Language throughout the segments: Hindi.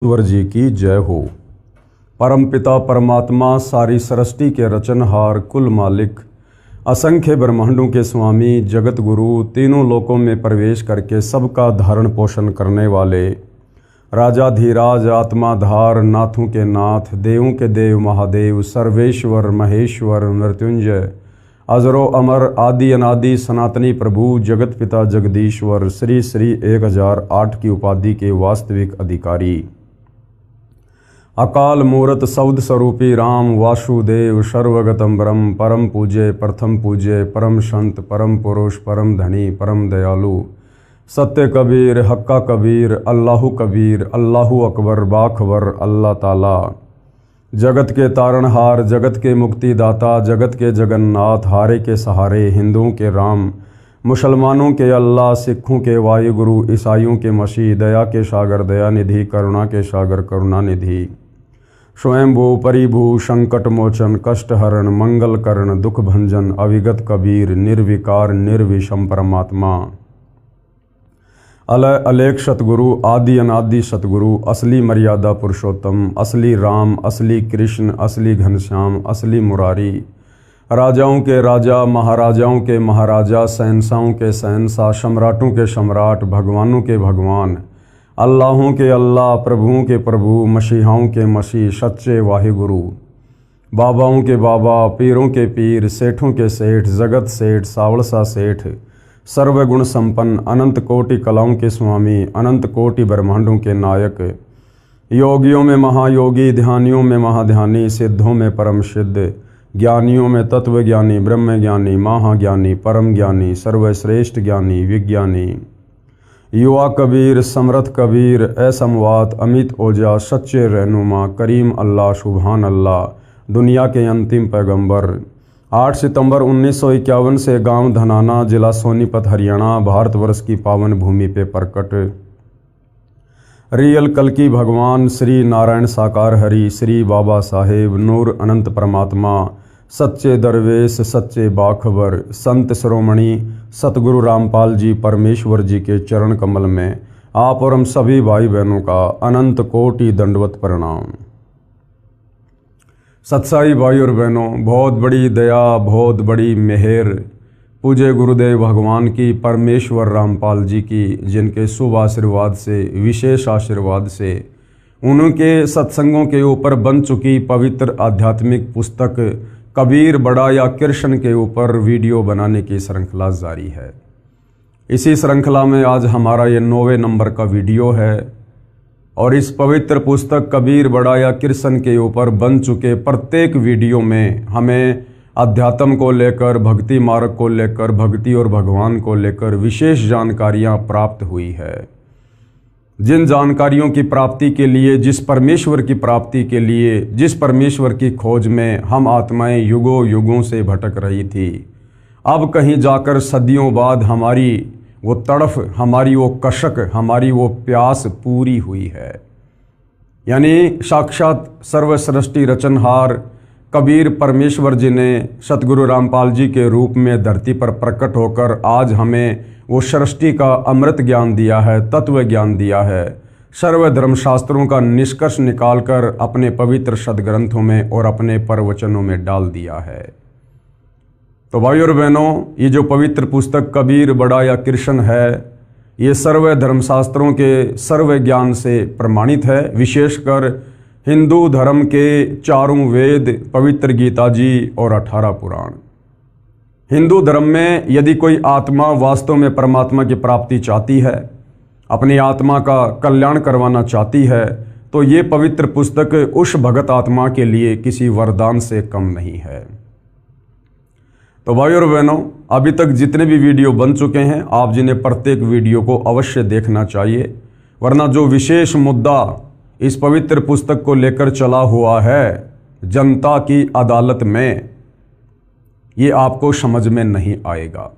ईश्वर जी की जय हो। परमपिता परमात्मा सारी सृष्टि के रचनहार, कुल मालिक, असंख्य ब्रह्मांडों के स्वामी, जगत गुरु, तीनों लोकों में प्रवेश करके सबका धारण पोषण करने वाले, राजाधीराज, आत्माधार, नाथों के नाथ, देवों के देव महादेव, सर्वेश्वर, महेश्वर, मृत्युंजय, अजरो अमर, आदि अनादि, सनातनी प्रभु, जगत पिता जगदीश्वर, श्री श्री 1008 की उपाधि के वास्तविक अधिकारी, अकाल मूरत शब्द स्वरूपी राम, वासुदेव, सर्वगतम ब्रह्म, परम पूज्य, प्रथम पूज्य, परम संत, परम पुरुष, परम धनी, परम दयालु, सत्य कबीर, हक्का कबीर, अल्लाहु कबीर, अल्लाहु अकबर, बाखबर, अल्लाह ताला, जगत के तारणहार, जगत के मुक्तिदाता, जगत के जगन्नाथ, हारे के सहारे, हिंदुओं के राम, मुसलमानों के अल्लाह, सिखों के वायुगुरु, ईसाइयों के मसीह, दया के सागर दया निधि, करुणा के सागर करुणा निधि, स्वयंभू परिभू, संकट मोचन, कष्ट हरण, मंगल करण, दुख भंजन, अविगत कबीर, निर्विकार निर्विषम परमात्मा, अलय अलेख सतगुरु, आदि अनादि सतगुरु, असली मर्यादा पुरुषोत्तम, असली राम, असली कृष्ण, असली घनश्याम, असली मुरारी, राजाओं के राजा, महाराजाओं के महाराजा, शहंशाहों के शहंशाह, सम्राटों के सम्राट, भगवानों के भगवान, अल्लाहों के अल्लाह, प्रभुओं के प्रभु, मसीहाओं के मसीह, सच्चे वाहिगुरु, बाबाओं के बाबा, पीरों के पीर, सेठों के सेठ, जगत सेठ, सावड़सा सेठ, सर्वगुण संपन्न, अनंत कोटि कलाओं के स्वामी, अनंत कोटि ब्रह्मांडों के नायक, योगियों में महायोगी, ध्यानियों में महाध्यानी, सिद्धों में परम सिद्ध, ज्ञानियों में तत्व ज्ञानी, ब्रह्म ज्ञानी, महाज्ञानी, परम ज्ञानी, सर्वश्रेष्ठ ज्ञानी, विज्ञानी, युवा कबीर, समर्थ कबीर, असमवात, अमित ओजा, सच्चे रहनुमा, करीम अल्लाह, सुभान अल्लाह, दुनिया के अंतिम पैगंबर, 8 सितंबर 1951 से गांव धनाना, जिला सोनीपत, हरियाणा, भारतवर्ष की पावन भूमि पे प्रकट रियल कल्कि भगवान श्री नारायण साकार हरि, श्री बाबा साहेब, नूर अनंत परमात्मा, सच्चे दरवेश, सच्चे बाखबर, संत शिरोमणि सतगुरु रामपाल जी परमेश्वर जी के चरण कमल में आप और हम सभी भाई बहनों का अनंत कोटि दंडवत प्रणाम। सत्साई भाई और बहनों, बहुत बड़ी दया, बहुत बड़ी मेहर पूज्य गुरुदेव भगवान की, परमेश्वर रामपाल जी की, जिनके शुभ आशीर्वाद से, विशेष आशीर्वाद से, उनके सत्संगों के ऊपर बन चुकी पवित्र आध्यात्मिक पुस्तक कबीर बड़ा या कृष्ण के ऊपर वीडियो बनाने की श्रृंखला जारी है। इसी श्रृंखला में आज हमारा ये 9वें नंबर का वीडियो है और इस पवित्र पुस्तक कबीर बड़ा या कृष्ण के ऊपर बन चुके प्रत्येक वीडियो में हमें अध्यात्म को लेकर, भक्ति मार्ग को लेकर, भक्ति और भगवान को लेकर विशेष जानकारियां प्राप्त हुई है। जिन जानकारियों की प्राप्ति के लिए, जिस परमेश्वर की प्राप्ति के लिए, जिस परमेश्वर की खोज में हम आत्माएं युगों युगों से भटक रही थी, अब कहीं जाकर सदियों बाद हमारी वो तड़फ, हमारी वो कशक, हमारी वो प्यास पूरी हुई है। यानी साक्षात सर्वसृष्टि रचनहार कबीर परमेश्वर जी ने सतगुरु रामपाल जी के रूप में धरती पर प्रकट होकर आज हमें वो सृष्टि का अमृत ज्ञान दिया है, तत्व ज्ञान दिया है, सर्व धर्मशास्त्रों का निष्कर्ष निकालकर अपने पवित्र सदग्रंथों में और अपने प्रवचनों में डाल दिया है। तो भाई और बहनों, ये जो पवित्र पुस्तक कबीर बड़ा या कृष्ण है, ये सर्व धर्मशास्त्रों के सर्व ज्ञान से प्रमाणित है। विशेषकर हिंदू धर्म के 4 वेद, पवित्र गीता जी और 18 पुराण। हिंदू धर्म में यदि कोई आत्मा वास्तव में परमात्मा की प्राप्ति चाहती है, अपनी आत्मा का कल्याण करवाना चाहती है, तो ये पवित्र पुस्तक उस भगत आत्मा के लिए किसी वरदान से कम नहीं है। तो भाई और बहनों, अभी तक जितने भी वीडियो बन चुके हैं, आप जिन्हें प्रत्येक वीडियो को अवश्य देखना चाहिए, वरना जो विशेष मुद्दा इस पवित्र पुस्तक को लेकर चला हुआ है, जनता की अदालत में, ये आपको समझ में नहीं आएगा।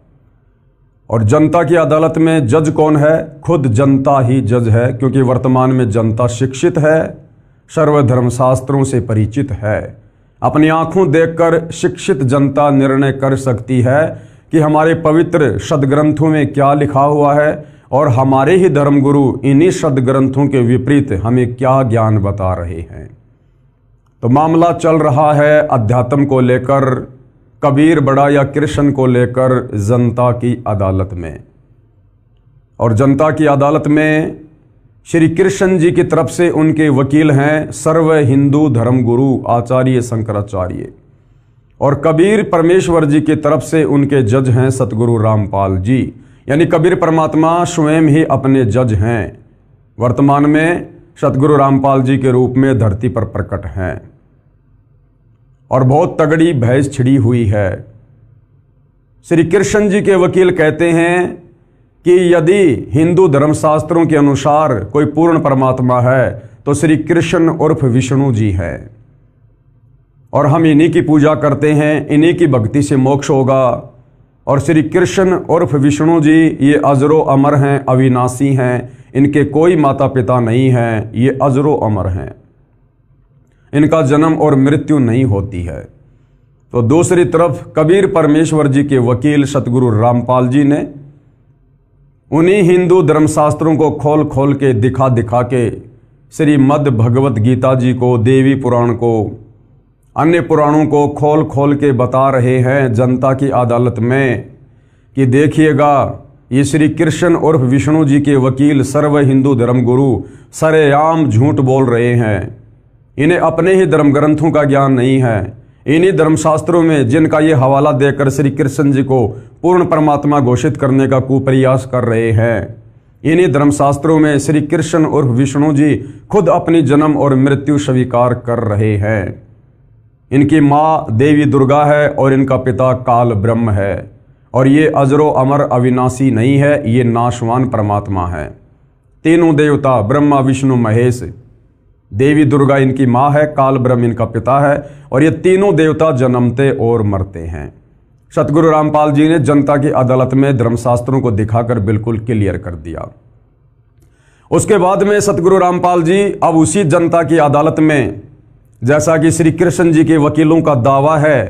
और जनता की अदालत में जज कौन है? खुद जनता ही जज है, क्योंकि वर्तमान में जनता शिक्षित है, सर्वधर्मशास्त्रों से परिचित है। अपनी आंखों देखकर शिक्षित जनता निर्णय कर सकती है कि हमारे पवित्र सदग्रंथों में क्या लिखा हुआ है और हमारे ही धर्मगुरु इन्हीं सदग्रंथों के विपरीत हमें क्या ज्ञान बता रहे हैं। तो मामला चल रहा है अध्यात्म को लेकर, कबीर बड़ा या कृष्ण को लेकर जनता की अदालत में। और जनता की अदालत में श्री कृष्ण जी की तरफ से उनके वकील हैं सर्व हिंदू धर्मगुरु आचार्य शंकराचार्य, और कबीर परमेश्वर जी की तरफ से उनके जज हैं सतगुरु रामपाल जी। यानी कबीर परमात्मा स्वयं ही अपने जज हैं, वर्तमान में सतगुरु रामपाल जी के रूप में धरती पर प्रकट हैं। और बहुत तगड़ी बहस छिड़ी हुई है। श्री कृष्ण जी के वकील कहते हैं कि यदि हिंदू धर्मशास्त्रों के अनुसार कोई पूर्ण परमात्मा है तो श्री कृष्ण उर्फ विष्णु जी हैं, और हम इन्हीं की पूजा करते हैं, इन्हीं की भक्ति से मोक्ष होगा। और श्री कृष्ण उर्फ विष्णु जी ये अजरो अमर हैं, अविनाशी हैं, इनके कोई माता पिता नहीं हैं, ये अजरो अमर हैं, इनका जन्म और मृत्यु नहीं होती है। तो दूसरी तरफ कबीर परमेश्वर जी के वकील सतगुरु रामपाल जी ने उन्हीं हिंदू धर्मशास्त्रों को खोल खोल के दिखा दिखा के श्रीमद् भगवत गीता जी को, देवी पुराण को, अन्य पुराणों को खोल खोल के बता रहे हैं जनता की अदालत में कि देखिएगा ये श्री कृष्ण उर्फ विष्णु जी के वकील सर्व हिंदू धर्मगुरु सरेआम झूठ बोल रहे हैं। इन्हें अपने ही धर्म ग्रंथों का ज्ञान नहीं है। इन्हीं धर्मशास्त्रों में जिनका ये हवाला देकर श्री कृष्ण जी को पूर्ण परमात्मा घोषित करने का कुप्रयास कर रहे हैं, इन्हीं धर्मशास्त्रों में श्री कृष्ण उर्फ विष्णु जी खुद अपनी जन्म और मृत्यु स्वीकार कर रहे हैं। इनकी माँ देवी दुर्गा है और इनका पिता काल ब्रह्म है, और ये अजरो अमर अविनाशी नहीं है, ये नाशवान परमात्मा है। तीनों देवता ब्रह्मा विष्णु महेश, देवी दुर्गा इनकी माँ है, काल ब्रह्म इनका पिता है, और ये तीनों देवता जन्मते और मरते हैं। सतगुरु रामपाल जी ने जनता की अदालत में धर्मशास्त्रों को दिखाकर बिल्कुल क्लियर कर दिया। उसके बाद में सतगुरु रामपाल जी अब उसी जनता की अदालत में, जैसा कि श्री कृष्ण जी के वकीलों का दावा है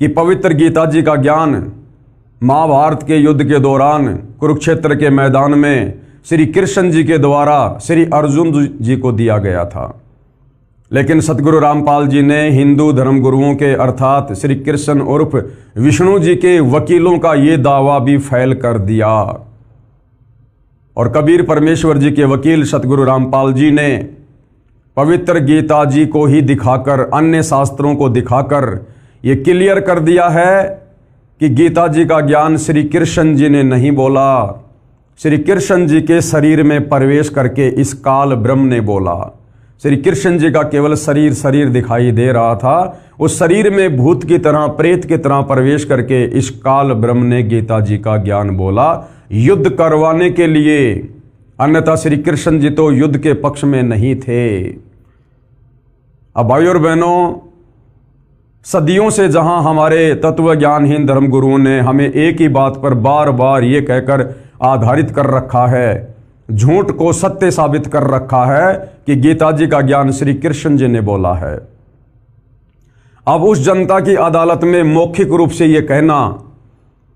कि पवित्र गीता जी का ज्ञान महाभारत के युद्ध के दौरान कुरुक्षेत्र के मैदान में श्री कृष्ण जी के द्वारा श्री अर्जुन जी को दिया गया था, लेकिन सतगुरु रामपाल जी ने हिंदू धर्मगुरुओं के अर्थात श्री कृष्ण उर्फ विष्णु जी के वकीलों का ये दावा भी फैल कर दिया। और कबीर परमेश्वर जी के वकील सतगुरु रामपाल जी ने पवित्र गीता जी को ही दिखाकर, अन्य शास्त्रों को दिखाकर ये क्लियर कर दिया है कि गीता जी का ज्ञान श्री कृष्ण जी ने नहीं बोला, श्री कृष्ण जी के शरीर में प्रवेश करके इस काल ब्रह्म ने बोला। श्री कृष्ण जी का केवल शरीर दिखाई दे रहा था, उस शरीर में भूत की तरह, प्रेत की तरह प्रवेश करके इस काल ब्रह्म ने गीता जी का ज्ञान बोला, युद्ध करवाने के लिए। अन्यथा श्री कृष्ण जी तो युद्ध के पक्ष में नहीं थे। अब भाइयों और बहनों, सदियों से जहां हमारे तत्व ज्ञानहीन धर्मगुरुओं ने हमें एक ही बात पर बार बार ये कहकर आधारित कर रखा है, झूठ को सत्य साबित कर रखा है कि गीता जी का ज्ञान श्री कृष्ण जी ने बोला है। अब उस जनता की अदालत में मौखिक रूप से ये कहना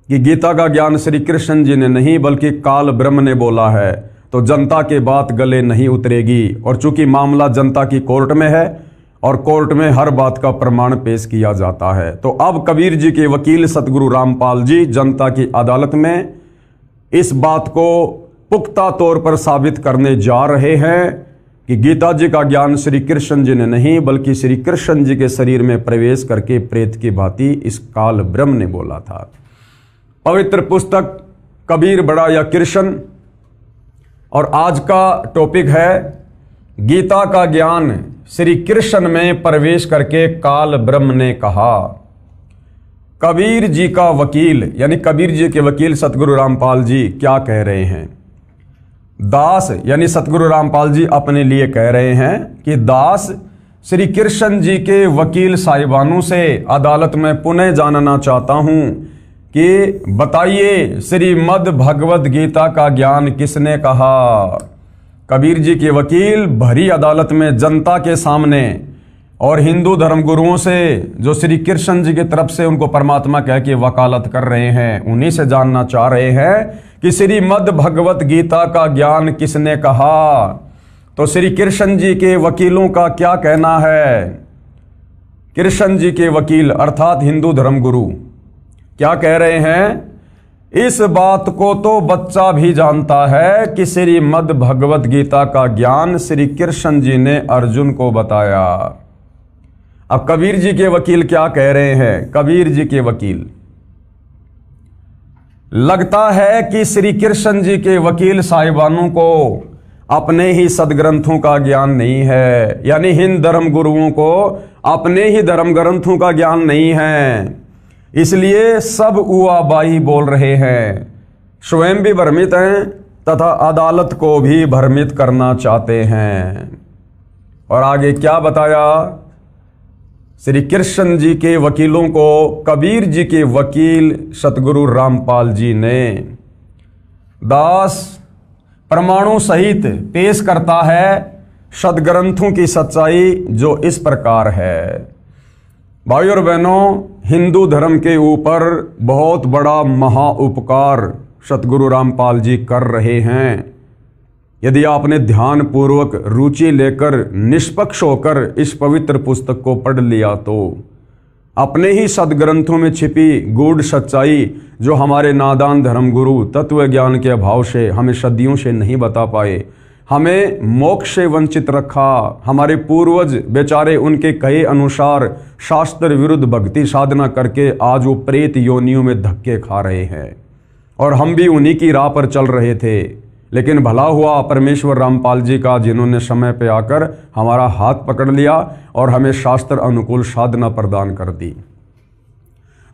कि गीता का ज्ञान श्री कृष्ण जी ने नहीं बल्कि काल ब्रह्म ने बोला है, तो जनता के बात गले नहीं उतरेगी। और चूंकि मामला जनता की कोर्ट में है और कोर्ट में हर बात का प्रमाण पेश किया जाता है, तो अब कबीर जी के वकील सतगुरु रामपाल जी जनता की अदालत में इस बात को पुख्ता तौर पर साबित करने जा रहे हैं कि गीता जी का ज्ञान श्री कृष्ण जी ने नहीं बल्कि श्री कृष्ण जी के शरीर में प्रवेश करके प्रेत की भांति इस काल ब्रह्म ने बोला था। पवित्र पुस्तक कबीर बड़ा या कृष्ण, और आज का टॉपिक है गीता का ज्ञान श्री कृष्ण में प्रवेश करके काल ब्रह्म ने कहा। कबीर जी का वकील यानी कबीर जी के वकील सतगुरु रामपाल जी क्या कह रहे हैं? दास यानी सतगुरु रामपाल जी अपने लिए कह रहे हैं कि दास श्री कृष्ण जी के वकील साहिबानों से अदालत में पुनः जानना चाहता हूं कि बताइए श्रीमद् भगवत गीता का ज्ञान किसने कहा? कबीर जी के वकील भरी अदालत में जनता के सामने और हिंदू धर्मगुरुओं से जो श्री कृष्ण जी की तरफ से उनको परमात्मा कह के वकालत कर रहे हैं, उन्हीं से जानना चाह रहे हैं कि श्रीमद् भगवत गीता का ज्ञान किसने कहा। तो श्री कृष्ण जी के वकीलों का क्या कहना है। कृष्ण जी के वकील अर्थात हिंदू धर्मगुरु क्या कह रहे हैं, इस बात को तो बच्चा भी जानता है कि श्रीमद् भगवत गीता का ज्ञान श्री कृष्ण जी ने अर्जुन को बताया। अब कबीर जी के वकील क्या कह रहे हैं। कबीर जी के वकील, लगता है कि श्री कृष्ण जी के वकील साहिबानों को अपने ही सदग्रंथों का ज्ञान नहीं है, यानी हिंद धर्म गुरुओं को अपने ही धर्म ग्रंथों का ज्ञान नहीं है, इसलिए सब उआबाई बोल रहे हैं, स्वयं भी भ्रमित हैं तथा अदालत को भी भ्रमित करना चाहते हैं। और आगे क्या बताया, श्री कृष्ण जी के वकीलों को कबीर जी के वकील सतगुरु रामपाल जी ने दास प्रमाणों सहित पेश करता है सदग्रंथों की सच्चाई जो इस प्रकार है। भाइयों और बहनों, हिंदू धर्म के ऊपर बहुत बड़ा महा उपकार सतगुरु रामपाल जी कर रहे हैं। यदि आपने ध्यान पूर्वक रुचि लेकर निष्पक्ष होकर इस पवित्र पुस्तक को पढ़ लिया तो अपने ही सदग्रंथों में छिपी गूढ़ सच्चाई जो हमारे नादान धर्मगुरु तत्व ज्ञान के अभाव से हमें सदियों से नहीं बता पाए, हमें मोक्ष से वंचित रखा, हमारे पूर्वज बेचारे उनके कहे अनुसार शास्त्र विरुद्ध भक्ति साधना करके आज वो प्रेत योनियों में धक्के खा रहे हैं और हम भी उन्हीं की राह पर चल रहे थे। लेकिन भला हुआ परमेश्वर रामपाल जी का, जिन्होंने समय पे आकर हमारा हाथ पकड़ लिया और हमें शास्त्र अनुकूल साधना प्रदान कर दी।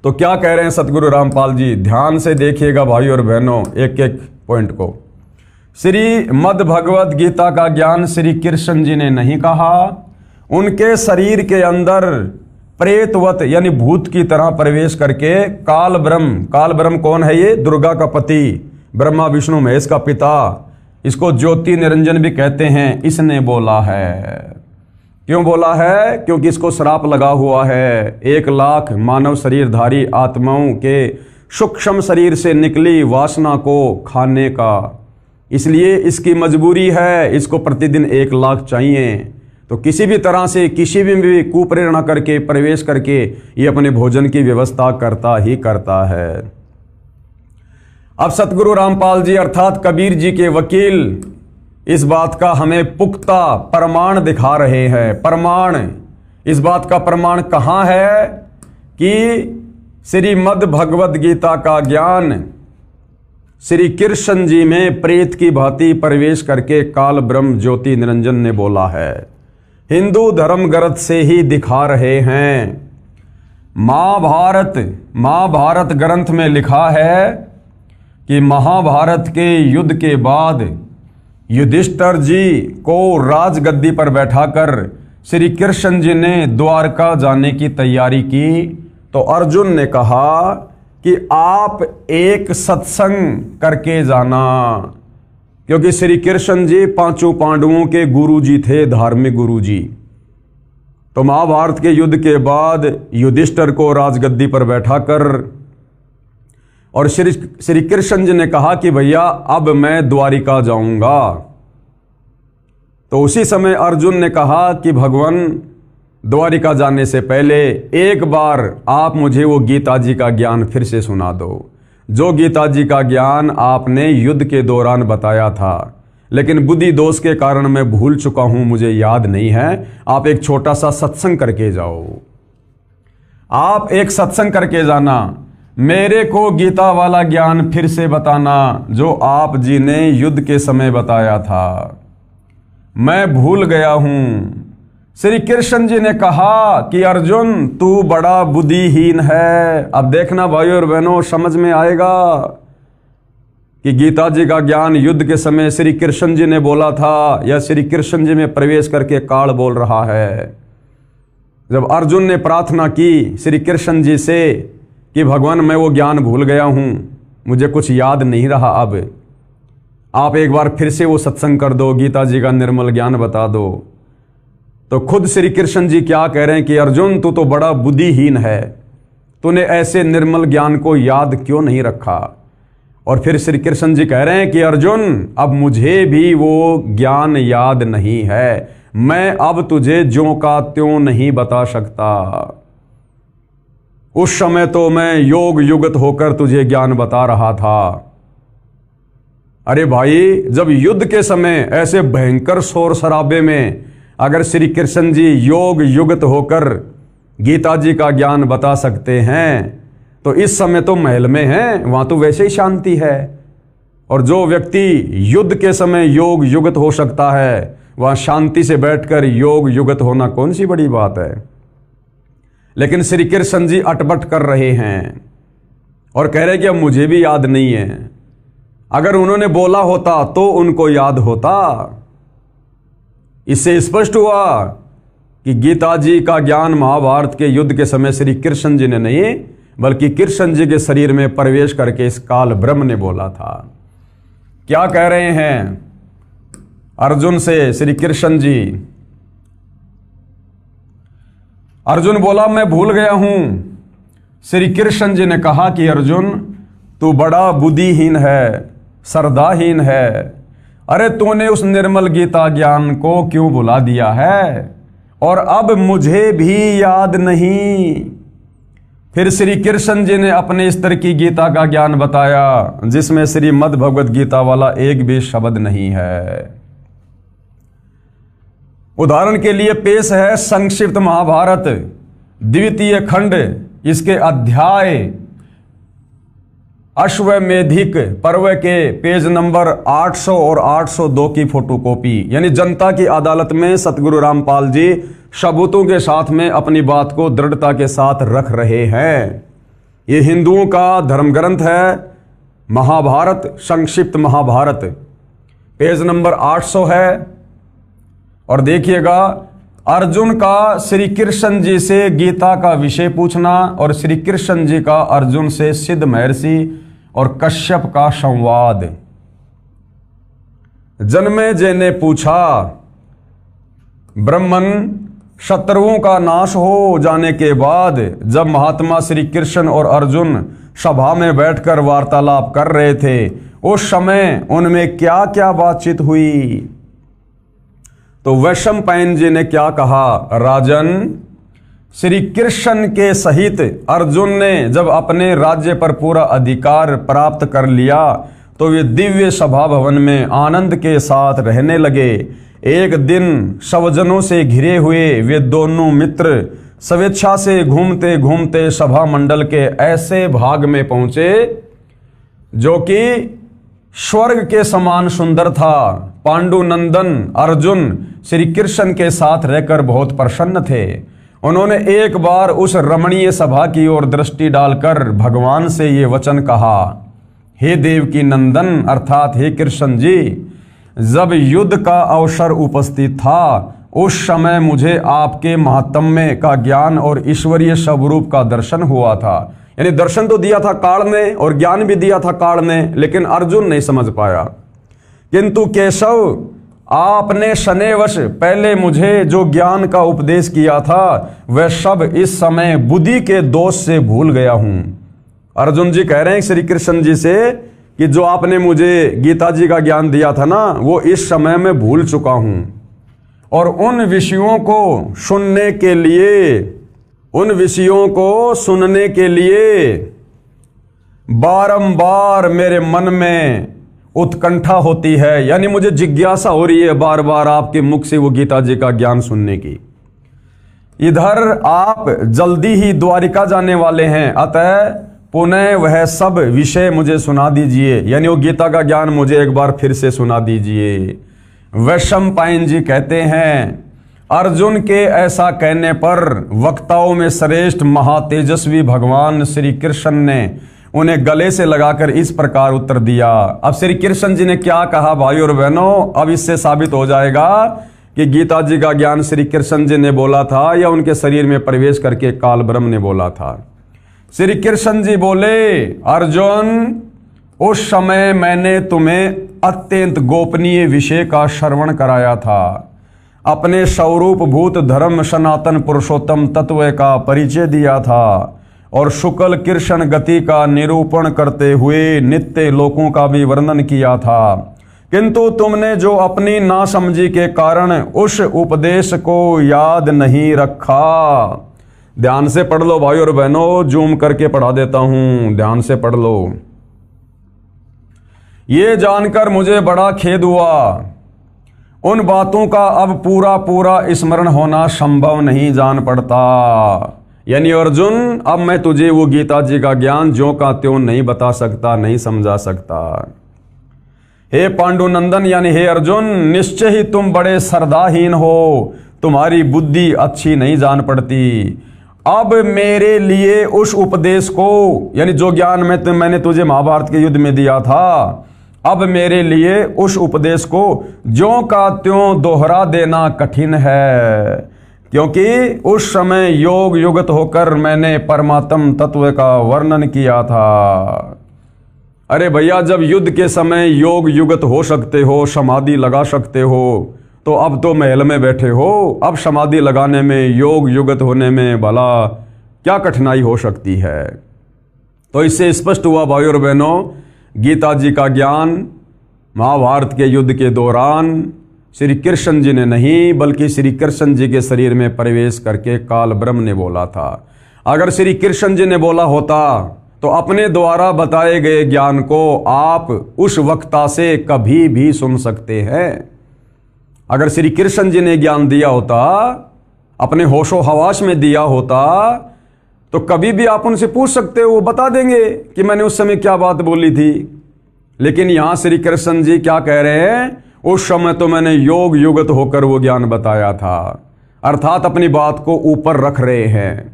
तो क्या कह रहे हैं सतगुरु रामपाल जी, ध्यान से देखिएगा भाई और बहनों एक एक पॉइंट को। श्रीमद् भगवत गीता का ज्ञान श्री कृष्ण जी ने नहीं कहा, उनके शरीर के अंदर प्रेतवत यानी भूत की तरह प्रवेश करके काल ब्रह्म कौन है, ये दुर्गा का पति, ब्रह्मा विष्णु महेश का पिता, इसको ज्योति निरंजन भी कहते हैं, इसने बोला है। क्यों बोला है, क्योंकि इसको श्राप लगा हुआ है 1 लाख मानव शरीरधारी आत्माओं के सूक्ष्म शरीर से निकली वासना को खाने का, इसलिए इसकी मजबूरी है, इसको प्रतिदिन 1 लाख चाहिए। तो किसी भी तरह से किसी भी कुप्रेरणा करके प्रवेश करके ये अपने भोजन की व्यवस्था करता ही करता है। अब सतगुरु रामपाल जी अर्थात कबीर जी के वकील इस बात का हमें पुख्ता प्रमाण दिखा रहे हैं। प्रमाण, इस बात का प्रमाण कहाँ है कि श्रीमद् भगवत गीता का ज्ञान श्री कृष्ण जी में प्रेत की भांति प्रवेश करके काल ब्रह्म ज्योति निरंजन ने बोला है। हिंदू धर्म ग्रंथ से ही दिखा रहे हैं। महाभारत ग्रंथ में लिखा है कि महाभारत के युद्ध के बाद युधिष्ठिर जी को राजगद्दी पर बैठाकर श्री कृष्ण जी ने द्वारका जाने की तैयारी की, तो अर्जुन ने कहा कि आप एक सत्संग करके जाना, क्योंकि श्री कृष्ण जी 5 पांडवों के गुरु जी थे, धार्मिक गुरु जी। तो महाभारत के युद्ध के बाद युधिष्ठिर को राजगद्दी पर बैठाकर और श्री कृष्ण जी ने कहा कि भैया अब मैं द्वारिका जाऊंगा। तो उसी समय अर्जुन ने कहा कि भगवान द्वारिका जाने से पहले एक बार आप मुझे वो गीता जी का ज्ञान फिर से सुना दो, जो गीता जी का ज्ञान आपने युद्ध के दौरान बताया था, लेकिन बुद्धि दोष के कारण मैं भूल चुका हूं, मुझे याद नहीं है। आप एक छोटा सा सत्संग करके जाओ, आप एक सत्संग करके जाना, मेरे को गीता वाला ज्ञान फिर से बताना जो आप जी ने युद्ध के समय बताया था, मैं भूल गया हूं। श्री कृष्ण जी ने कहा कि अर्जुन तू बड़ा बुद्धिहीन है। अब देखना भाइयों और बहनों, समझ में आएगा कि गीता जी का ज्ञान युद्ध के समय श्री कृष्ण जी ने बोला था या श्री कृष्ण जी में प्रवेश करके काल बोल रहा है। जब अर्जुन ने प्रार्थना की श्री कृष्ण जी से कि भगवान मैं वो ज्ञान भूल गया हूं, मुझे कुछ याद नहीं रहा, अब आप एक बार फिर से वो सत्संग कर दो, गीता जी का निर्मल ज्ञान बता दो। तो खुद श्री कृष्ण जी क्या कह रहे हैं कि अर्जुन तू तो बड़ा बुद्धिहीन है, तूने ऐसे निर्मल ज्ञान को याद क्यों नहीं रखा। और फिर श्री कृष्ण जी कह रहे हैं कि अर्जुन अब मुझे भी वो ज्ञान याद नहीं है, मैं अब तुझे ज्यों का त्यों नहीं बता सकता। उस समय तो मैं योग युगत होकर तुझे ज्ञान बता रहा था। अरे भाई, जब युद्ध के समय ऐसे भयंकर शोर शराबे में अगर श्री कृष्ण जी योग युगत होकर गीता जी का ज्ञान बता सकते हैं, तो इस समय तो महल में हैं, वहां तो वैसे ही शांति है। और जो व्यक्ति युद्ध के समय योग युगत हो सकता है, वहां शांति से बैठकर योग युगत होना कौन सी बड़ी बात है। लेकिन श्री कृष्ण जी अटपट कर रहे हैं और कह रहे कि अब मुझे भी याद नहीं है। अगर उन्होंने बोला होता तो उनको याद होता। इससे स्पष्ट हुआ कि गीता जी का ज्ञान महाभारत के युद्ध के समय श्री कृष्ण जी ने नहीं, बल्कि कृष्ण जी के शरीर में प्रवेश करके इस काल ब्रह्म ने बोला था। क्या कह रहे हैं अर्जुन से श्री कृष्ण जी? अर्जुन बोला मैं भूल गया हूं। श्री कृष्ण जी ने कहा कि अर्जुन तू बड़ा बुद्धिहीन है, श्रद्धाहीन है। अरे तूने उस निर्मल गीता ज्ञान को क्यों भुला दिया है, और अब मुझे भी याद नहीं। फिर श्री कृष्ण जी ने अपने स्तर की गीता का ज्ञान बताया जिसमें श्रीमद् भगवद गीता वाला एक भी शब्द नहीं है। उदाहरण के लिए पेश है संक्षिप्त महाभारत द्वितीय खंड, इसके अध्याय अश्वमेधिक पर्व के पेज नंबर 800 और 802 की फोटोकॉपी। यानी जनता की अदालत में सतगुरु रामपाल जी सबूतों के साथ में अपनी बात को दृढ़ता के साथ रख रहे हैं। ये हिंदुओं का धर्म ग्रंथ है महाभारत, संक्षिप्त महाभारत, पेज नंबर 800 है। और देखिएगा अर्जुन का श्री कृष्ण जी से गीता का विषय पूछना और श्री कृष्ण जी का अर्जुन से सिद्ध महर्षि और कश्यप का संवाद। जन्मेजय ने पूछा, ब्रह्मन शत्रुओं का नाश हो जाने के बाद जब महात्मा श्री कृष्ण और अर्जुन सभा में बैठकर वार्तालाप कर रहे थे, उस समय उनमें क्या क्या बातचीत हुई? तो वैशंपायन जी ने क्या कहा? राजन, श्री कृष्ण के सहित अर्जुन ने जब अपने राज्य पर पूरा अधिकार प्राप्त कर लिया तो वे दिव्य सभा भवन में आनंद के साथ रहने लगे। एक दिन स्वजनों से घिरे हुए वे दोनों मित्र स्वेच्छा से घूमते घूमते सभा मंडल के ऐसे भाग में पहुंचे जो कि स्वर्ग के समान सुंदर था। पांडुनंदन अर्जुन श्री कृष्ण के साथ रहकर बहुत प्रसन्न थे। उन्होंने एक बार उस रमणीय सभा की ओर दृष्टि डालकर भगवान से ये वचन कहा, हे देवकी नंदन अर्थात हे कृष्ण जी, जब युद्ध का अवसर उपस्थित था उस समय मुझे आपके महात्म्य का ज्ञान और ईश्वरीय स्वरूप का दर्शन हुआ था। यानी दर्शन तो दिया था काल ने और ज्ञान भी दिया था काल ने, लेकिन अर्जुन नहीं समझ पाया। किंतु केशव, आपने शनैवश पहले मुझे जो ज्ञान का उपदेश किया था वह सब इस समय बुद्धि के दोष से भूल गया हूं। अर्जुन जी कह रहे हैं श्री कृष्ण जी से कि जो आपने मुझे गीता जी का ज्ञान दिया था ना, वो इस समय में भूल चुका हूं। और उन विषयों को सुनने के लिए बारंबार मेरे मन में उत्कंठा होती है। यानी मुझे जिज्ञासा हो रही है बार बार आपके मुख से वो गीता जी का ज्ञान सुनने की। इधर आप जल्दी ही द्वारिका जाने वाले हैं, अतः पुनः वह सब विषय मुझे सुना दीजिए। यानी वो गीता का ज्ञान मुझे एक बार फिर से सुना दीजिए। वैशंपायन जी कहते हैं, अर्जुन के ऐसा कहने पर वक्ताओं में श्रेष्ठ महातेजस्वी भगवान श्री कृष्ण ने उन्हें गले से लगाकर इस प्रकार उत्तर दिया। अब श्री कृष्ण जी ने क्या कहा भाई और बहनों, अब इससे साबित हो जाएगा कि गीता जी का ज्ञान श्री कृष्ण जी ने बोला था या उनके शरीर में प्रवेश करके काल ब्रह्म ने बोला था। श्री कृष्ण जी बोले, अर्जुन, उस समय मैंने तुम्हें अत्यंत गोपनीय विषय का श्रवण कराया था। अपने स्वरूप भूत धर्म सनातन पुरुषोत्तम तत्व का परिचय दिया था और शुक्ल कृष्ण गति का निरूपण करते हुए नित्य लोकों का भी वर्णन किया था। किंतु तुमने जो अपनी नासमझी के कारण उस उपदेश को याद नहीं रखा। ध्यान से पढ़ लो भाई और बहनों, जूम करके पढ़ा देता हूं, ध्यान से पढ़ लो। ये जानकर मुझे बड़ा खेद हुआ, उन बातों का अब पूरा पूरा स्मरण होना संभव नहीं जान पड़ता। यानी अर्जुन, अब मैं तुझे वो गीता जी का ज्ञान ज्यों का त्यों नहीं बता सकता, नहीं समझा सकता। हे पांडुनंदन यानी हे अर्जुन, निश्चय ही तुम बड़े श्रद्धाहीन हो, तुम्हारी बुद्धि अच्छी नहीं जान पड़ती। अब मेरे लिए उस उपदेश को, यानी जो ज्ञान मैंने तुझे महाभारत के युद्ध में दिया था, अब मेरे लिए उस उपदेश को ज्यों का त्यों दोहरा देना कठिन है, क्योंकि उस समय योग युगत होकर मैंने परमात्म तत्व का वर्णन किया था। अरे भैया, जब युद्ध के समय योग युगत हो सकते हो, समाधि लगा सकते हो, तो अब तो महल में बैठे हो, अब समाधि लगाने में, योग युगत होने में भला क्या कठिनाई हो सकती है। तो इससे स्पष्ट हुआ भाई और बहनों, गीता जी का ज्ञान महाभारत के युद्ध के दौरान श्री कृष्ण जी ने नहीं, बल्कि श्री कृष्ण जी के शरीर में प्रवेश करके काल ब्रह्म ने बोला था। अगर श्री कृष्ण जी ने बोला होता तो अपने द्वारा बताए गए ज्ञान को आप उस वक्ता से कभी भी सुन सकते हैं। अगर श्री कृष्ण जी ने ज्ञान दिया होता, अपने होशो हवास में दिया होता, तो कभी भी आप उनसे पूछ सकते हो, वो बता देंगे कि मैंने उस समय क्या बात बोली थी। लेकिन यहां श्री कृष्ण जी क्या कह रहे हैं, उस समय तो मैंने योग युगत होकर वो ज्ञान बताया था, अर्थात अपनी बात को ऊपर रख रहे हैं।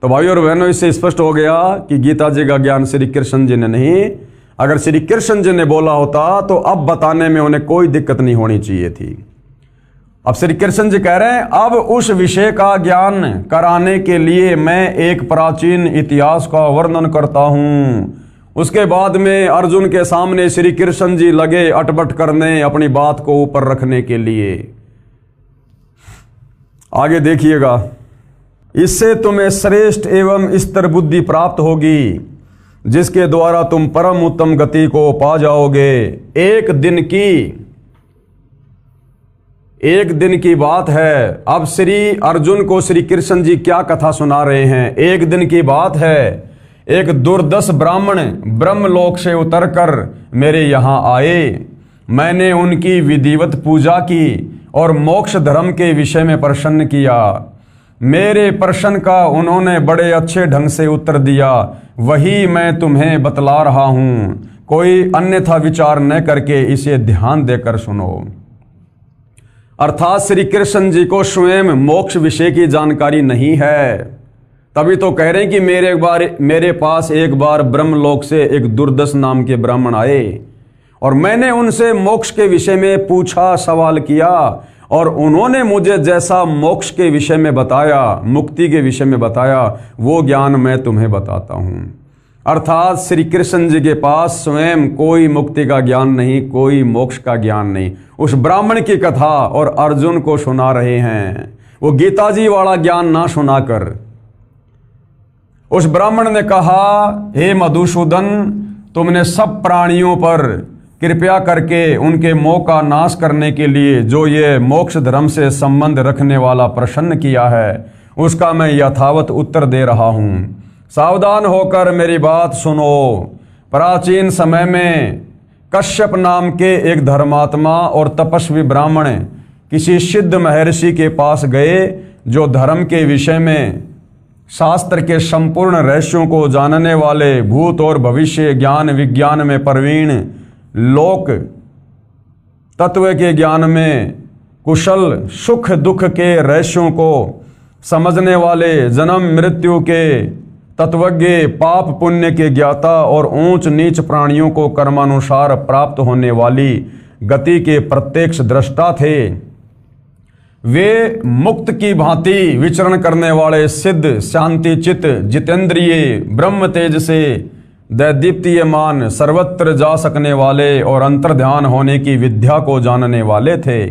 तो भाई और बहनों, इससे स्पष्ट हो गया कि गीता जी का ज्ञान श्री कृष्ण जी ने नहीं, अगर श्री कृष्ण जी ने बोला होता तो अब बताने में उन्हें कोई दिक्कत नहीं होनी चाहिए थी। अब श्री कृष्ण जी कह रहे हैं, अब उस विषय का ज्ञान कराने के लिए मैं एक प्राचीन इतिहास का वर्णन करता हूं। उसके बाद में अर्जुन के सामने श्री कृष्ण जी लगे अटपट करने, अपनी बात को ऊपर रखने के लिए। आगे देखिएगा, इससे तुम्हें श्रेष्ठ एवं स्थिर बुद्धि प्राप्त होगी, जिसके द्वारा तुम परम उत्तम गति को पा जाओगे। एक दिन की बात है। अब श्री अर्जुन को श्री कृष्ण जी क्या कथा सुना रहे हैं। एक दिन की बात है, एक दुर्दश ब्राह्मण ब्रह्मलोक से उतरकर मेरे यहाँ आए। मैंने उनकी विधिवत पूजा की और मोक्ष धर्म के विषय में प्रश्न किया। मेरे प्रश्न का उन्होंने बड़े अच्छे ढंग से उत्तर दिया, वही मैं तुम्हें बतला रहा हूं। कोई अन्यथा विचार न करके इसे ध्यान देकर सुनो। अर्थात श्री कृष्ण जी को स्वयं मोक्ष विषय की जानकारी नहीं है, तभी तो कह रहे हैं कि मेरे पास एक बार ब्रह्मलोक से एक दुर्दश नाम के ब्राह्मण आए और मैंने उनसे मोक्ष के विषय में पूछा, सवाल किया, और उन्होंने मुझे जैसा मोक्ष के विषय में बताया, मुक्ति के विषय में बताया, वो ज्ञान मैं तुम्हें बताता हूं। अर्थात श्री कृष्ण जी के पास स्वयं कोई मुक्ति का ज्ञान नहीं, कोई मोक्ष का ज्ञान नहीं। उस ब्राह्मण की कथा और अर्जुन को सुना रहे हैं, वो गीता जी वाला ज्ञान ना सुनाकर। उस ब्राह्मण ने कहा, हे मधुसूदन, तुमने सब प्राणियों पर कृपया करके उनके मोह का नाश करने के लिए जो ये मोक्ष धर्म से संबंध रखने वाला प्रश्न किया है, उसका मैं यथावत उत्तर दे रहा हूं। सावधान होकर मेरी बात सुनो। प्राचीन समय में कश्यप नाम के एक धर्मात्मा और तपस्वी ब्राह्मण किसी सिद्ध महर्षि के पास गए, जो धर्म के विषय में शास्त्र के संपूर्ण रहस्यों को जानने वाले, भूत और भविष्य ज्ञान विज्ञान में प्रवीण, लोक तत्व के ज्ञान में कुशल, सुख दुख के रहस्यों को समझने वाले, जन्म मृत्यु के तत्वज्ञ, पाप पुण्य के ज्ञाता और ऊंच नीच प्राणियों को कर्मानुसार प्राप्त होने वाली गति के प्रत्यक्ष दृष्टा थे। वे मुक्त की भांति विचरण करने वाले, सिद्ध, शांति चित, जितेंद्रिय, ब्रह्म तेज से दैदीप्तियमान, सर्वत्र जा सकने वाले और अंतर्ध्यान होने की विद्या को जानने वाले थे।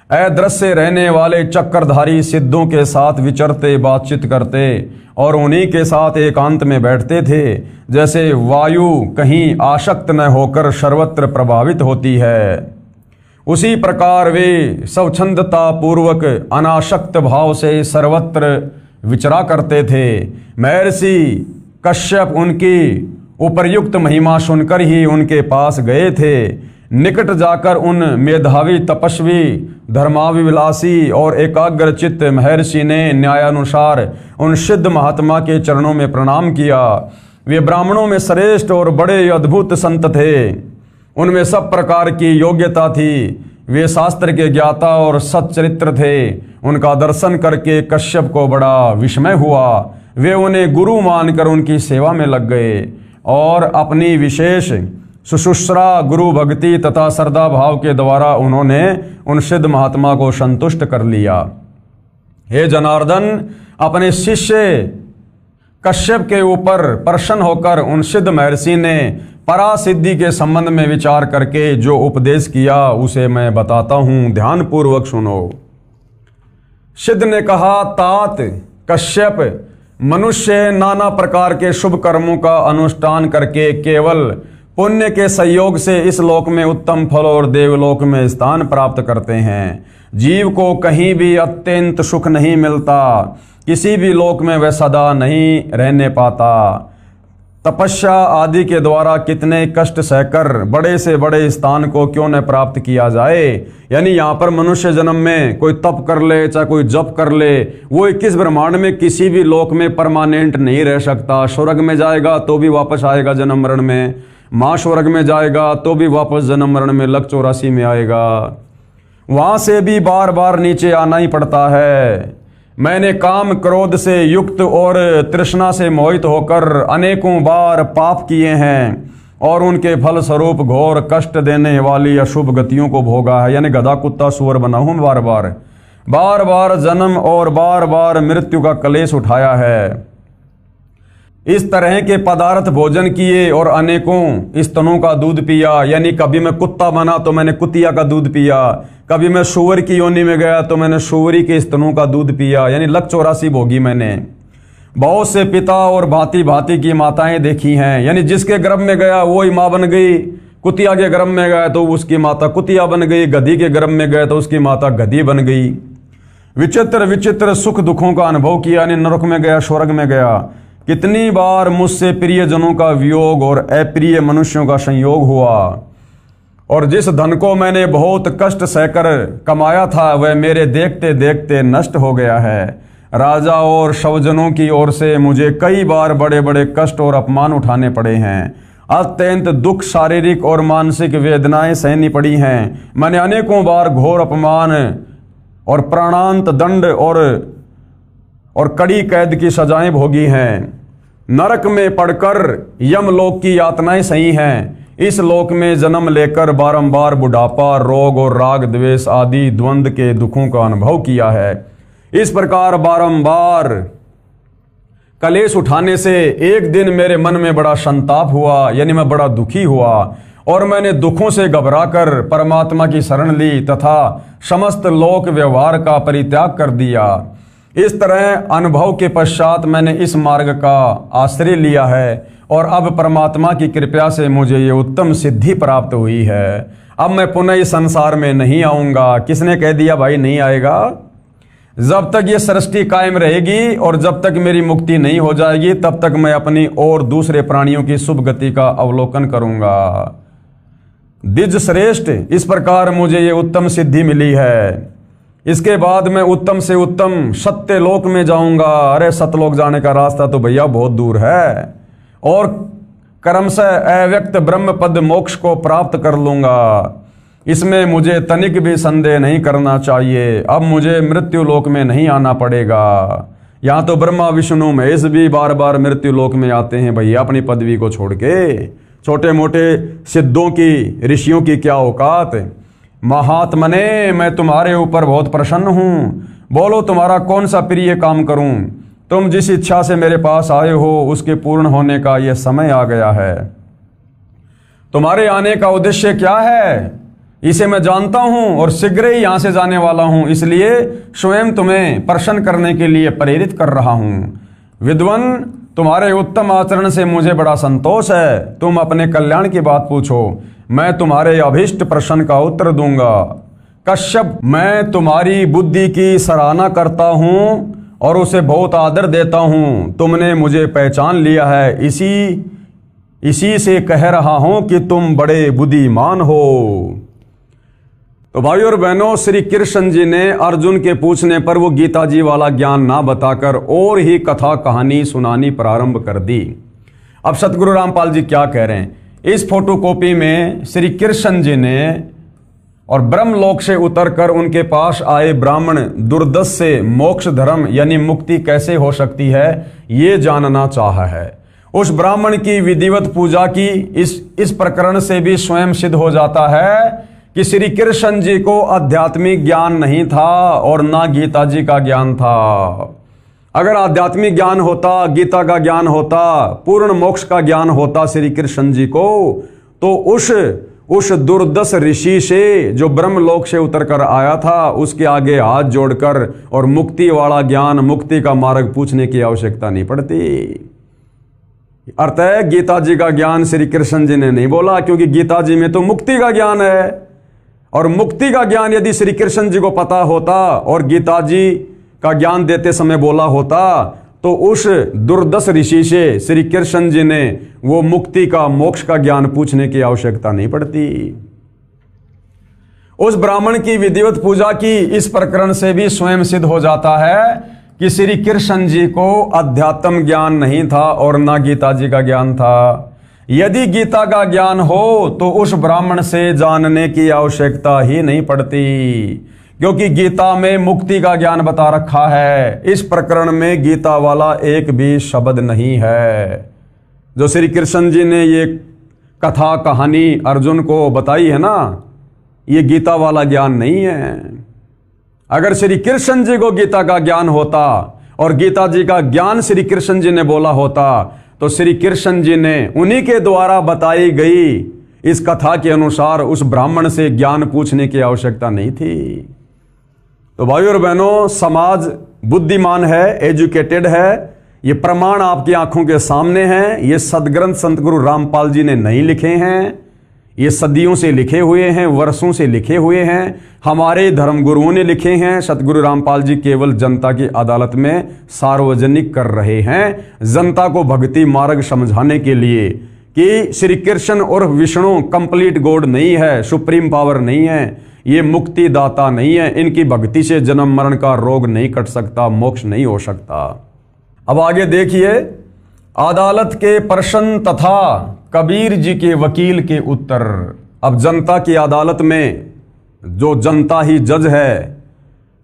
अदृश्य रहने वाले चक्रधारी सिद्धों के साथ विचरते, बातचीत करते और उन्हीं के साथ एकांत में बैठते थे। जैसे वायु कहीं आसक्त न होकर सर्वत्र प्रभावित होती है, उसी प्रकार वे स्वच्छंदता पूर्वक अनासक्त भाव से सर्वत्र विचरा करते थे। महर्षि कश्यप उनकी उपर्युक्त महिमा सुनकर ही उनके पास गए थे। निकट जाकर उन मेधावी, तपस्वी, धर्माभिलाषी और एकाग्रचित्त महर्षि ने न्यायानुसार उन सिद्ध महात्मा के चरणों में प्रणाम किया। वे ब्राह्मणों में श्रेष्ठ और बड़े अद्भुत संत थे। उनमें सब प्रकार की योग्यता थी। वे शास्त्र के ज्ञाता और सच्चरित्र थे। उनका दर्शन करके कश्यप को बड़ा विस्मय हुआ। वे उन्हें गुरु मानकर उनकी सेवा में लग गए और अपनी विशेष सुश्रूषा, गुरु भक्ति तथा श्रद्धा भाव के द्वारा उन्होंने उन सिद्ध महात्मा को संतुष्ट कर लिया। हे जनार्दन, अपने शिष्य कश्यप के ऊपर प्रसन्न होकर उन सिद्ध महर्षि ने परासिद्धि के संबंध में विचार करके जो उपदेश किया उसे मैं बताता हूं, ध्यान पूर्वक सुनो। सिद्ध ने कहा, तात कश्यप, मनुष्य नाना प्रकार के शुभ कर्मों का अनुष्ठान करके केवल पुण्य के सहयोग से इस लोक में उत्तम फल और देवलोक में स्थान प्राप्त करते हैं। जीव को कहीं भी अत्यंत सुख नहीं मिलता, किसी भी लोक में वह सदा नहीं रहने पाता। तपस्या आदि के द्वारा कितने कष्ट सहकर बड़े से बड़े स्थान को क्यों न प्राप्त किया जाए। यानी यहाँ पर मनुष्य जन्म में कोई तप कर ले, चाहे कोई जप कर ले, वो 21 ब्रह्मांड में किसी भी लोक में परमानेंट नहीं रह सकता। स्वर्ग में जाएगा तो भी वापस आएगा जन्म मरण में, महास्वर्ग में जाएगा तो भी वापस जन्म मरण में, लक 84 में आएगा। वहां से भी बार बार नीचे आना ही पड़ता है। मैंने काम क्रोध से युक्त और तृष्णा से मोहित होकर अनेकों बार पाप किए हैं और उनके फल स्वरूप घोर कष्ट देने वाली अशुभ गतियों को भोगा है। यानी गधा कुत्ता सुअर बना हूं, बार बार जन्म और बार बार मृत्यु का कलेश उठाया है। इस तरह के पदार्थ भोजन किए और अनेकों स्तनों का दूध पिया। यानी कभी मैं कुत्ता बना तो मैंने कुतिया का दूध पिया, कभी मैं सुअर की योनि में गया तो मैंने सुअरी के स्तनों का दूध पिया। यानी लक 84 भोगी मैंने। बहुत से पिता और भांति भांति की माताएं देखी हैं। यानी जिसके गर्भ में गया वो ही माँ बन गई। कुतिया के गर्भ में गया तो उसकी माता कुतिया बन गई, गधी के गर्भ में गए तो उसकी माता गधी बन गई। विचित्र विचित्र सुख दुखों का अनुभव किया। यानी नरक में गया, स्वर्ग में गया। कितनी बार मुझसे प्रियजनों का वियोग और अप्रिय मनुष्यों का संयोग हुआ और जिस धन को मैंने बहुत कष्ट सहकर कमाया था वह मेरे देखते देखते नष्ट हो गया है। राजा और स्वजनों की ओर से मुझे कई बार बड़े बड़े कष्ट और अपमान उठाने पड़े हैं। अत्यंत दुख, शारीरिक और मानसिक वेदनाएं सहनी पड़ी हैं। मैंने अनेकों बार घोर अपमान और प्राणांत दंड और कड़ी कैद की सजाएं भोगी हैं। नरक में पड़कर यमलोक की यातनाएं सही हैं। इस लोक में जन्म लेकर बारंबार बुढ़ापा, रोग और राग द्वेष आदि द्वंद्व के दुखों का अनुभव किया है। इस प्रकार बारंबार कलेश उठाने से एक दिन मेरे मन में बड़ा संताप हुआ। यानी मैं बड़ा दुखी हुआ और मैंने दुखों से घबराकर परमात्मा की शरण ली तथा समस्त लोक व्यवहार का परित्याग कर दिया। इस तरह अनुभव के पश्चात मैंने इस मार्ग का आश्रय लिया है और अब परमात्मा की कृपा से मुझे ये उत्तम सिद्धि प्राप्त हुई है। अब मैं पुनः इस संसार में नहीं आऊँगा। किसने कह दिया भाई नहीं आएगा? जब तक ये सृष्टि कायम रहेगी और जब तक मेरी मुक्ति नहीं हो जाएगी तब तक मैं अपनी और दूसरे प्राणियों की शुभ गति का अवलोकन करूँगा। द्विज श्रेष्ठ, इस प्रकार मुझे ये उत्तम सिद्धि मिली है। इसके बाद मैं उत्तम से उत्तम सत्य लोक में जाऊंगा। अरे सतलोक जाने का रास्ता तो भैया बहुत दूर है और क्रमशः अव्यक्त ब्रह्म पद मोक्ष को प्राप्त कर लूंगा। इसमें मुझे तनिक भी संदेह नहीं करना चाहिए। अब मुझे मृत्यु लोक में नहीं आना पड़ेगा। यहाँ तो ब्रह्मा विष्णु महेश भी बार बार मृत्यु लोक में आते हैं भैया अपनी पदवी को छोड़ के। छोटे मोटे सिद्धों की, ऋषियों की क्या औकात। महात्मने, मैं तुम्हारे ऊपर बहुत प्रसन्न हूँ। बोलो तुम्हारा कौन सा प्रिय काम करूँ। तुम जिस इच्छा से मेरे पास आए हो उसके पूर्ण होने का यह समय आ गया है। तुम्हारे आने का उद्देश्य क्या है इसे मैं जानता हूं और शीघ्र ही यहां से जाने वाला हूं, इसलिए स्वयं तुम्हें प्रसन्न करने के लिए प्रेरित कर रहा हूं। विद्वान, तुम्हारे उत्तम आचरण से मुझे बड़ा संतोष है। तुम अपने कल्याण की बात पूछो, मैं तुम्हारे अभीष्ट प्रश्न का उत्तर दूंगा। कश्यप, मैं तुम्हारी बुद्धि की सराहना करता हूं और उसे बहुत आदर देता हूं। तुमने मुझे पहचान लिया है, इसी से कह रहा हूं कि तुम बड़े बुद्धिमान हो। तो भाई और बहनों, श्री कृष्ण जी ने अर्जुन के पूछने पर वो गीता जी वाला ज्ञान ना बताकर और ही कथा कहानी सुनानी प्रारंभ कर दी। अब सतगुरु रामपाल जी क्या कह रहे हैं, इस फोटोकॉपी में श्री कृष्ण जी ने और ब्रह्मलोक से उतरकर उनके पास आए ब्राह्मण दुर्दश से मोक्ष धर्म यानी मुक्ति कैसे हो सकती है ये जानना चाहा है। उस ब्राह्मण की विधिवत पूजा की इस प्रकरण से भी स्वयं सिद्ध हो जाता है कि श्री कृष्ण जी को आध्यात्मिक ज्ञान नहीं था और ना गीता जी का ज्ञान था। अगर आध्यात्मिक ज्ञान होता, गीता का ज्ञान होता, पूर्ण मोक्ष का ज्ञान होता श्री कृष्ण जी को, तो उस दुर्दश ऋषि से जो ब्रह्मलोक से उतरकर आया था उसके आगे हाथ जोड़कर और मुक्ति वाला ज्ञान, मुक्ति का मार्ग पूछने की आवश्यकता नहीं पड़ती। अर्थ है, गीता जी का ज्ञान श्री कृष्ण जी ने नहीं बोला, क्योंकि गीता जी में तो मुक्ति का ज्ञान है। और मुक्ति का ज्ञान यदि श्री कृष्ण जी को पता होता और गीता जी का ज्ञान देते समय बोला होता, तो उस दुर्दश ऋषि से श्री कृष्ण जी ने वो मुक्ति का, मोक्ष का ज्ञान पूछने की आवश्यकता नहीं पड़ती। उस ब्राह्मण की विधिवत पूजा की इस प्रकरण से भी स्वयं सिद्ध हो जाता है कि श्री कृष्ण जी को अध्यात्म ज्ञान नहीं था और ना गीता जी का ज्ञान था। यदि गीता का ज्ञान हो तो उस ब्राह्मण से जानने की आवश्यकता ही नहीं पड़ती, क्योंकि गीता में मुक्ति का ज्ञान बता रखा है। इस प्रकरण में गीता वाला एक भी शब्द नहीं है। जो श्री कृष्ण जी ने ये कथा कहानी अर्जुन को बताई है ना, ये गीता वाला ज्ञान नहीं है। अगर श्री कृष्ण जी को गीता का ज्ञान होता और गीता जी का ज्ञान श्री कृष्ण जी ने बोला होता, तो श्री कृष्ण जी ने उन्हीं के द्वारा बताई गई इस कथा के अनुसार उस ब्राह्मण से ज्ञान पूछने की आवश्यकता नहीं थी। तो भाइयों और बहनों, समाज बुद्धिमान है, एजुकेटेड है, ये प्रमाण आपकी आंखों के सामने हैं। ये सदग्रंथ संत गुरु रामपाल जी ने नहीं लिखे हैं, ये सदियों से लिखे हुए हैं, वर्षों से लिखे हुए हैं, हमारे धर्म गुरुओं ने लिखे हैं। सतगुरु रामपाल जी केवल जनता की अदालत में सार्वजनिक कर रहे हैं, जनता को भक्ति मार्ग समझाने के लिए कि श्री कृष्ण और विष्णु कंप्लीट गॉड नहीं है, सुप्रीम पावर नहीं है, ये मुक्ति दाता नहीं है, इनकी भक्ति से जन्म मरण का रोग नहीं कट सकता, मोक्ष नहीं हो सकता। अब आगे देखिए, अदालत के प्रश्न तथा कबीर जी के वकील के उत्तर। अब जनता की अदालत में जो जनता ही जज है,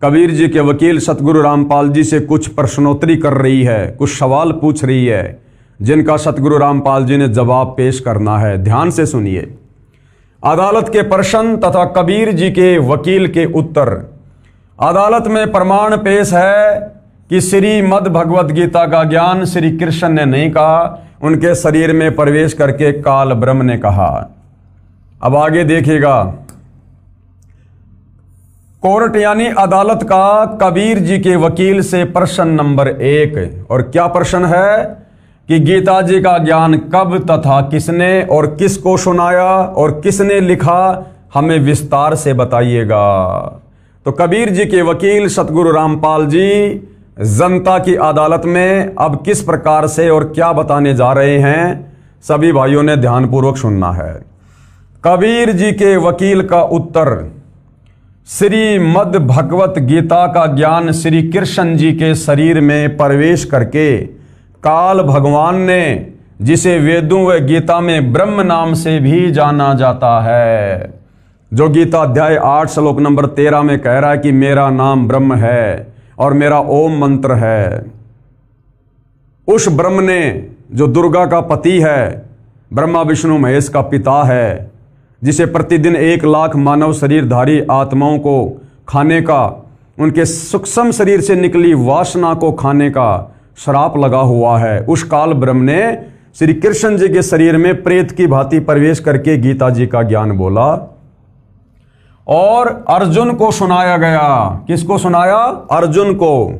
कबीर जी के वकील सतगुरु रामपाल जी से कुछ प्रश्नोत्तरी कर रही है, कुछ सवाल पूछ रही है, जिनका सतगुरु रामपाल जी ने जवाब पेश करना है। ध्यान से सुनिए। अदालत के प्रश्न तथा कबीर जी के वकील के उत्तर। अदालत में प्रमाण पेश है कि श्रीमद् भगवत गीता का ज्ञान श्री कृष्ण ने नहीं कहा, उनके शरीर में प्रवेश करके काल ब्रह्म ने कहा। अब आगे देखिएगा, कोर्ट यानी अदालत का कबीर जी के वकील से प्रश्न नंबर 1, और क्या प्रश्न है कि गीता जी का ज्ञान कब तथा किसने और किसको सुनाया और किसने लिखा, हमें विस्तार से बताइएगा। तो कबीर जी के वकील सतगुरु रामपाल जी जनता की अदालत में अब किस प्रकार से और क्या बताने जा रहे हैं, सभी भाइयों ने ध्यानपूर्वक सुनना है। कबीर जी के वकील का उत्तर। श्रीमद् भगवत गीता का ज्ञान श्री कृष्ण जी के शरीर में प्रवेश करके काल भगवान ने, जिसे वेदों व गीता में ब्रह्म नाम से भी जाना जाता है, जो गीता अध्याय 8 श्लोक नंबर 13 में कह रहा है कि मेरा नाम ब्रह्म है और मेरा ओम मंत्र है। उस ब्रह्म ने, जो दुर्गा का पति है, ब्रह्मा विष्णु महेश का पिता है, जिसे प्रतिदिन 1 लाख मानव शरीरधारी आत्माओं को खाने का, उनके सूक्ष्म शरीर से निकली वासना को खाने का श्राप लगा हुआ है, उस काल ब्रह्म ने श्री कृष्ण जी के शरीर में प्रेत की भांति प्रवेश करके गीता जी का ज्ञान बोला। और अर्जुन को सुनाया गया। किसको सुनाया? अर्जुन को।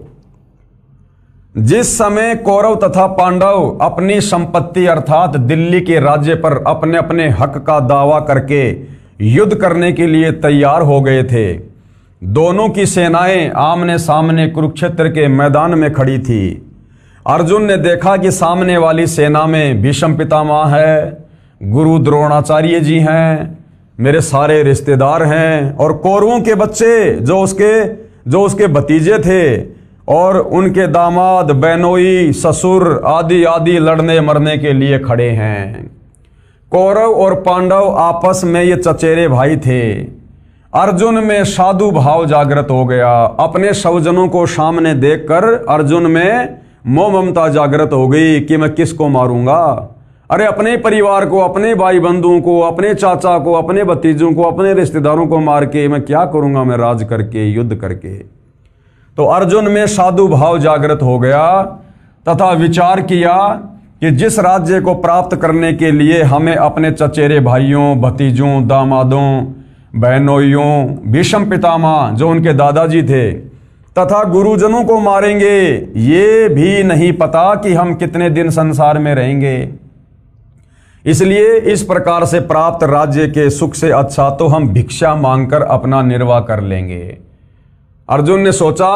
जिस समय कौरव तथा पांडव अपनी संपत्ति अर्थात दिल्ली के राज्य पर अपने अपने हक का दावा करके युद्ध करने के लिए तैयार हो गए थे, दोनों की सेनाएं आमने सामने कुरुक्षेत्र के मैदान में खड़ी थी। अर्जुन ने देखा कि सामने वाली सेना में भीष्म पितामह है, गुरु द्रोणाचार्य जी हैं, मेरे सारे रिश्तेदार हैं, और कौरवों के बच्चे जो उसके भतीजे थे और उनके दामाद, बहनोई, ससुर आदि आदि लड़ने मरने के लिए खड़े हैं। कौरव और पांडव आपस में ये चचेरे भाई थे। अर्जुन में साधु भाव जागृत हो गया। अपने स्वजनों को सामने देखकर अर्जुन में मोह ममता जागृत हो गई कि मैं किसको मारूंगा। अरे अपने परिवार को, अपने भाई बंधुओं को, अपने चाचा को, अपने भतीजों को, अपने रिश्तेदारों को मार के मैं क्या करूंगा, मैं राज करके, युद्ध करके। तो अर्जुन में साधु भाव जागृत हो गया तथा विचार किया कि जिस राज्य को प्राप्त करने के लिए हमें अपने चचेरे भाइयों, भतीजों, दामादों, बहनोइयों, भीष्म पितामह जो उनके दादाजी थे तथा गुरुजनों को मारेंगे, ये भी नहीं पता कि हम कितने दिन संसार में रहेंगे। इसलिए इस प्रकार से प्राप्त राज्य के सुख से अच्छा तो हम भिक्षा मांगकर अपना निर्वाह कर लेंगे। अर्जुन ने सोचा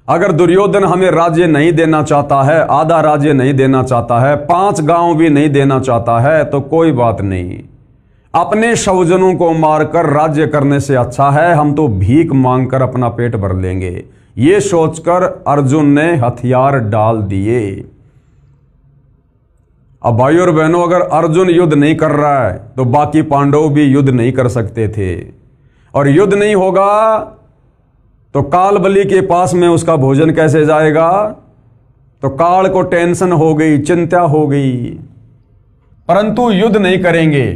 अगर दुर्योधन हमें राज्य नहीं देना चाहता है, आधा राज्य नहीं देना चाहता है, 5 गांव भी नहीं देना चाहता है, तो कोई बात नहीं, अपने स्वजनों को मारकर राज्य करने से अच्छा है हम तो भीख मांगकर अपना पेट भर लेंगे। ये सोचकर अर्जुन ने हथियार डाल दिए। अब भाइयों और बहनों, अगर अर्जुन युद्ध नहीं कर रहा है तो बाकी पांडव भी युद्ध नहीं कर सकते थे, और युद्ध नहीं होगा तो काल बलि के पास में उसका भोजन कैसे जाएगा। तो काल को टेंशन हो गई, चिंता हो गई, परंतु युद्ध नहीं करेंगे।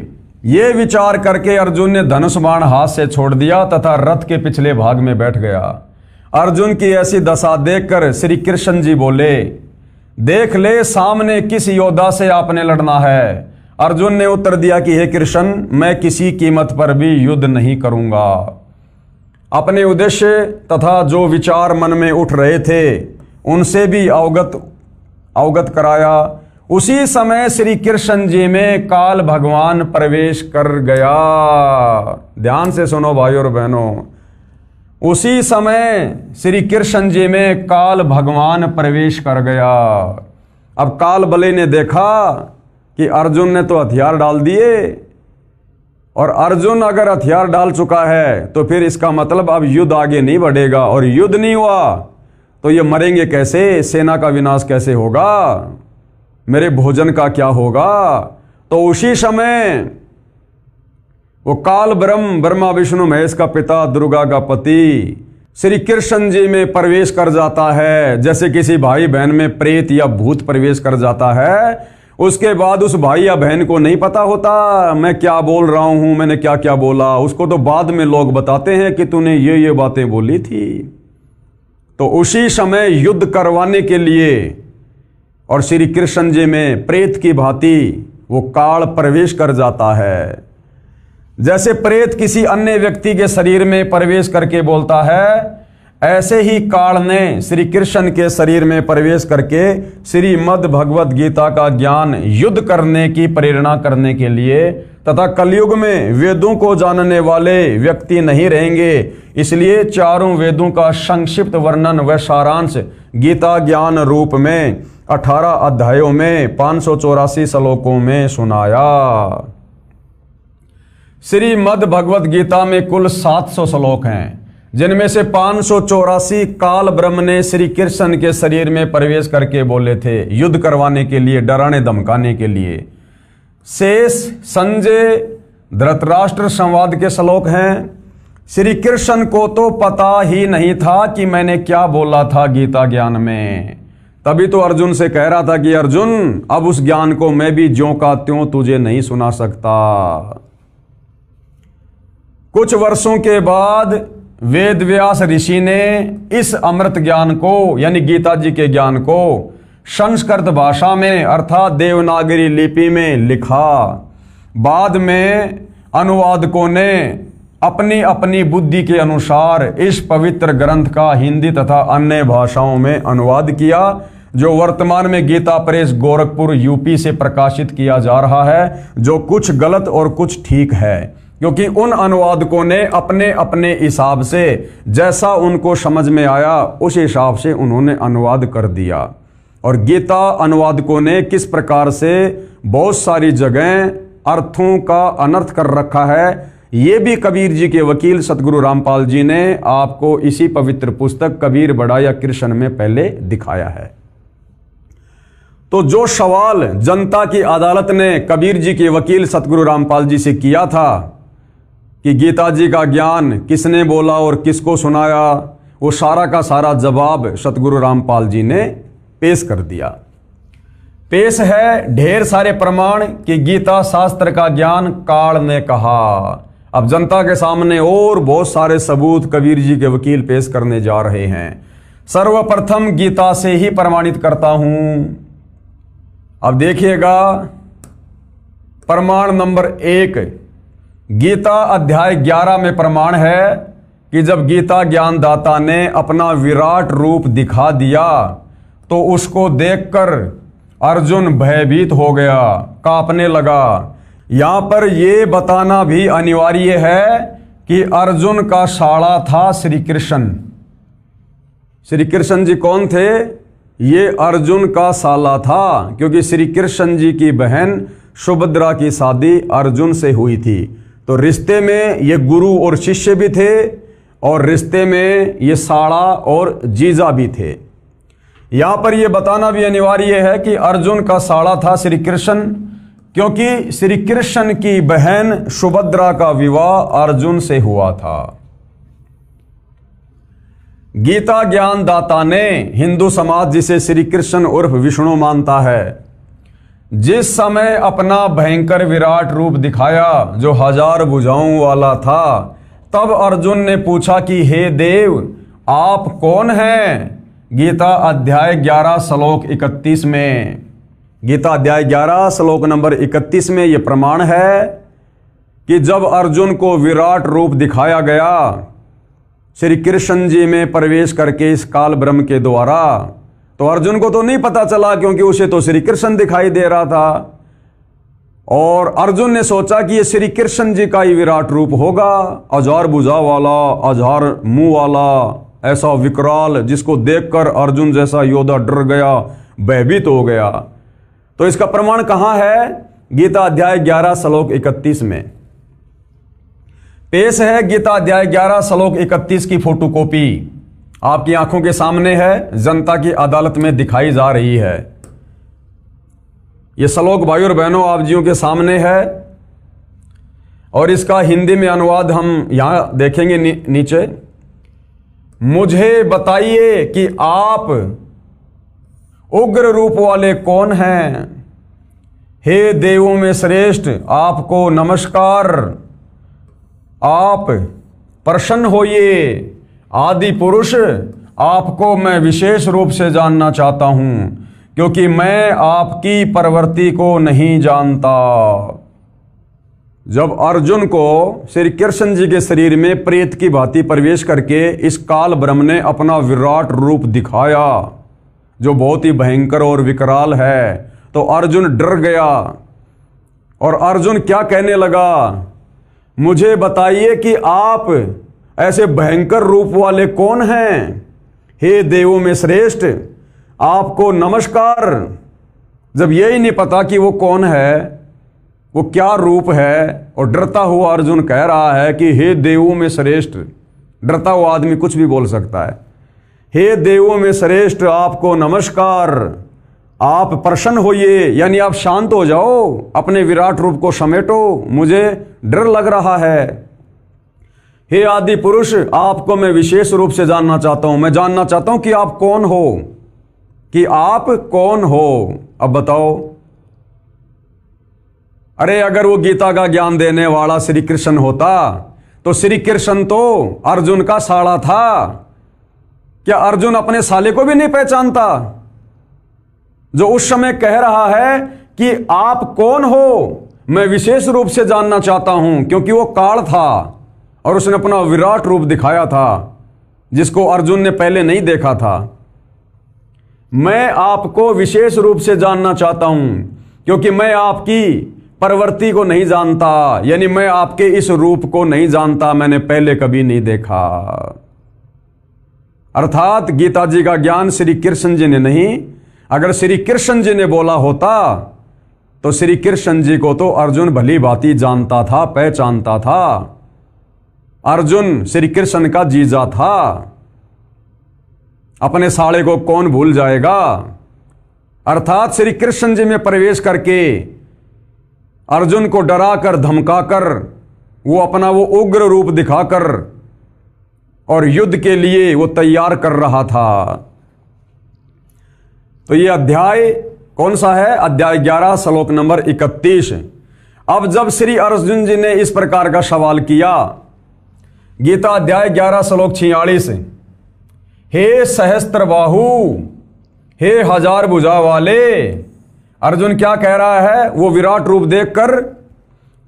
ये विचार करके अर्जुन ने धनुष बाण हाथ से छोड़ दिया तथा रथ के पिछले भाग में बैठ गया। अर्जुन की ऐसी दशा देखकर श्री कृष्ण जी बोले, देख ले सामने किस योद्धा से आपने लड़ना है। अर्जुन ने उत्तर दिया कि हे कृष्ण, मैं किसी कीमत पर भी युद्ध नहीं करूंगा। अपने उद्देश्य तथा जो विचार मन में उठ रहे थे उनसे भी अवगत कराया। उसी समय श्री कृष्ण जी में काल भगवान प्रवेश कर गया। ध्यान से सुनो भाइयों और बहनों, उसी समय श्री कृष्ण जी में काल भगवान प्रवेश कर गया। अब काल बलि ने देखा कि अर्जुन ने तो हथियार डाल दिए, और अर्जुन अगर हथियार डाल चुका है तो फिर इसका मतलब अब युद्ध आगे नहीं बढ़ेगा, और युद्ध नहीं हुआ तो ये मरेंगे कैसे, सेना का विनाश कैसे होगा, मेरे भोजन का क्या होगा। तो उसी समय वो काल ब्रह्मा विष्णु महेश का पिता, दुर्गा का पति, श्री कृष्ण जी में प्रवेश कर जाता है। जैसे किसी भाई बहन में प्रेत या भूत प्रवेश कर जाता है, उसके बाद उस भाई या बहन को नहीं पता होता मैं क्या बोल रहा हूं, मैंने क्या क्या बोला। उसको तो बाद में लोग बताते हैं कि तूने ये बातें बोली थी। तो उसी समय युद्ध करवाने के लिए और श्री कृष्ण जी में प्रेत की भांति वो काल प्रवेश कर जाता है। जैसे प्रेत किसी अन्य व्यक्ति के शरीर में प्रवेश करके बोलता है, ऐसे ही काल ने श्री कृष्ण के शरीर में प्रवेश करके श्रीमद् भगवत गीता का ज्ञान युद्ध करने की प्रेरणा करने के लिए, तथा कलयुग में वेदों को जानने वाले व्यक्ति नहीं रहेंगे, इसलिए चारों वेदों का संक्षिप्त वर्णन व सारांश गीता ज्ञान रूप में 18 अध्यायों में 584 श्लोकों में सुनाया। श्रीमद् भगवत गीता में कुल 700 श्लोक हैं, जिनमें से 584 काल ब्रह्म ने श्री कृष्ण के शरीर में प्रवेश करके बोले थे, युद्ध करवाने के लिए, डराने धमकाने के लिए। शेष संजय धृतराष्ट्र संवाद के श्लोक हैं। श्री कृष्ण को तो पता ही नहीं था कि मैंने क्या बोला था गीता ज्ञान में, तभी तो अर्जुन से कह रहा था कि अर्जुन, अब उस ज्ञान को मैं भी ज्यों का त्यों तुझे नहीं सुना सकता। कुछ वर्षों के बाद वेद व्यास ऋषि ने इस अमृत ज्ञान को, यानी गीता जी के ज्ञान को संस्कृत भाषा में अर्थात देवनागरी लिपि में लिखा। बाद में अनुवादकों ने अपनी अपनी बुद्धि के अनुसार इस पवित्र ग्रंथ का हिंदी तथा अन्य भाषाओं में अनुवाद किया, जो वर्तमान में गीता प्रेस गोरखपुर यूपी से प्रकाशित किया जा रहा है, जो कुछ गलत और कुछ ठीक है, क्योंकि उन अनुवादकों ने अपने अपने हिसाब से जैसा उनको समझ में आया उस हिसाब से उन्होंने अनुवाद कर दिया। और गीता अनुवादकों ने किस प्रकार से बहुत सारी जगह अर्थों का अनर्थ कर रखा है, ये भी कबीर जी के वकील सतगुरु रामपाल जी ने आपको इसी पवित्र पुस्तक कबीर बढ़ाया कृष्ण में पहले दिखाया है। तो जो सवाल जनता की अदालत ने कबीर जी के वकील सतगुरु रामपाल जी से किया था कि गीता जी का ज्ञान किसने बोला और किसको सुनाया, वो सारा का सारा जवाब सतगुरु रामपाल जी ने पेश कर दिया। पेश है ढेर सारे प्रमाण कि गीता शास्त्र का ज्ञान काल ने कहा। अब जनता के सामने और बहुत सारे सबूत कबीर जी के वकील पेश करने जा रहे हैं। सर्वप्रथम गीता से ही प्रमाणित करता हूं। अब देखिएगा, प्रमाण नंबर 1, गीता अध्याय 11 में प्रमाण है कि जब गीता ज्ञानदाता ने अपना विराट रूप दिखा दिया तो उसको देखकर अर्जुन भयभीत हो गया, कांपने लगा। यहां पर यह बताना भी अनिवार्य है कि अर्जुन का साला था श्री कृष्ण। श्री कृष्ण जी कौन थे? ये अर्जुन का साला था, क्योंकि श्री कृष्ण जी की बहन सुभद्रा की शादी अर्जुन से हुई थी। तो रिश्ते में ये गुरु और शिष्य भी थे और रिश्ते में ये साला और जीजा भी थे। यहां पर यह बताना भी अनिवार्य है कि अर्जुन का साला था श्री कृष्ण, क्योंकि श्री कृष्ण की बहन सुभद्रा का विवाह अर्जुन से हुआ था। गीता ज्ञानदाता ने हिंदू समाज जिसे श्री कृष्ण उर्फ विष्णु मानता है, जिस समय अपना भयंकर विराट रूप दिखाया जो 1000 भुजाओं वाला था, तब अर्जुन ने पूछा कि हे देव, आप कौन हैं? गीता अध्याय 11 श्लोक 31 में, गीता अध्याय 11 श्लोक नंबर 31 में यह प्रमाण है कि जब अर्जुन को विराट रूप दिखाया गया श्री कृष्ण जी में प्रवेश करके इस काल ब्रह्म के द्वारा, तो अर्जुन को तो नहीं पता चला, क्योंकि उसे तो श्री कृष्ण दिखाई दे रहा था। और अर्जुन ने सोचा कि ये श्री कृष्ण जी का ही विराट रूप होगा, 1000 भुजा वाला, 1000 मुंह वाला, ऐसा विकराल, जिसको देखकर अर्जुन जैसा योद्धा डर गया, भयभीत हो गया। तो इसका प्रमाण कहां है? गीता अध्याय 11 श्लोक 31 में पेश है। गीता अध्याय 11 श्लोक 31 की फोटोकॉपी आपकी आंखों के सामने है, जनता की अदालत में दिखाई जा रही है। यह श्लोक भाई और बहनों आप जियों के सामने है और इसका हिंदी में अनुवाद हम यहां देखेंगे नीचे। मुझे बताइए कि आप उग्र रूप वाले कौन हैं? हे देवों में श्रेष्ठ, आपको नमस्कार। आप प्रसन्न होइए। आदि पुरुष, आपको मैं विशेष रूप से जानना चाहता हूं, क्योंकि मैं आपकी प्रवृत्ति को नहीं जानता। जब अर्जुन को श्री कृष्ण जी के शरीर में प्रेत की भांति प्रवेश करके इस काल ब्रह्म ने अपना विराट रूप दिखाया जो बहुत ही भयंकर और विकराल है, तो अर्जुन डर गया और अर्जुन क्या कहने लगा? मुझे बताइए कि आप ऐसे भयंकर रूप वाले कौन हैं? हे देवों में श्रेष्ठ, आपको नमस्कार। जब यही नहीं पता कि वो कौन है, वो क्या रूप है, और डरता हुआ अर्जुन कह रहा है कि हे देवों में श्रेष्ठ। डरता हुआ आदमी कुछ भी बोल सकता है। हे देवों में श्रेष्ठ, आपको नमस्कार। आप प्रसन्न होइए, यानी आप शांत हो जाओ, अपने विराट रूप को समेटो, मुझे डर लग रहा है। हे आदि पुरुष, आपको मैं विशेष रूप से जानना चाहता हूं। मैं जानना चाहता हूं कि आप कौन हो, कि आप कौन हो। अब बताओ। अरे अगर वो गीता का ज्ञान देने वाला श्री कृष्ण होता तो श्री कृष्ण तो अर्जुन का साला था। क्या अर्जुन अपने साले को भी नहीं पहचानता जो उस समय कह रहा है कि आप कौन हो? मैं विशेष रूप से जानना चाहता हूं, क्योंकि वो काल था और उसने अपना विराट रूप दिखाया था जिसको अर्जुन ने पहले नहीं देखा था। मैं आपको विशेष रूप से जानना चाहता हूं क्योंकि मैं आपकी प्रवृत्ति को नहीं जानता, यानी मैं आपके इस रूप को नहीं जानता, मैंने पहले कभी नहीं देखा। अर्थात गीता जी का ज्ञान श्री कृष्ण जी ने नहीं, अगर श्री कृष्ण जी ने बोला होता तो श्री कृष्ण जी को तो अर्जुन भली भांति जानता था, पहचानता था। अर्जुन श्री कृष्ण का जीजा था, अपने साले को कौन भूल जाएगा। अर्थात श्री कृष्ण जी में प्रवेश करके अर्जुन को डराकर धमकाकर वो अपना वो उग्र रूप दिखाकर और युद्ध के लिए वो तैयार कर रहा था। तो ये अध्याय कौन सा है? अध्याय 11 श्लोक नंबर 31। अब जब श्री अर्जुन जी ने इस प्रकार का सवाल किया, गीता अध्याय 11 श्लोक 46, हे सहस्त्र बाहु, हे हजार भुजा वाले। अर्जुन क्या कह रहा है? वो विराट रूप देखकर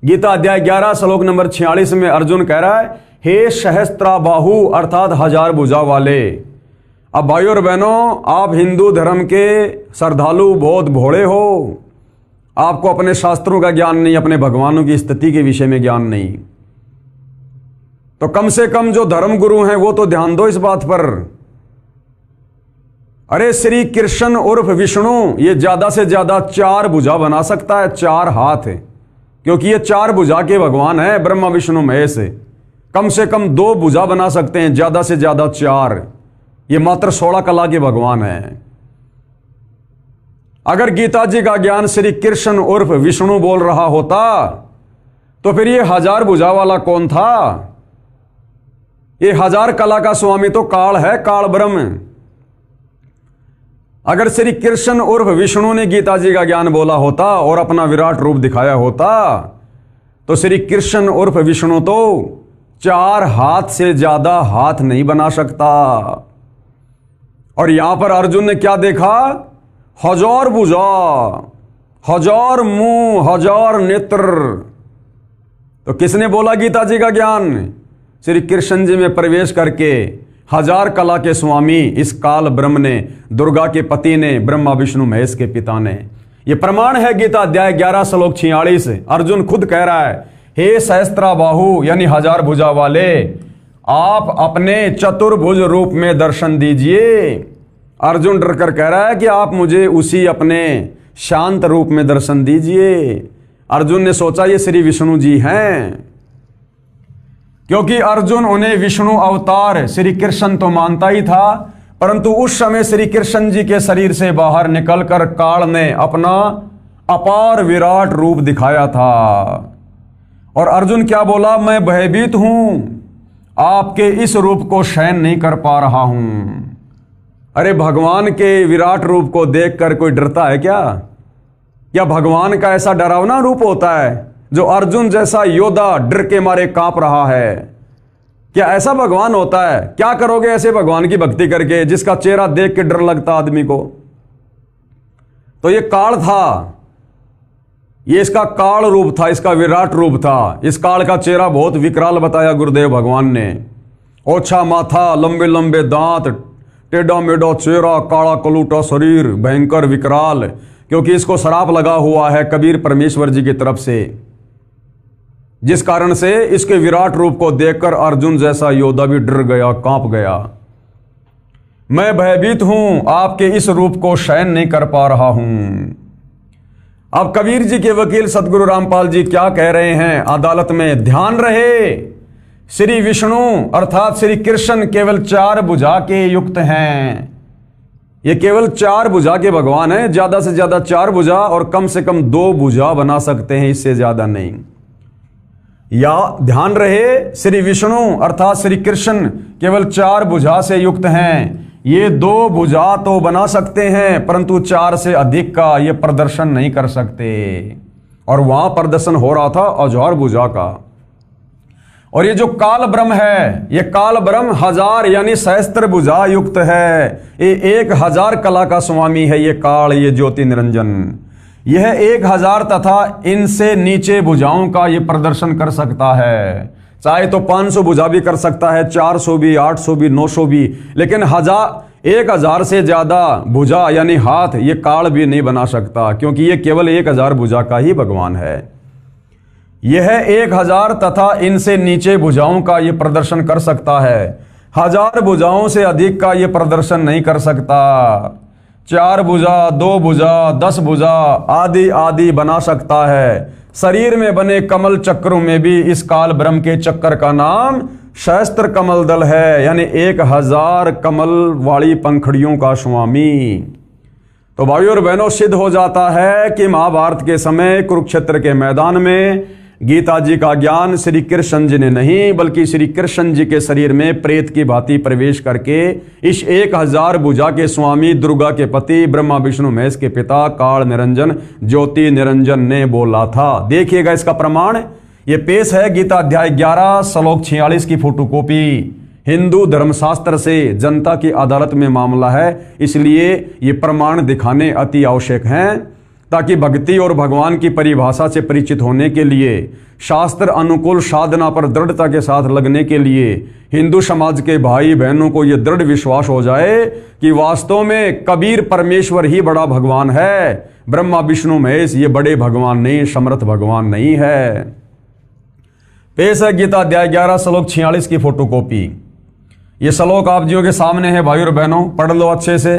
गीता अध्याय 11 श्लोक नंबर 46 में अर्जुन कह रहा है, हे सहस्त्रा बाहु अर्थात हजार भुजा वाले। अब भाइयों और बहनों, आप हिंदू धर्म के श्रद्धालु बहुत भोले हो, आपको अपने शास्त्रों का ज्ञान नहीं, अपने भगवानों की स्थिति के विषय में ज्ञान नहीं। तो कम से कम जो धर्म गुरु हैं वो तो ध्यान दो इस बात पर। अरे श्री कृष्ण उर्फ विष्णु ये ज्यादा से ज्यादा 4 भुजा बना सकता है, 4 हाथ है, क्योंकि ये 4 भुजा के भगवान है, ब्रह्मा विष्णु महेश। कम से कम 2 भुजा बना सकते हैं, ज्यादा से ज्यादा 4। ये मात्र 16 कला के भगवान हैं। अगर गीता जी का ज्ञान श्री कृष्ण उर्फ विष्णु बोल रहा होता तो फिर ये हजार भुजा वाला कौन था? ये 1000 कला का स्वामी तो काल है, काल ब्रह्म। अगर श्री कृष्ण उर्फ विष्णु ने गीता जी का ज्ञान बोला होता और अपना विराट रूप दिखाया होता तो श्री कृष्ण उर्फ विष्णु तो 4 हाथ से ज्यादा हाथ नहीं बना सकता। और यहां पर अर्जुन ने क्या देखा? हजार भुजा, हजार मुंह, हजार नेत्र। तो किसने बोला गीता जी का ज्ञान? श्री कृष्ण जी में प्रवेश करके 1000 कला के स्वामी इस काल ब्रह्म ने, दुर्गा के पति ने, ब्रह्मा विष्णु महेश के पिता ने। यह प्रमाण है गीता अध्याय 11 श्लोक 46। अर्जुन खुद कह रहा है, हे सहस्त्रा बाहु यानी 1000 भुजा वाले, आप अपने चतुर्भुज रूप में दर्शन दीजिए। अर्जुन डर कर कह रहा है कि आप मुझे उसी अपने शांत रूप में दर्शन दीजिए। अर्जुन ने सोचा ये श्री विष्णु जी हैं, क्योंकि अर्जुन उन्हें विष्णु अवतार श्री कृष्ण तो मानता ही था, परंतु उस समय श्री कृष्ण जी के शरीर से बाहर निकलकर काल ने अपना अपार विराट रूप दिखाया था। और अर्जुन क्या बोला? मैं भयभीत हूं, आपके इस रूप को सहन नहीं कर पा रहा हूं। अरे भगवान के विराट रूप को देखकर कोई डरता है क्या? क्या भगवान का ऐसा डरावना रूप होता है जो अर्जुन जैसा योद्धा डर के मारे कांप रहा है? क्या ऐसा भगवान होता है? क्या करोगे ऐसे भगवान की भक्ति करके जिसका चेहरा देख के डर लगता आदमी को? तो ये काल था, ये इसका काल रूप था, इसका विराट रूप था। इस काल का चेहरा बहुत विकराल बताया गुरुदेव भगवान ने। ओछा माथा, लंबे लंबे दांत, टेढ़ा मेढ़ा चेहरा, काला कलूटा शरीर, भयंकर विकराल, क्योंकि इसको श्राप लगा हुआ है कबीर परमेश्वर जी की तरफ से, जिस कारण से इसके विराट रूप को देखकर अर्जुन जैसा योद्धा भी डर गया, कांप गया। मैं भयभीत हूं, आपके इस रूप को सहन नहीं कर पा रहा हूं। अब कबीर जी के वकील सतगुरु रामपाल जी क्या कह रहे हैं अदालत में? ध्यान रहे, श्री विष्णु अर्थात श्री कृष्ण केवल 4 भुजा के युक्त हैं। ये केवल 4 भुजा के भगवान हैं, ज्यादा से ज्यादा 4 भुजा और कम से कम 2 भुजा बना सकते हैं, इससे ज्यादा नहीं। या ध्यान रहे, श्री विष्णु अर्थात श्री कृष्ण केवल 4 भुजा से युक्त हैं। ये 2 भुजा तो बना सकते हैं, परंतु 4 से अधिक का ये प्रदर्शन नहीं कर सकते। और वहां प्रदर्शन हो रहा था 1000 भुजा का। और ये जो काल ब्रह्म है, ये काल ब्रह्म 1000 यानी सहस्त्र भुजा युक्त है। ये 1000 कला का स्वामी है। ये काल, ये ज्योति निरंजन, यह 1000 तथा इनसे नीचे भुजाओं का ये प्रदर्शन कर सकता है। चाहे तो 500 भुजा भी कर सकता है, 400 भी, 800 भी, 900 भी, लेकिन 1000 से ज्यादा भुजा यानी हाथ ये काल भी नहीं बना सकता, क्योंकि ये केवल 1000 भुजा का ही भगवान है। यह 1000 तथा इनसे नीचे भुजाओं का ये प्रदर्शन कर सकता है, 1000 भुजाओं से अधिक का ये प्रदर्शन नहीं कर सकता। 4 भुजा, 2 भुजा, 10 भुजा आदि आदि बना सकता है। शरीर में बने कमल चक्रों में भी इस काल ब्रह्म के चक्कर का नाम सहस्त्र कमल दल है, यानी 1000 कमल वाली पंखड़ियों का स्वामी। तो भाइयों और बहनों, सिद्ध हो जाता है कि महाभारत के समय कुरुक्षेत्र के मैदान में गीता जी का ज्ञान श्री कृष्ण जी ने नहीं, बल्कि श्री कृष्ण जी के शरीर में प्रेत की भांति प्रवेश करके इस 1000 भुजा के स्वामी, दुर्गा के पति, ब्रह्मा विष्णु महेश के पिता, काल निरंजन ज्योति निरंजन ने बोला था। देखिएगा इसका प्रमाण, ये पेश है गीता अध्याय 11 श्लोक 46 की फोटोकॉपी। हिंदू धर्मशास्त्र से जनता की अदालत में मामला है, इसलिए ये प्रमाण दिखाने अति आवश्यक हैं, ताकि भक्ति और भगवान की परिभाषा से परिचित होने के लिए, शास्त्र अनुकूल साधना पर दृढ़ता के साथ लगने के लिए हिंदू समाज के भाई बहनों को यह दृढ़ विश्वास हो जाए कि वास्तव में कबीर परमेश्वर ही बड़ा भगवान है, ब्रह्मा विष्णु महेश ये बड़े भगवान नहीं, समर्थ भगवान नहीं है। पेश है गीता अध्याय 11 श्लोक 46 की फोटोकॉपी। ये श्लोक आप जियों के सामने है भाई और बहनों, पढ़ लो अच्छे से,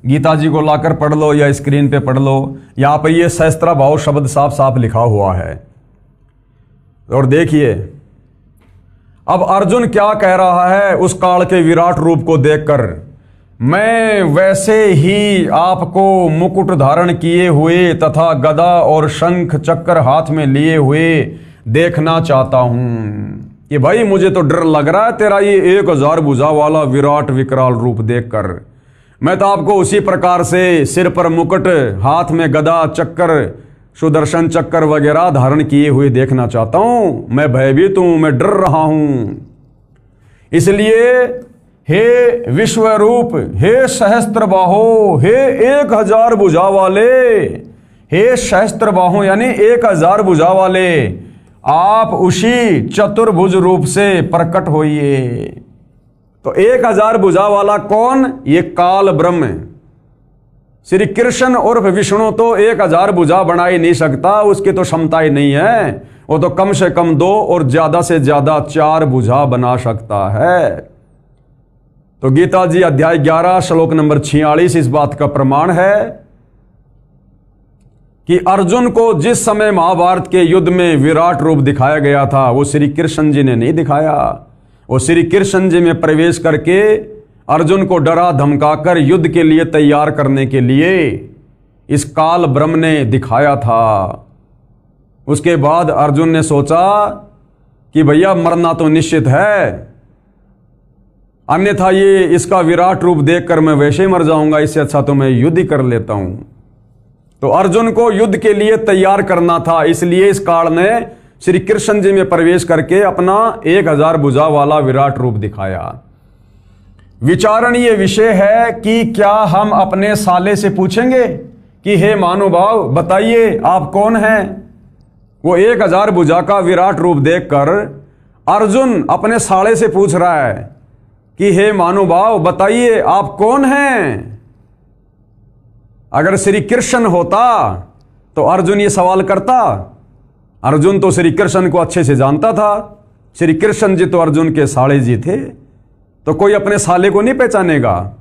गीता जी को लाकर पढ़ लो या स्क्रीन पे पढ़ लो। यहां पर ये सहस्त्रा भाव शब्द साफ साफ लिखा हुआ है। और देखिए अब अर्जुन क्या कह रहा है उस काल के विराट रूप को देखकर, मैं वैसे ही आपको मुकुट धारण किए हुए तथा गदा और शंख चक्र हाथ में लिए हुए देखना चाहता हूं। कि भाई मुझे तो डर लग रहा है तेरा ये 1000 भुजा वाला विराट विकराल रूप देखकर। मैं तो आपको उसी प्रकार से सिर पर मुकुट, हाथ में गदा, चक्र, सुदर्शन चक्र वगैरह धारण किए हुए देखना चाहता हूं। मैं भयभीत हूं, मैं डर रहा हूं। इसलिए हे विश्वरूप, हे सहस्त्र बाहो, हे 1000 भुजा वाले, हे सहस्त्र बाहो यानी 1000 भुजा वाले, आप उसी चतुर्भुज रूप से प्रकट होइए। तो 1000 भुजा वाला कौन? ये काल ब्रह्म श्री कृष्ण उर्फ विष्णु तो 1000 भुजा बना ही नहीं सकता, उसकी तो क्षमता ही नहीं है। वो तो कम से कम 2 और ज्यादा से ज्यादा 4 भुजा बना सकता है। तो गीता जी अध्याय 11 श्लोक नंबर 46 इस बात का प्रमाण है कि अर्जुन को जिस समय महाभारत के युद्ध में विराट रूप दिखाया गया था वो श्री कृष्ण जी ने नहीं दिखाया। वो श्री कृष्ण जी में प्रवेश करके अर्जुन को डरा धमकाकर युद्ध के लिए तैयार करने के लिए इस काल ब्रह्म ने दिखाया था। उसके बाद अर्जुन ने सोचा कि भैया मरना तो निश्चित है, अन्यथा ये इसका विराट रूप देखकर मैं वैसे ही मर जाऊंगा, इससे अच्छा तो मैं युद्ध ही कर लेता हूं। तो अर्जुन को युद्ध के लिए तैयार करना था, इसलिए इस काल ने श्री कृष्ण जी में प्रवेश करके अपना 1000 भुजा वाला विराट रूप दिखाया। विचारणीय विषय है कि क्या हम अपने साले से पूछेंगे कि हे महानुभाव बताइए आप कौन हैं? वो 1000 भुजा का विराट रूप देखकर अर्जुन अपने साले से पूछ रहा है कि हे महानुभाव बताइए आप कौन हैं? अगर श्री कृष्ण होता तो अर्जुन ये सवाल करता। अर्जुन तो श्री कृष्ण को अच्छे से जानता था, श्री कृष्ण जी तो अर्जुन के साले जी थे, तो कोई अपने साले को नहीं पहचानेगा।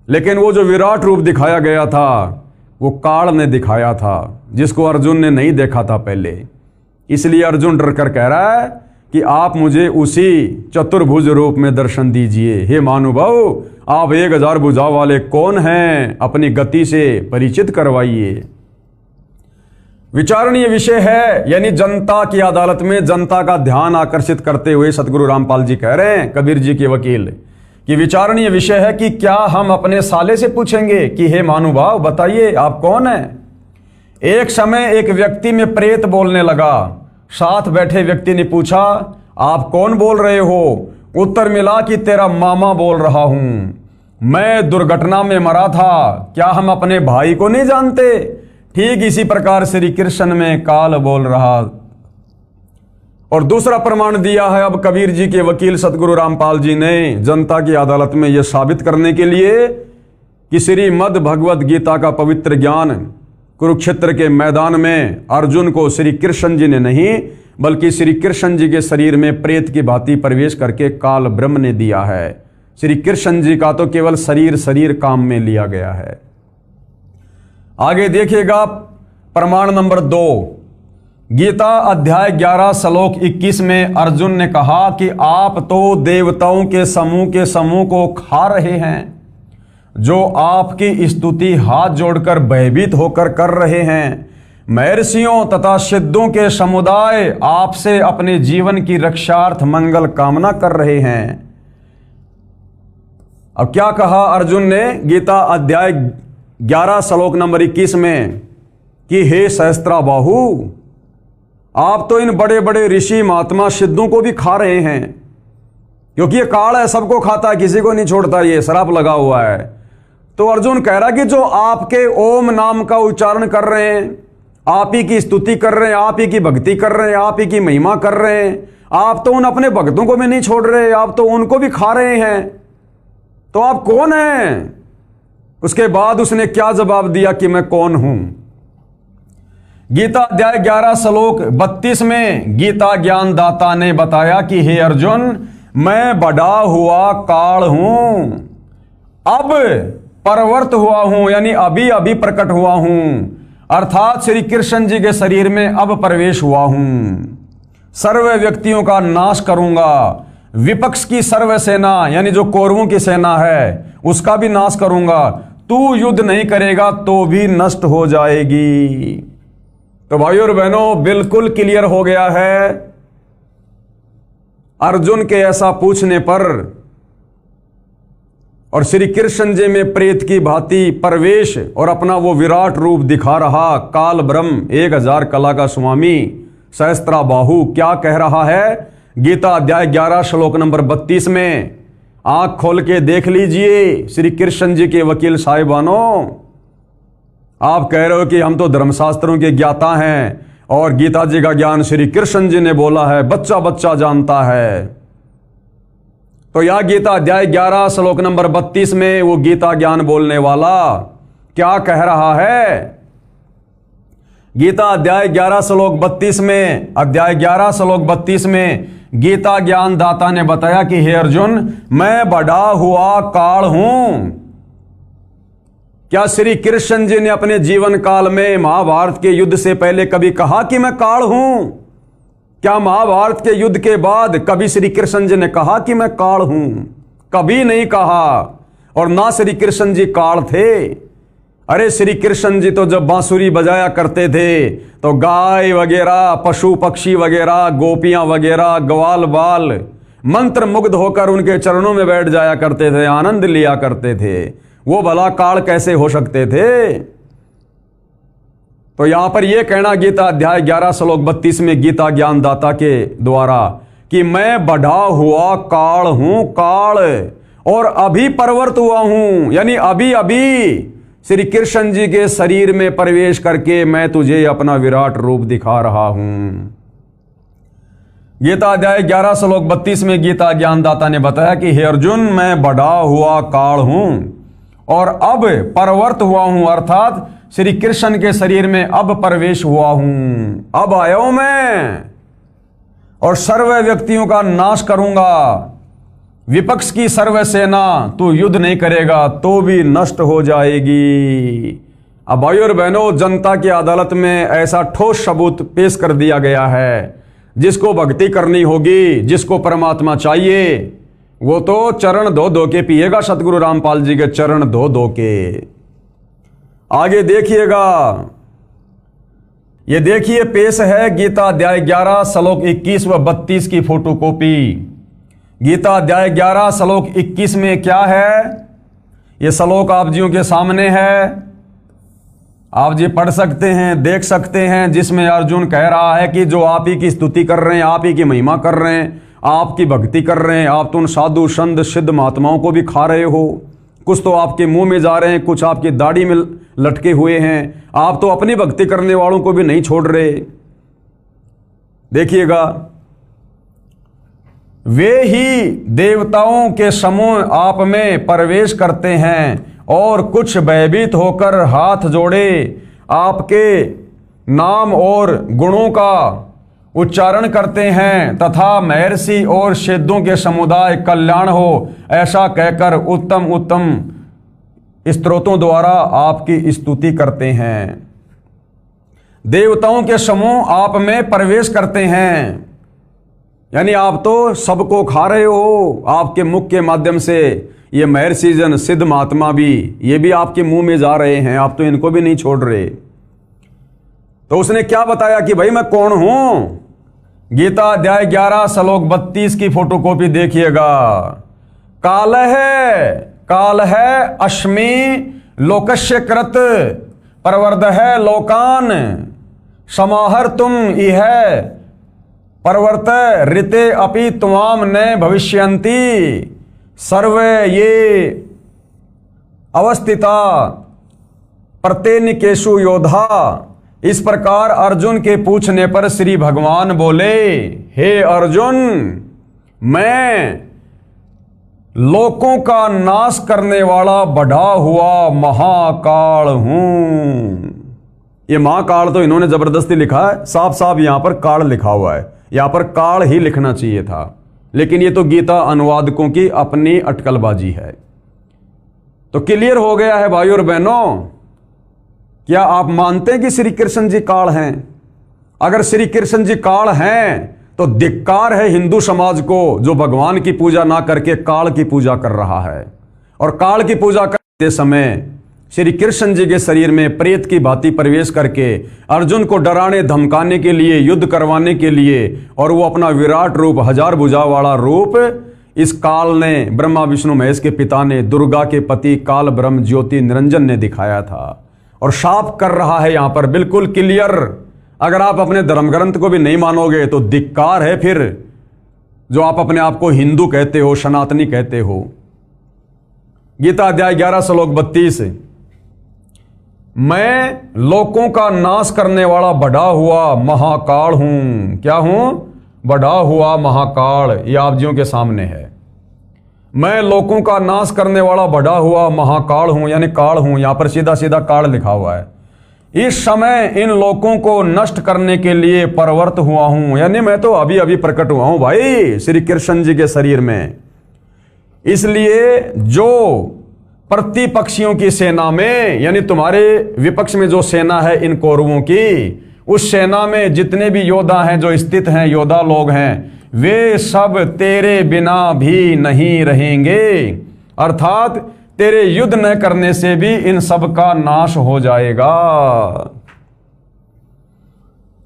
लेकिन वो जो विराट रूप दिखाया गया था वो काल ने दिखाया था, जिसको अर्जुन ने नहीं देखा था पहले। इसलिए अर्जुन डर कर कह रहा है कि आप मुझे उसी चतुर्भुज रूप में दर्शन दीजिए। हे महानुभाव आप 1000 भुजा वाले कौन हैं? अपनी गति से परिचित करवाइए। विचारणीय विषय है, यानी जनता की अदालत में जनता का ध्यान आकर्षित करते हुए सतगुरु रामपाल जी कह रहे हैं, कबीर जी के वकील, कि विचारणीय विषय है कि क्या हम अपने साले से पूछेंगे कि हे महानुभाव बताइए आप कौन हैं? एक समय एक व्यक्ति में प्रेत बोलने लगा। साथ बैठे व्यक्ति ने पूछा आप कौन बोल रहे हो? उत्तर मिला कि तेरा मामा बोल रहा हूं, मैं दुर्घटना में मरा था, क्या हम अपने भाई को नहीं जानते? ठीक इसी प्रकार श्री कृष्ण में काल बोल रहा। और दूसरा प्रमाण दिया है अब कबीर जी के वकील सतगुरु रामपाल जी ने जनता की अदालत में यह साबित करने के लिए कि श्रीमद् भगवद गीता का पवित्र ज्ञान कुरुक्षेत्र के मैदान में अर्जुन को श्री कृष्ण जी ने नहीं बल्कि श्री कृष्ण जी के शरीर में प्रेत की भांति प्रवेश करके काल ब्रह्म ने दिया है। श्री कृष्ण जी का तो केवल शरीर काम में लिया गया है। आगे देखिएगा प्रमाण नंबर 2, गीता अध्याय 11 श्लोक 21 में अर्जुन ने कहा कि आप तो देवताओं के समूह को खा रहे हैं, जो आपकी स्तुति हाथ जोड़कर भयभीत होकर कर रहे हैं। महर्षियों तथा सिद्धों के समुदाय आपसे अपने जीवन की रक्षार्थ मंगल कामना कर रहे हैं। अब क्या कहा अर्जुन ने गीता अध्याय 11 श्लोक नंबर 21 में कि हे सहस्त्राबाहु, आप तो इन बड़े बड़े ऋषि महात्मा सिद्धों को भी खा रहे हैं, क्योंकि ये काल है, सबको खाता है, किसी को नहीं छोड़ता, ये श्राप लगा हुआ है। तो अर्जुन कह रहा कि जो आपके ओम नाम का उच्चारण कर रहे हैं, आप ही की स्तुति कर रहे हैं, आप ही की भक्ति कर रहे हैं, आप ही की महिमा कर रहे हैं, आप तो उन अपने भक्तों को भी नहीं छोड़ रहे, आप तो उनको भी खा रहे हैं, तो आप कौन हैं? उसके बाद उसने क्या जवाब दिया कि मैं कौन हूं। गीता अध्याय 11 श्लोक 32 में गीता ज्ञान दाता ने बताया कि हे अर्जुन, मैं बड़ा हुआ काल हूं, अब परवर्त हुआ हूं, यानी अभी अभी प्रकट हुआ हूं, अर्थात श्री कृष्ण जी के शरीर में अब प्रवेश हुआ हूं। सर्व व्यक्तियों का नाश करूंगा, विपक्ष की सर्व सेना यानी जो कौरवों की सेना है उसका भी नाश करूंगा, तू युद्ध नहीं करेगा तो भी नष्ट हो जाएगी। तो भाइयों और बहनों, बिल्कुल क्लियर हो गया है अर्जुन के ऐसा पूछने पर, और श्री कृष्ण जी में प्रेत की भांति प्रवेश और अपना वो विराट रूप दिखा रहा काल ब्रह्म 1000 कला का स्वामी सहस्त्राबाहु क्या कह रहा है गीता अध्याय 11 श्लोक नंबर 32 में। आंख खोल के देख लीजिए श्री कृष्ण जी के वकील साहिबानों, आप कह रहे हो कि हम तो धर्मशास्त्रों के ज्ञाता हैं और गीता जी का ज्ञान श्री कृष्ण जी ने बोला है, बच्चा बच्चा जानता है। तो यह गीता अध्याय 11 श्लोक नंबर 32 में वो गीता ज्ञान बोलने वाला क्या कह रहा है? गीता अध्याय 11 श्लोक 32 में, अध्याय 11 श्लोक 32 में गीता ज्ञान दाता ने बताया कि हे अर्जुन, मैं बड़ा हुआ काल हूं। क्या श्री कृष्ण जी ने अपने जीवन काल में महाभारत के युद्ध से पहले कभी कहा कि मैं काल हूं? क्या महाभारत के युद्ध के बाद कभी श्री कृष्ण जी ने कहा कि मैं काल हूं? कभी नहीं कहा। और ना श्री कृष्ण जी काल थे। अरे श्री कृष्ण जी तो जब बांसुरी बजाया करते थे तो गाय वगैरह, पशु पक्षी वगैरह, गोपियां वगैरह, ग्वाल बाल मंत्र मुग्ध होकर उनके चरणों में बैठ जाया करते थे, आनंद लिया करते थे। वो भला काल कैसे हो सकते थे? तो यहां पर यह कहना गीता अध्याय 11 श्लोक 32 में गीता ज्ञान दाता के द्वारा कि मैं बढ़ा हुआ काल हूं, काल, और अभी परवर्त हुआ हूं, यानी अभी अभी श्री कृष्ण जी के शरीर में प्रवेश करके मैं तुझे अपना विराट रूप दिखा रहा हूं। गीता अध्याय 11 श्लोक 32 में गीता ज्ञानदाता ने बताया कि हे अर्जुन, मैं बढ़ा हुआ काल हूं और अब परवर्त हुआ हूं, अर्थात श्री कृष्ण के शरीर में अब प्रवेश हुआ हूं। अब आया हूं मैं और सर्व व्यक्तियों का नाश करूंगा। विपक्ष की सर्व सेना तू युद्ध नहीं करेगा तो भी नष्ट हो जाएगी। अब भाइयों और बहनों, जनता की अदालत में ऐसा ठोस सबूत पेश कर दिया गया है। जिसको भक्ति करनी होगी, जिसको परमात्मा चाहिए, वो तो चरण धो धो के पिएगा, सतगुरु रामपाल जी के चरण धो धो के। आगे देखिएगा, ये देखिए पेश है गीता अध्याय 11 श्लोक 21 व 32 की फोटोकॉपी। गीता अध्याय 11 श्लोक 21 में क्या है? ये श्लोक आप जियों के सामने है, आप जी पढ़ सकते हैं, देख सकते हैं, जिसमें अर्जुन कह रहा है कि जो आप ही की स्तुति कर रहे हैं, आप ही की महिमा कर रहे हैं, आपकी भक्ति कर रहे हैं, आप तो उन साधु संत सिद्ध महात्माओं को भी खा रहे हो। कुछ तो आपके मुंह में जा रहे हैं, कुछ आपकी दाढ़ी में लटके हुए हैं, आप तो अपनी भक्ति करने वालों को भी नहीं छोड़ रहे। देखिएगा वे ही देवताओं के समूह आप में प्रवेश करते हैं और कुछ भयभीत होकर हाथ जोड़े आपके नाम और गुणों का उच्चारण करते हैं तथा महर्षि और सिद्धों के समुदाय कल्याण हो ऐसा कहकर उत्तम उत्तम स्तोत्रों द्वारा आपकी स्तुति करते हैं। देवताओं के समूह आप में प्रवेश करते हैं, यानी आप तो सबको खा रहे हो। आपके मुख के माध्यम से ये महर्षि जन, सिद्ध महात्मा भी, ये भी आपके मुंह में जा रहे हैं, आप तो इनको भी नहीं छोड़ रहे। तो उसने क्या बताया कि भाई मैं कौन हूं। गीता अध्याय 11 श्लोक 32 की फोटोकॉपी देखिएगा। काल है अस्मि लोकस्य कृत प्रवर्ध है लोकान समाहर तुम इह परवर्त ऋते अपि त्वाम न भविष्यन्ति सर्वे ये अवस्थिता प्रत्येनिकेषु योधा। इस प्रकार अर्जुन के पूछने पर श्री भगवान बोले, हे अर्जुन, मैं लोकों का नाश करने वाला बढ़ा हुआ महाकाल हूं। ये महाकाल तो इन्होंने जबरदस्ती लिखा है, साफ साफ यहां पर काल लिखा हुआ है, यहां पर काल ही लिखना चाहिए था, लेकिन ये तो गीता अनुवादकों की अपनी अटकलबाजी है। तो क्लियर हो गया है भाइयों और बहनों। क्या आप मानते हैं कि श्री कृष्ण जी काल हैं? अगर श्री कृष्ण जी काल हैं तो धिक्कार है हिंदू समाज को जो भगवान की पूजा ना करके काल की पूजा कर रहा है। और काल की पूजा करते समय श्री कृष्ण जी के शरीर में प्रेत की भांति प्रवेश करके अर्जुन को डराने धमकाने के लिए, युद्ध करवाने के लिए, और वो अपना विराट रूप, 1000 भुजा वाला रूप इस काल ने, ब्रह्मा विष्णु महेश के पिता ने, दुर्गा के पति काल ब्रह्म ज्योति निरंजन ने दिखाया था। और साफ कर रहा है यहां पर बिल्कुल क्लियर। अगर आप अपने धर्म ग्रंथ को भी नहीं मानोगे तो धिक्कार है फिर जो आप अपने आप को हिंदू कहते हो, सनातनी कहते हो। गीता अध्याय 11 श्लोक 32, मैं लोकों का नाश करने वाला बढ़ा हुआ महाकाल हूं। क्या हूं? बढ़ा हुआ महाकाल। ये आप जियों के सामने है। मैं लोकों का नाश करने वाला बढ़ा हुआ महाकाल हूं, यानी काल हूं। यहां पर सीधा सीधा काल लिखा हुआ है। इस समय इन लोकों को नष्ट करने के लिए प्रवृत्त हुआ हूं, यानी मैं तो अभी अभी प्रकट हुआ हूं भाई श्री कृष्ण जी के शरीर में। इसलिए जो प्रतिपक्षियों की सेना में, यानी तुम्हारे विपक्ष में जो सेना है इन कौरवों की, उस सेना में जितने भी योद्धा हैं, जो स्थित हैं, योद्धा लोग हैं, वे सब तेरे बिना भी नहीं रहेंगे। अर्थात तेरे युद्ध न करने से भी इन सब का नाश हो जाएगा।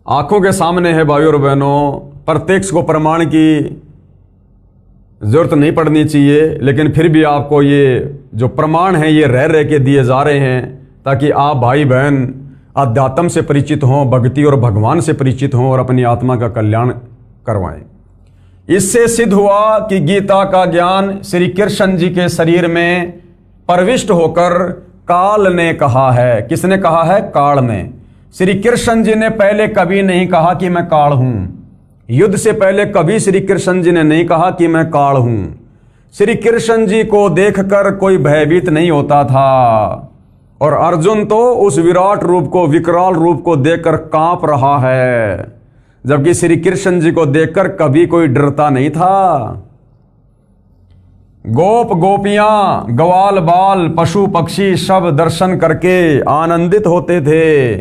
आंखों के सामने है भाइयों और बहनों। प्रत्यक्ष को प्रमाण की जरूरत नहीं पड़नी चाहिए, लेकिन फिर भी आपको ये जो प्रमाण है ये रह रह के दिए जा रहे हैं ताकि आप भाई बहन अध्यात्म से परिचित हों, भक्ति और भगवान से परिचित हों और अपनी आत्मा का कल्याण करवाएं। इससे सिद्ध हुआ कि गीता का ज्ञान श्री कृष्ण जी के शरीर में प्रविष्ट होकर काल ने कहा है। किसने कहा है? काल ने। श्री कृष्ण जी ने पहले कभी नहीं कहा कि मैं काल हूं। युद्ध से पहले कभी श्री कृष्ण जी ने नहीं कहा कि मैं काल हूं। श्री कृष्ण जी को देखकर कोई भयभीत नहीं होता था, और अर्जुन तो उस विराट रूप को, विकराल रूप को देखकर कांप रहा है, जबकि श्री कृष्ण जी को देखकर कभी कोई डरता नहीं था। गोप गोपियां, ग्वाल बाल, पशु पक्षी सब दर्शन करके आनंदित होते थे।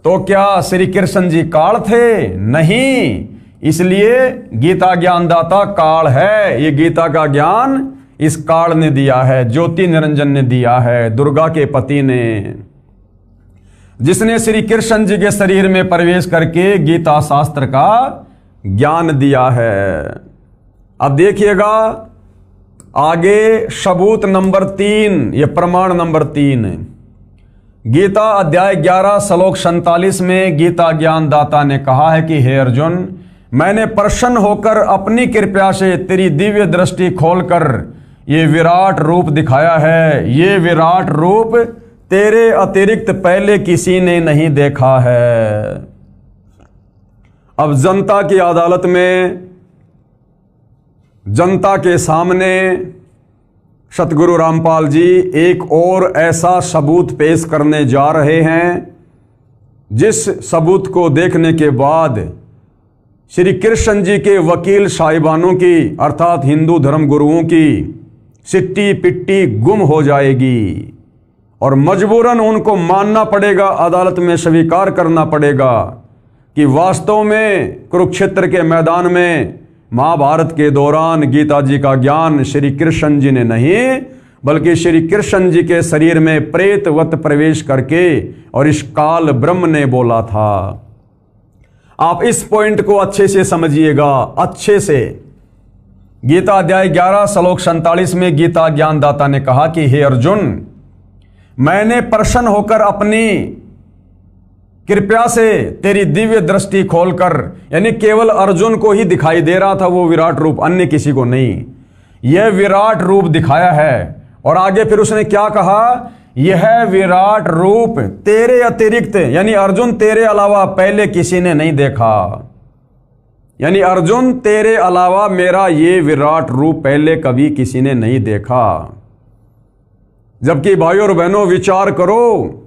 तो क्या श्री कृष्ण जी काल थे? नहीं। इसलिए गीता ज्ञानदाता काल है। ये गीता का ज्ञान इस काल ने दिया है, ज्योति निरंजन ने दिया है, दुर्गा के पति ने, जिसने श्री कृष्ण जी के शरीर में प्रवेश करके गीता शास्त्र का ज्ञान दिया है। अब देखिएगा आगे सबूत नंबर 3, ये प्रमाण नंबर 3। गीता अध्याय 11 श्लोक 47 में गीता ज्ञानदाता ने कहा है कि हे अर्जुन, मैंने प्रसन्न होकर अपनी कृपा से तेरी दिव्य दृष्टि खोलकर ये विराट रूप दिखाया है। ये विराट रूप तेरे अतिरिक्त पहले किसी ने नहीं देखा है। अब जनता की अदालत में जनता के सामने सतगुरु रामपाल जी एक और ऐसा सबूत पेश करने जा रहे हैं जिस सबूत को देखने के बाद श्री कृष्ण जी के वकील साहिबानों की अर्थात हिंदू धर्म गुरुओं की सिट्टी पिट्टी गुम हो जाएगी और मजबूरन उनको मानना पड़ेगा, अदालत में स्वीकार करना पड़ेगा कि वास्तव में कुरुक्षेत्र के मैदान में महाभारत के दौरान गीता जी का ज्ञान श्री कृष्ण जी ने नहीं बल्कि श्री कृष्ण जी के शरीर में प्रेतवत प्रवेश करके और इस काल ब्रह्म ने बोला था। आप इस पॉइंट को अच्छे से समझिएगा, अच्छे से। गीता अध्याय 11 श्लोक 47 में गीता ज्ञानदाता ने कहा कि हे अर्जुन, मैंने प्रसन्न होकर अपनी कृपया से तेरी दिव्य दृष्टि खोलकर, यानी केवल अर्जुन को ही दिखाई दे रहा था वो विराट रूप, अन्य किसी को नहीं, यह विराट रूप दिखाया है। और आगे फिर उसने क्या कहा, यह विराट रूप तेरे अतिरिक्त, यानी अर्जुन तेरे अलावा पहले किसी ने नहीं देखा, यानी अर्जुन तेरे अलावा मेरा ये विराट रूप पहले कभी किसी ने नहीं देखा। जबकि भाइयों और बहनों विचार करो,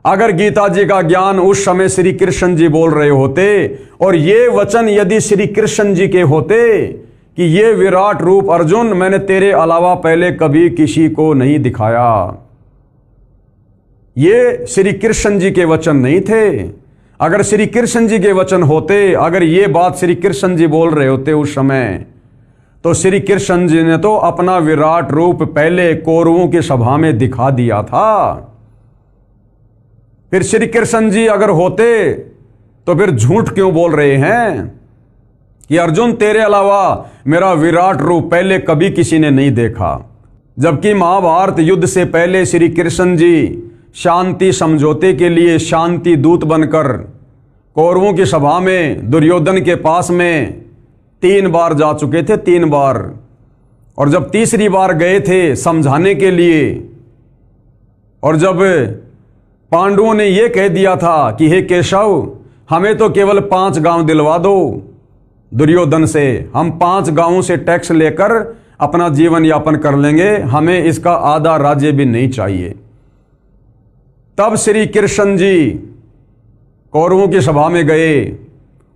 अगर गीता जी का ज्ञान उस समय श्री कृष्ण जी बोल रहे होते और ये वचन यदि श्री कृष्ण जी के होते कि ये विराट रूप अर्जुन मैंने तेरे अलावा पहले कभी किसी को नहीं दिखाया, ये श्री कृष्ण जी के वचन नहीं थे। अगर श्री कृष्ण जी के वचन होते, अगर ये बात श्री कृष्ण जी बोल रहे होते उस समय, तो श्री कृष्ण जी ने तो अपना विराट रूप पहले कौरवों की सभा में दिखा दिया था। फिर श्री कृष्ण जी अगर होते तो फिर झूठ क्यों बोल रहे हैं कि अर्जुन तेरे अलावा मेरा विराट रूप पहले कभी किसी ने नहीं देखा। जबकि महाभारत युद्ध से पहले श्री कृष्ण जी शांति समझौते के लिए शांति दूत बनकर कौरवों की सभा में दुर्योधन के पास में 3 बार जा चुके थे, 3 बार। और जब तीसरी बार गए थे समझाने के लिए, और जब पांडवों ने यह कह दिया था कि हे केशव, हमें तो केवल 5 गांव दिलवा दो दुर्योधन से, हम 5 गांवों से टैक्स लेकर अपना जीवन यापन कर लेंगे, हमें इसका आधा राज्य भी नहीं चाहिए। तब श्री कृष्ण जी कौरवों की सभा में गए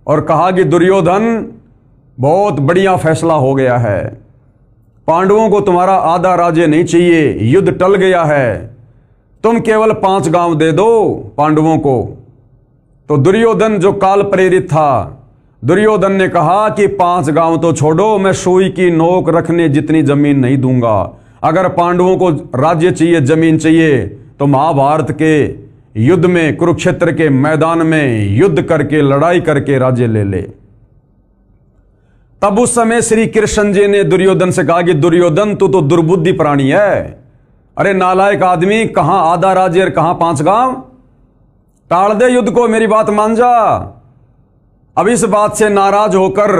और कहा कि दुर्योधन बहुत बढ़िया फैसला हो गया है, पांडवों को तुम्हारा आधा राज्य नहीं चाहिए, युद्ध टल गया है, तुम केवल 5 गांव दे दो पांडवों को। तो दुर्योधन जो काल प्रेरित था, दुर्योधन ने कहा कि 5 गांव तो छोड़ो, मैं सुई की नोक रखने जितनी जमीन नहीं दूंगा। अगर पांडवों को राज्य चाहिए, जमीन चाहिए, तो महाभारत के युद्ध में, कुरुक्षेत्र के मैदान में युद्ध करके, लड़ाई करके राज्य ले ले। तब उस समय श्री कृष्ण जी ने दुर्योधन से कहा कि दुर्योधन तू तो दुर्बुद्धि प्राणी है, अरे नालायक आदमी, कहां आधा राज्य और कहां 5 गांव, टाल दे युद्ध को, मेरी बात मान जा। अब इस बात से नाराज होकर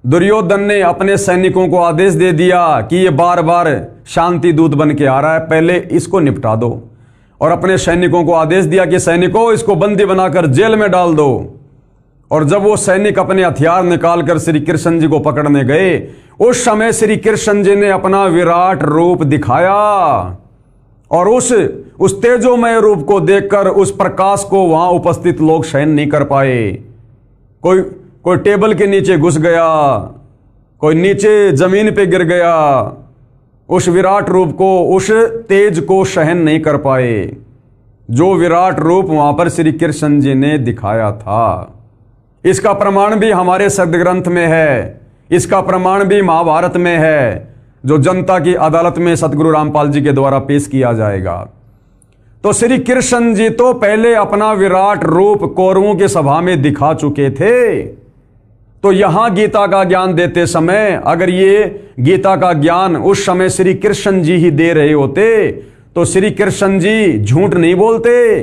दुर्योधन ने अपने सैनिकों को आदेश दे दिया कि ये बार बार शांति दूत बन के आ रहा है, पहले इसको निपटा दो। और अपने सैनिकों को आदेश दिया कि सैनिकों, इसको बंदी बनाकर जेल में डाल दो। और जब वो सैनिक अपने हथियार निकालकर श्री कृष्ण जी को पकड़ने गए, उस समय श्री कृष्ण जी ने अपना विराट रूप दिखाया और उस तेजोमय रूप को देखकर उस प्रकाश को वहां उपस्थित लोग सहन नहीं कर पाए। कोई टेबल के नीचे घुस गया, कोई नीचे जमीन पे गिर गया, उस विराट रूप को, उस तेज को सहन नहीं कर पाए जो विराट रूप वहां पर श्री कृष्ण जी ने दिखाया था। इसका प्रमाण भी हमारे सदग्रंथ में है, इसका प्रमाण भी महाभारत में है, जो जनता की अदालत में सतगुरु रामपाल जी के द्वारा पेश किया जाएगा। तो श्री कृष्ण जी तो पहले अपना विराट रूप कौरवों की सभा में दिखा चुके थे। तो यहां गीता का ज्ञान देते समय अगर ये गीता का ज्ञान उस समय श्री कृष्ण जी ही दे रहे होते तो श्री कृष्ण जी झूठ नहीं बोलते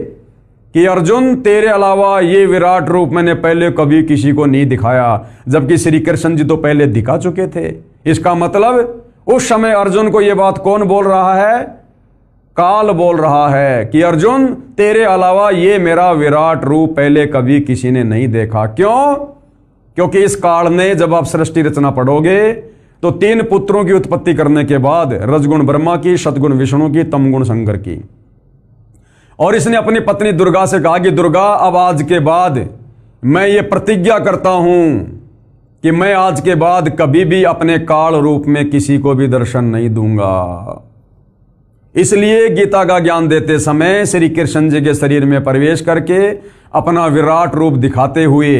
कि अर्जुन तेरे अलावा ये विराट रूप मैंने पहले कभी किसी को नहीं दिखाया, जबकि श्री कृष्ण जी तो पहले दिखा चुके थे। इसका मतलब उस समय अर्जुन को यह बात कौन बोल रहा है? काल बोल रहा है कि अर्जुन तेरे अलावा ये मेरा विराट रूप पहले कभी किसी ने नहीं देखा। क्यों? क्योंकि इस काल में जब आप सृष्टि रचना पढ़ोगे तो 3 पुत्रों की उत्पत्ति करने के बाद रजगुण ब्रह्मा की, सतगुण विष्णु की, तमगुण शंकर की। और इसने अपनी पत्नी दुर्गा से कहा कि दुर्गा, अब आज के बाद मैं ये प्रतिज्ञा करता हूं कि मैं आज के बाद कभी भी अपने काल रूप में किसी को भी दर्शन नहीं दूंगा। इसलिए गीता का ज्ञान देते समय श्री कृष्ण जी के शरीर में प्रवेश करके अपना विराट रूप दिखाते हुए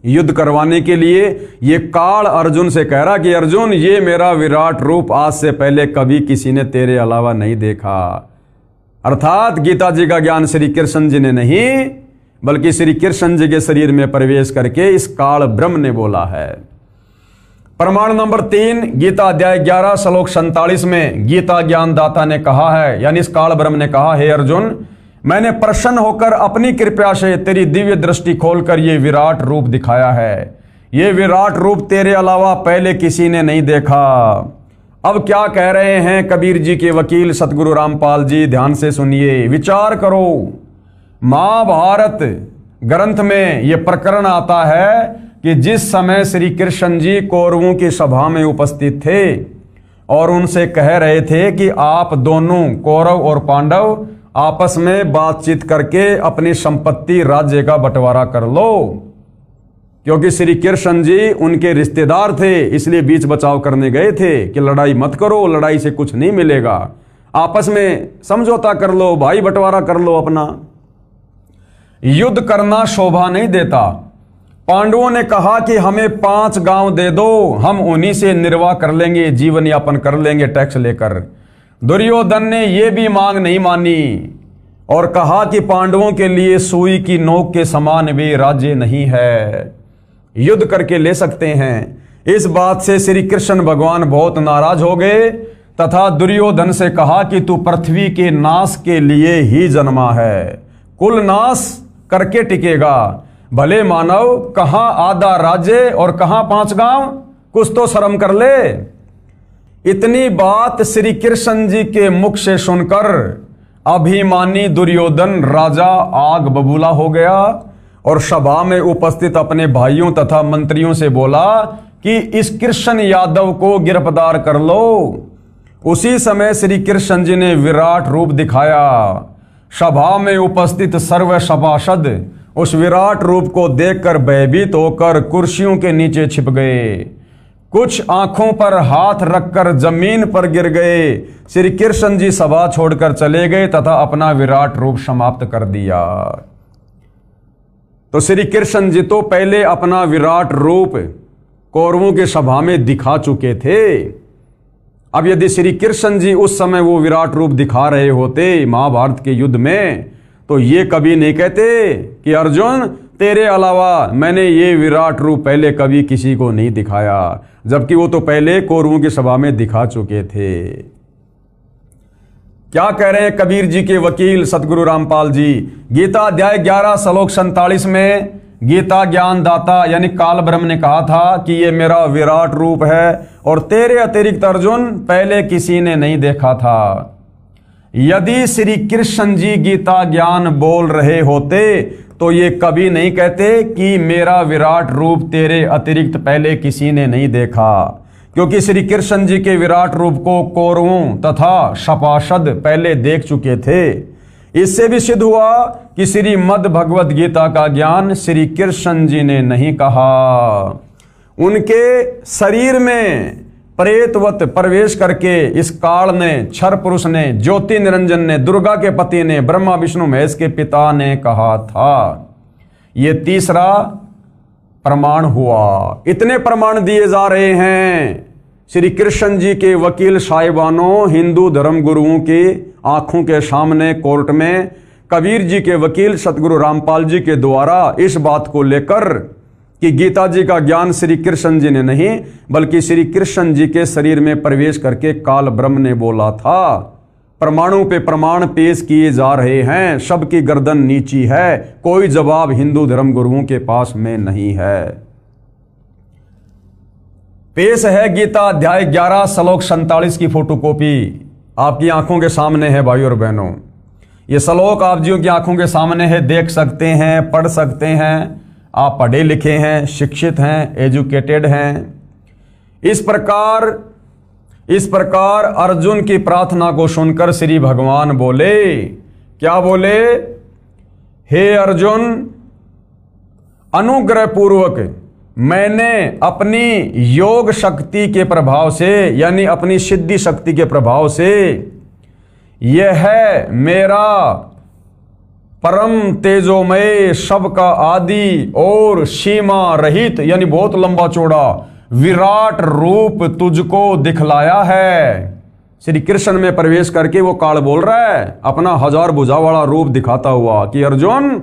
युद्ध करवाने के लिए ये काल अर्जुन से कह रहा कि अर्जुन, ये मेरा विराट रूप आज से पहले कभी किसी ने तेरे अलावा नहीं देखा। अर्थात गीता जी का ज्ञान श्री कृष्ण जी ने नहीं, बल्कि श्री कृष्ण जी के शरीर में प्रवेश करके इस काल ब्रह्म ने बोला है। प्रमाण नंबर 3, गीता अध्याय 11 श्लोक 47 में गीता ज्ञानदाता ने कहा है, यानी इस काल ब्रह्म ने कहा, हे अर्जुन, मैंने प्रसन्न होकर अपनी कृपा से तेरी दिव्य दृष्टि खोलकर ये विराट रूप दिखाया है। ये विराट रूप तेरे अलावा पहले किसी ने नहीं देखा। अब क्या कह रहे हैं कबीर जी के वकील सतगुरु रामपाल जी, ध्यान से सुनिए, विचार करो। महाभारत ग्रंथ में यह प्रकरण आता है कि जिस समय श्री कृष्ण जी कौरवों की सभा में उपस्थित थे और उनसे कह रहे थे कि आप दोनों कौरव और पांडव आपस में बातचीत करके अपनी संपत्ति राज्य का बंटवारा कर लो, क्योंकि श्री कृष्ण जी उनके रिश्तेदार थे, इसलिए बीच बचाव करने गए थे कि लड़ाई मत करो, लड़ाई से कुछ नहीं मिलेगा, आपस में समझौता कर लो, भाई बंटवारा कर लो अपना। युद्ध करना शोभा नहीं देता। पांडवों ने कहा कि हमें 5 गांव दे दो, हम उन्हीं से निर्वाह कर लेंगे, जीवन यापन कर लेंगे टैक्स लेकर। दुर्योधन ने यह भी मांग नहीं मानी और कहा कि पांडवों के लिए सुई की नोक के समान भी राज्य नहीं है, युद्ध करके ले सकते हैं। इस बात से श्री कृष्ण भगवान बहुत नाराज हो गए तथा दुर्योधन से कहा कि तू पृथ्वी के नाश के लिए ही जन्मा है, कुल नाश करके टिकेगा। भले मानव, कहां आधा राज्य और कहां 5 गांव, कुछ तो शर्म कर ले। इतनी बात श्री कृष्ण जी के मुख से सुनकर अभिमानी दुर्योधन राजा आग बबूला हो गया और सभा में उपस्थित अपने भाइयों तथा मंत्रियों से बोला कि इस कृष्ण यादव को गिरफ्तार कर लो। उसी समय श्री कृष्ण जी ने विराट रूप दिखाया। सभा में उपस्थित सर्व सभासद उस विराट रूप को देखकर भयभीत होकर कुर्सियों के नीचे छिप गए, कुछ आंखों पर हाथ रखकर जमीन पर गिर गए। श्री कृष्ण जी सभा छोड़कर चले गए तथा अपना विराट रूप समाप्त कर दिया। तो श्री कृष्ण जी तो पहले अपना विराट रूप कौरवों के सभा में दिखा चुके थे। अब यदि श्री कृष्ण जी उस समय वो विराट रूप दिखा रहे होते महाभारत के युद्ध में, तो ये कभी नहीं कहते कि अर्जुन, तेरे अलावा मैंने ये विराट रूप पहले कभी किसी को नहीं दिखाया, जबकि वो तो पहले कौरवों की सभा में दिखा चुके थे। क्या कह रहे हैं कबीर जी के वकील सतगुरु रामपाल जी? गीता अध्याय 11 श्लोक 47 में गीता ज्ञानदाता यानी काल ब्रह्म ने कहा था कि ये मेरा विराट रूप है और तेरे अतिरिक्त अर्जुन पहले किसी ने नहीं देखा था। यदि श्री कृष्ण जी गीता ज्ञान बोल रहे होते तो ये कभी नहीं कहते कि मेरा विराट रूप तेरे अतिरिक्त पहले किसी ने नहीं देखा, क्योंकि श्री कृष्ण जी के विराट रूप को कौरवों तथा सभासद पहले देख चुके थे। इससे भी सिद्ध हुआ कि श्रीमद् भगवद गीता का ज्ञान श्री कृष्ण जी ने नहीं कहा। उनके शरीर में प्रेतवत प्रवेश करके इस काल ने, क्षर पुरुष ने, ज्योति निरंजन ने, दुर्गा के पति ने, ब्रह्मा विष्णु महेश के पिता ने कहा था। यह तीसरा प्रमाण हुआ। इतने प्रमाण दिए जा रहे हैं श्री कृष्ण जी के वकील साहिबानों, हिंदू धर्म गुरुओं की आंखों के सामने कोर्ट में कबीर जी के वकील सतगुरु रामपाल जी के द्वारा इस बात को लेकर कि गीता जी का ज्ञान श्री कृष्ण जी ने नहीं बल्कि श्री कृष्ण जी के शरीर में प्रवेश करके काल ब्रह्म ने बोला था। प्रमाणों पे प्रमाण पेश किए जा रहे हैं, सबकी गर्दन नीची है, कोई जवाब हिंदू धर्म गुरुओं के पास में नहीं है। पेश है गीता अध्याय 11 श्लोक 47 की फोटोकॉपी आपकी आंखों के सामने है भाइयों और बहनों। ये श्लोक आप जियों की आंखों के सामने है, देख सकते हैं, पढ़ सकते हैं। आप पढ़े लिखे हैं, शिक्षित हैं, एजुकेटेड हैं। इस प्रकार अर्जुन की प्रार्थना को सुनकर श्री भगवान बोले, क्या बोले? हे अर्जुन, अनुग्रह पूर्वक मैंने अपनी योग शक्ति के प्रभाव से, यानी अपनी सिद्धि शक्ति के प्रभाव से, यह है मेरा परम तेजोमय, सबका आदि और सीमा रहित, यानी बहुत लंबा चौड़ा विराट रूप तुझको दिखलाया है। श्री कृष्ण में प्रवेश करके वो काल बोल रहा है, अपना 1000 भुजा वाला रूप दिखाता हुआ कि अर्जुन,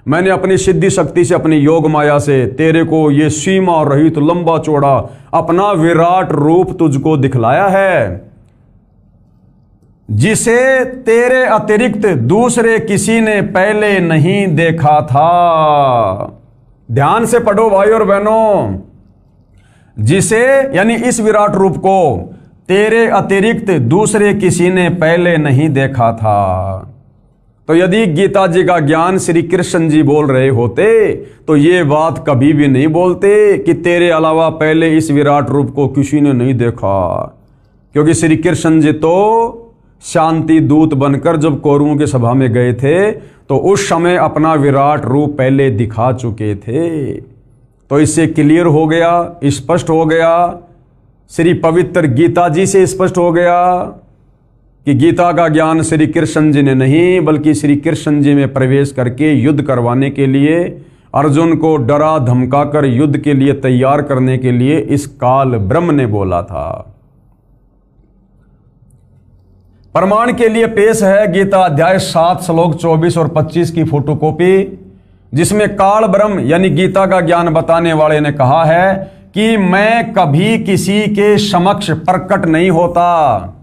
मैंने अपनी सिद्धि शक्ति से, अपनी योग माया से तेरे को ये सीमा रहित लंबा चौड़ा अपना विराट रूप तुझको दिखलाया है, जिसे तेरे अतिरिक्त दूसरे किसी ने पहले नहीं देखा था। ध्यान से पढ़ो भाई और बहनों, जिसे यानी इस विराट रूप को तेरे अतिरिक्त दूसरे किसी ने पहले नहीं देखा था। तो यदि गीता जी का ज्ञान श्री कृष्ण जी बोल रहे होते तो ये बात कभी भी नहीं बोलते कि तेरे अलावा पहले इस विराट रूप को किसी ने नहीं देखा, क्योंकि श्री कृष्ण जी तो शांति दूत बनकर जब कौरवों की सभा में गए थे तो उस समय अपना विराट रूप पहले दिखा चुके थे। तो इससे क्लियर हो गया, स्पष्ट हो गया, श्री पवित्र गीता जी से स्पष्ट हो गया कि गीता का ज्ञान श्री कृष्ण जी ने नहीं, बल्कि श्री कृष्ण जी में प्रवेश करके युद्ध करवाने के लिए, अर्जुन को डरा धमकाकर युद्ध के लिए तैयार करने के लिए इस काल ब्रह्म ने बोला था। प्रमाण के लिए पेश है गीता अध्याय 7 श्लोक 24 और 25 की फोटोकॉपी, जिसमें काल ब्रह्म यानी गीता का ज्ञान बताने वाले ने कहा है कि मैं कभी किसी के समक्ष प्रकट नहीं होता,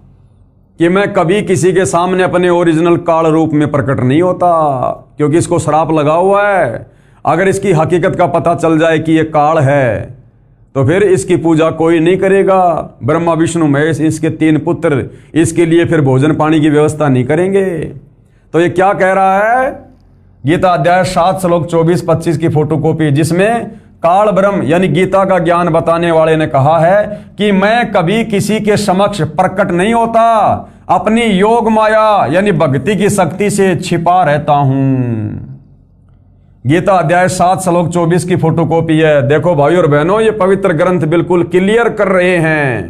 कि मैं कभी किसी के सामने अपने ओरिजिनल काल रूप में प्रकट नहीं होता, क्योंकि इसको श्राप लगा हुआ है। अगर इसकी हकीकत का पता चल जाए कि ये काल है तो फिर इसकी पूजा कोई नहीं करेगा। ब्रह्मा विष्णु महेश, इसके 3 पुत्र, इसके लिए फिर भोजन पानी की व्यवस्था नहीं करेंगे। तो ये क्या कह रहा है? गीता अध्याय 7 श्लोक 24-25 की फोटोकॉपी, जिसमें काल ब्रह्म यानी गीता का ज्ञान बताने वाले ने कहा है कि मैं कभी किसी के समक्ष प्रकट नहीं होता, अपनी योग माया यानी भक्ति की शक्ति से छिपा रहता हूं। गीता अध्याय 7 श्लोक 24 की फोटोकॉपी है। देखो भाई और बहनों, ये पवित्र ग्रंथ बिल्कुल क्लियर कर रहे हैं।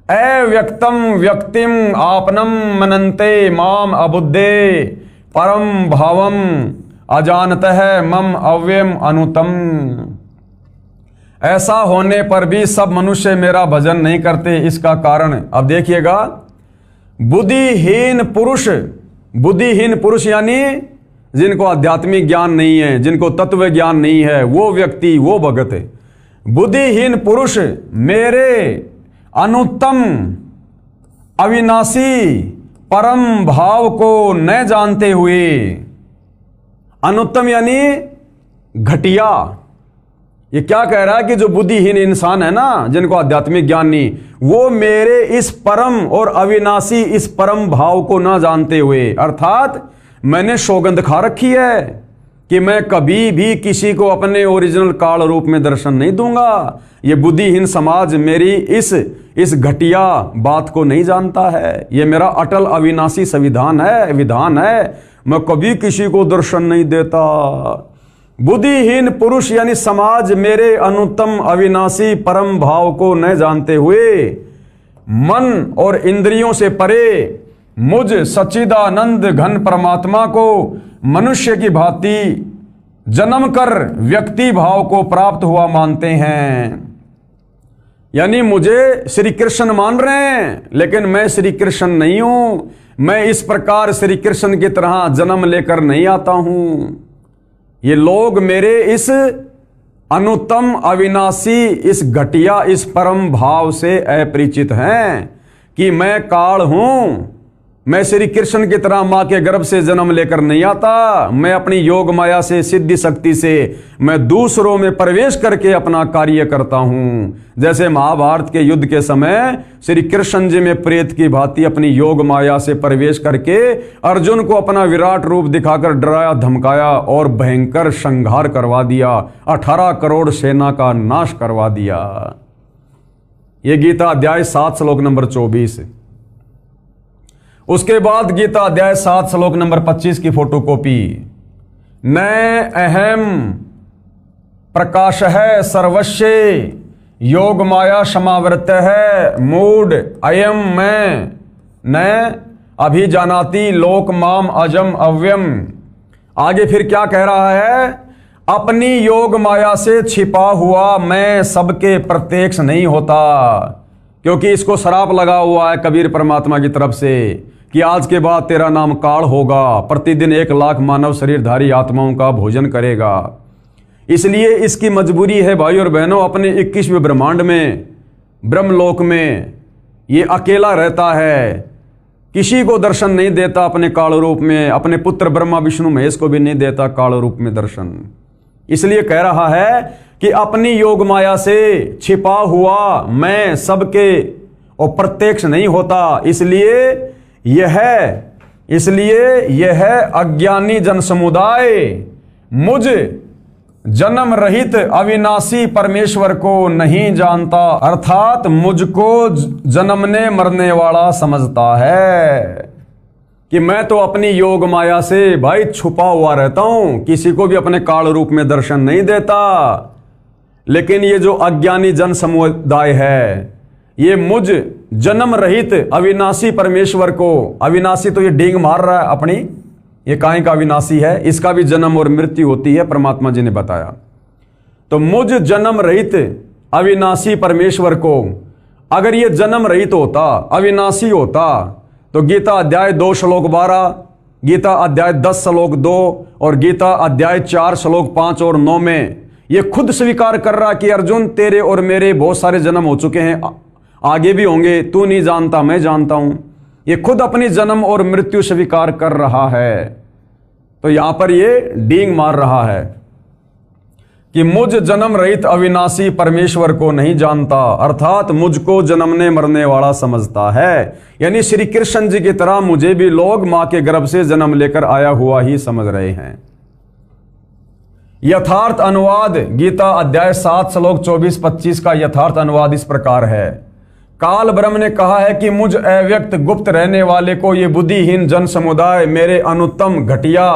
अव्यक्तम व्यक्तिम आपनम मनन्ते माम अबुद्धे परम भावम अजानतः मम अव्ययम अनुतम। ऐसा होने पर भी सब मनुष्य मेरा भजन नहीं करते। इसका कारण अब देखिएगा, बुद्धिहीन पुरुष यानी जिनको आध्यात्मिक ज्ञान नहीं है, जिनको तत्व ज्ञान नहीं है, वो व्यक्ति, वो भगत है। बुद्धिहीन पुरुष मेरे अनुत्तम अविनाशी परम भाव को न जानते हुए, अनुत्तम यानी घटिया। ये क्या कह रहा है कि जो बुद्धिहीन इंसान है ना, जिनको आध्यात्मिक ज्ञान नहीं, वो मेरे इस परम और अविनाशी इस परम भाव को ना जानते हुए, अर्थात मैंने सौगंध खा रखी है कि मैं कभी भी किसी को अपने ओरिजिनल काल रूप में दर्शन नहीं दूंगा। ये बुद्धिहीन समाज मेरी इस घटिया बात को नहीं जानता है। ये मेरा अटल अविनाशी संविधान है, विधान है, मैं कभी किसी को दर्शन नहीं देता। बुद्धिहीन पुरुष यानी समाज मेरे अनुत्तम अविनाशी परम भाव को न जानते हुए मन और इंद्रियों से परे मुझ सच्चिदानंद घन परमात्मा को मनुष्य की भांति जन्म कर व्यक्ति भाव को प्राप्त हुआ मानते हैं। यानी मुझे श्री कृष्ण मान रहे हैं, लेकिन मैं श्री कृष्ण नहीं हूं। मैं इस प्रकार श्री कृष्ण की तरह जन्म लेकर नहीं आता हूं। ये लोग मेरे इस अनुत्तम अविनाशी इस घटिया इस परम भाव से अपरिचित हैं कि मैं काल हूं। मैं श्री कृष्ण की तरह मां के गर्भ से जन्म लेकर नहीं आता। मैं अपनी योग माया से, सिद्धि शक्ति से मैं दूसरों में प्रवेश करके अपना कार्य करता हूं। जैसे महाभारत के युद्ध के समय श्री कृष्ण जी में प्रेत की भांति अपनी योग माया से प्रवेश करके अर्जुन को अपना विराट रूप दिखाकर डराया धमकाया और भयंकर संहार करवा दिया। 18 करोड़ सेना का नाश करवा दिया। ये गीता अध्याय 7 श्लोक नंबर 24। उसके बाद गीता अध्याय 7 श्लोक नंबर 25 की फोटोकॉपी। न अहम प्रकाश है सर्वस्व योग माया समावृत है मूड अयम मैं न अभिजानाति लोक माम अजम अव्यम। आगे फिर क्या कह रहा है? अपनी योग माया से छिपा हुआ मैं सबके प्रत्यक्ष नहीं होता। क्योंकि इसको श्राप लगा हुआ है कबीर परमात्मा की तरफ से कि आज के बाद तेरा नाम काल होगा, प्रतिदिन 1 लाख मानव शरीरधारी आत्माओं का भोजन करेगा। इसलिए इसकी मजबूरी है भाई और बहनों, अपने 21वें ब्रह्मांड में ब्रह्मलोक में ये अकेला रहता है, किसी को दर्शन नहीं देता अपने काल रूप में, अपने पुत्र ब्रह्मा विष्णु महेश को भी नहीं देता काल रूप में दर्शन। इसलिए कह रहा है कि अपनी योग माया से छिपा हुआ मैं सबके और प्रत्यक्ष नहीं होता। इसलिए यह अज्ञानी जन समुदाय मुझ जन्म रहित अविनाशी परमेश्वर को नहीं जानता, अर्थात मुझको जन्मने मरने वाला समझता है कि मैं तो अपनी योग माया से भाई छुपा हुआ रहता हूं, किसी को भी अपने काल रूप में दर्शन नहीं देता। लेकिन ये जो अज्ञानी जन समुदाय है ये मुझ जन्म रहित अविनाशी परमेश्वर को, अविनाशी तो ये डींग मार रहा है अपनी, ये काहे का अविनाशी है, इसका भी जन्म और मृत्यु होती है, परमात्मा जी ने बताया। तो मुझ जन्म रहित अविनाशी परमेश्वर को अगर ये जन्म रहित होता, अविनाशी होता, तो गीता अध्याय 2 श्लोक 12, गीता अध्याय 10 श्लोक 2 और गीता अध्याय 4 श्लोक 5 और 9 में ये खुद स्वीकार कर रहा कि अर्जुन तेरे और मेरे बहुत सारे जन्म हो चुके हैं, आगे भी होंगे, तू नहीं जानता मैं जानता हूं। ये खुद अपनी जन्म और मृत्यु स्वीकार कर रहा है। तो यहां पर ये डींग मार रहा है कि मुझ जन्म रहित अविनाशी परमेश्वर को नहीं जानता, अर्थात मुझको जन्मने मरने वाला समझता है। यानी श्री कृष्ण जी की तरह मुझे भी लोग मां के गर्भ से जन्म लेकर आया हुआ ही समझ रहे हैं। यथार्थ अनुवाद गीता अध्याय 7 श्लोक 24-25 का यथार्थ अनुवाद इस प्रकार है। काल ब्रह्म ने कहा है कि मुझ अव्यक्त गुप्त रहने वाले को ये बुद्धिहीन जन समुदाय मेरे अनुत्तम घटिया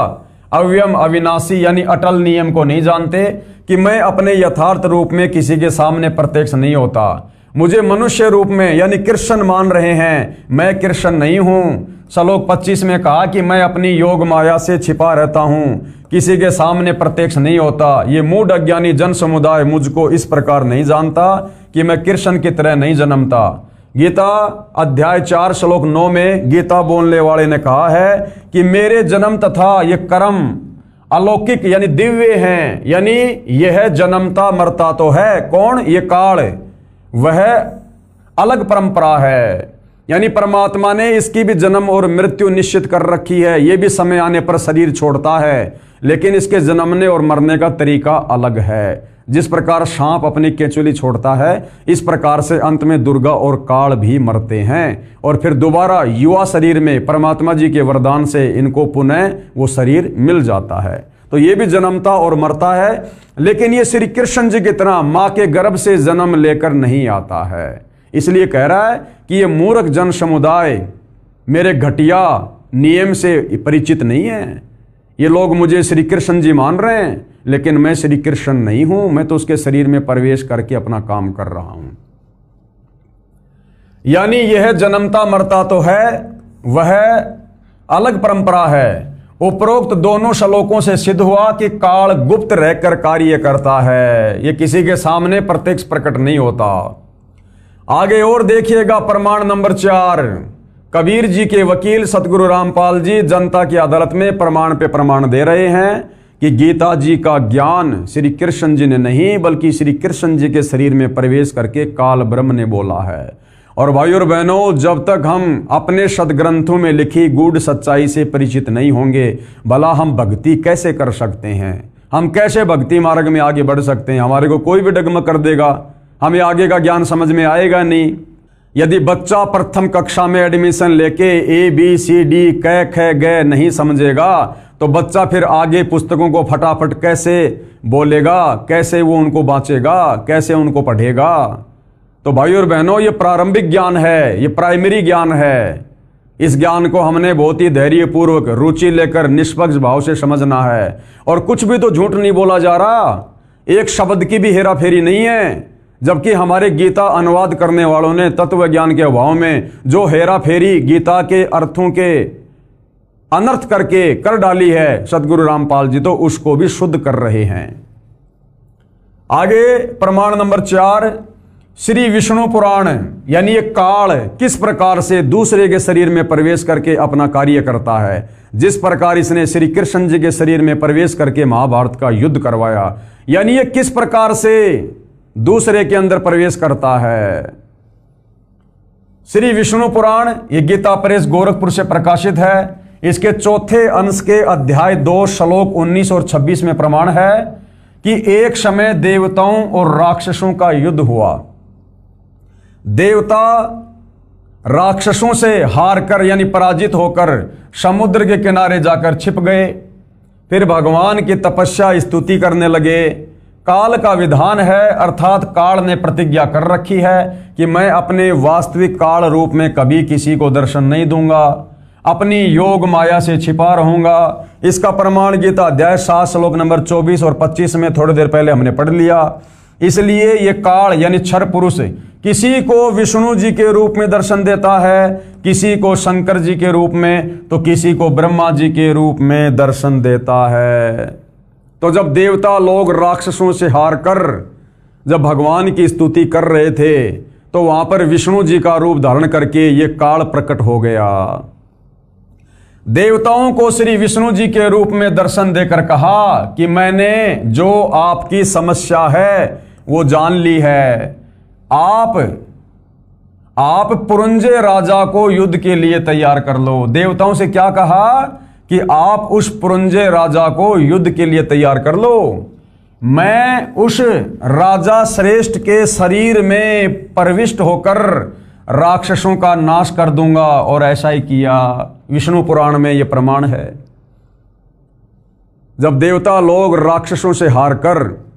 अव्यम अविनाशी यानी अटल नियम को नहीं जानते कि मैं अपने यथार्थ रूप में किसी के सामने प्रत्यक्ष नहीं होता। मुझे मनुष्य रूप में यानी कृष्ण मान रहे हैं, मैं कृष्ण नहीं हूं। श्लोक 25 में कहा कि मैं अपनी योग माया से छिपा रहता हूं, किसी के सामने प्रत्यक्ष नहीं होता। ये मूढ़ अज्ञानी जन समुदाय मुझको इस प्रकार नहीं जानता कि मैं कृष्ण की तरह नहीं जन्मता। गीता अध्याय 4 श्लोक 9 में गीता बोलने वाले ने कहा है कि मेरे जन्म तथा ये कर्म अलौकिक यानी दिव्य हैं, यानी यह जन्मता मरता तो है कौन? ये काल, वह अलग परंपरा है। यानी परमात्मा ने इसकी भी जन्म और मृत्यु निश्चित कर रखी है। यह भी समय आने पर शरीर छोड़ता है, लेकिन इसके जन्मने और मरने का तरीका अलग है। जिस प्रकार सांप अपनी केंचुली छोड़ता है, इस प्रकार से अंत में दुर्गा और काल भी मरते हैं और फिर दोबारा युवा शरीर में परमात्मा जी के वरदान से इनको पुनः वो शरीर मिल जाता है। तो ये भी जन्मता और मरता है, लेकिन ये श्री कृष्ण जी की तरह मां के गर्भ से जन्म लेकर नहीं आता है। इसलिए कह रहा है कि ये मूर्ख जन समुदाय मेरे घटिया नियम से परिचित नहीं है। ये लोग मुझे श्री कृष्ण जी मान रहे हैं, लेकिन मैं श्री कृष्ण नहीं हूं। मैं तो उसके शरीर में प्रवेश करके अपना काम कर रहा हूं। यानी यह जन्मता मरता तो है, वह अलग परंपरा है। उपरोक्त दोनों श्लोकों से सिद्ध हुआ कि काल गुप्त रहकर कार्य करता है, यह किसी के सामने प्रत्यक्ष प्रकट नहीं होता। आगे और देखिएगा प्रमाण नंबर 4। कबीर जी के वकील सतगुरु रामपाल जी जनता की अदालत में प्रमाण पे प्रमाण दे रहे हैं कि गीता जी का ज्ञान श्री कृष्ण जी ने नहीं, बल्कि श्री कृष्ण जी के शरीर में प्रवेश करके काल ब्रह्म ने बोला है। और भाइयों और बहनों, जब तक हम अपने सदग्रंथों में लिखी गूढ़ सच्चाई से परिचित नहीं होंगे, भला हम भक्ति कैसे कर सकते हैं? हम कैसे भक्ति मार्ग में आगे बढ़ सकते हैं? हमारे को कोई भी डगमग कर देगा, हमें आगे का ज्ञान समझ में आएगा नहीं। यदि बच्चा प्रथम कक्षा में एडमिशन लेके ABCD क ख ग नहीं समझेगा, तो बच्चा फिर आगे पुस्तकों को फटाफट कैसे बोलेगा, कैसे वो उनको बाँचेगा, कैसे उनको पढ़ेगा? तो भाइयों और बहनों, ये प्रारंभिक ज्ञान है, ये प्राइमरी ज्ञान है। इस ज्ञान को हमने बहुत ही धैर्यपूर्वक, रुचि लेकर, निष्पक्ष भाव से समझना है। और कुछ भी तो झूठ नहीं बोला जा रहा, एक शब्द की भी हेरा फेरी नहीं है। जबकि हमारे गीता अनुवाद करने वालों ने तत्व ज्ञान के अभाव में जो हेरा फेरी गीता के अर्थों के अनर्थ करके कर डाली है सदगुरु रामपाल जी, तो उसको भी शुद्ध कर रहे हैं। आगे प्रमाण नंबर 4, श्री विष्णु पुराण यानी ये काल किस प्रकार से दूसरे के शरीर में प्रवेश करके अपना कार्य करता है। जिस प्रकार इसने श्री कृष्ण जी के शरीर में प्रवेश करके महाभारत का युद्ध करवाया, यानी ये किस प्रकार से दूसरे के अंदर प्रवेश करता है। श्री विष्णु पुराण ये गीता प्रेस गोरखपुर से प्रकाशित है। इसके चौथे अंश के अध्याय 2 श्लोक 19 और 26 में प्रमाण है कि एक समय देवताओं और राक्षसों का युद्ध हुआ। देवता राक्षसों से हार कर यानी पराजित होकर समुद्र के किनारे जाकर छिप गए। फिर भगवान की तपस्या स्तुति करने लगे। काल का विधान है, अर्थात काल ने प्रतिज्ञा कर रखी है कि मैं अपने वास्तविक काल रूप में कभी किसी को दर्शन नहीं दूंगा, अपनी योग माया से छिपा रहूंगा। इसका प्रमाण गीता अध्याय 7 श्लोक नंबर 24 और 25 में थोड़ी देर पहले हमने पढ़ लिया। इसलिए ये काल यानी क्षर पुरुष किसी को विष्णु जी के रूप में दर्शन देता है, किसी को शंकर जी के रूप में, तो किसी को ब्रह्मा जी के रूप में दर्शन देता है। तो जब देवता लोग राक्षसों से हार कर जब भगवान की स्तुति कर रहे थे, तो वहां पर विष्णु जी का रूप धारण करके ये काल प्रकट हो गया। देवताओं को श्री विष्णु जी के रूप में दर्शन देकर कहा कि मैंने जो आपकी समस्या है वो जान ली है। आप पुरंजय राजा को युद्ध के लिए तैयार कर लो। देवताओं से क्या कहा कि आप उस पुरंजय राजा को युद्ध के लिए तैयार कर लो। मैं उस राजा श्रेष्ठ के शरीर में प्रविष्ट होकर राक्षसों का नाश कर दूंगा, और ऐसा ही किया। विष्णु पुराण में यह प्रमाण है। जब देवता लोग राक्षसों से हार कर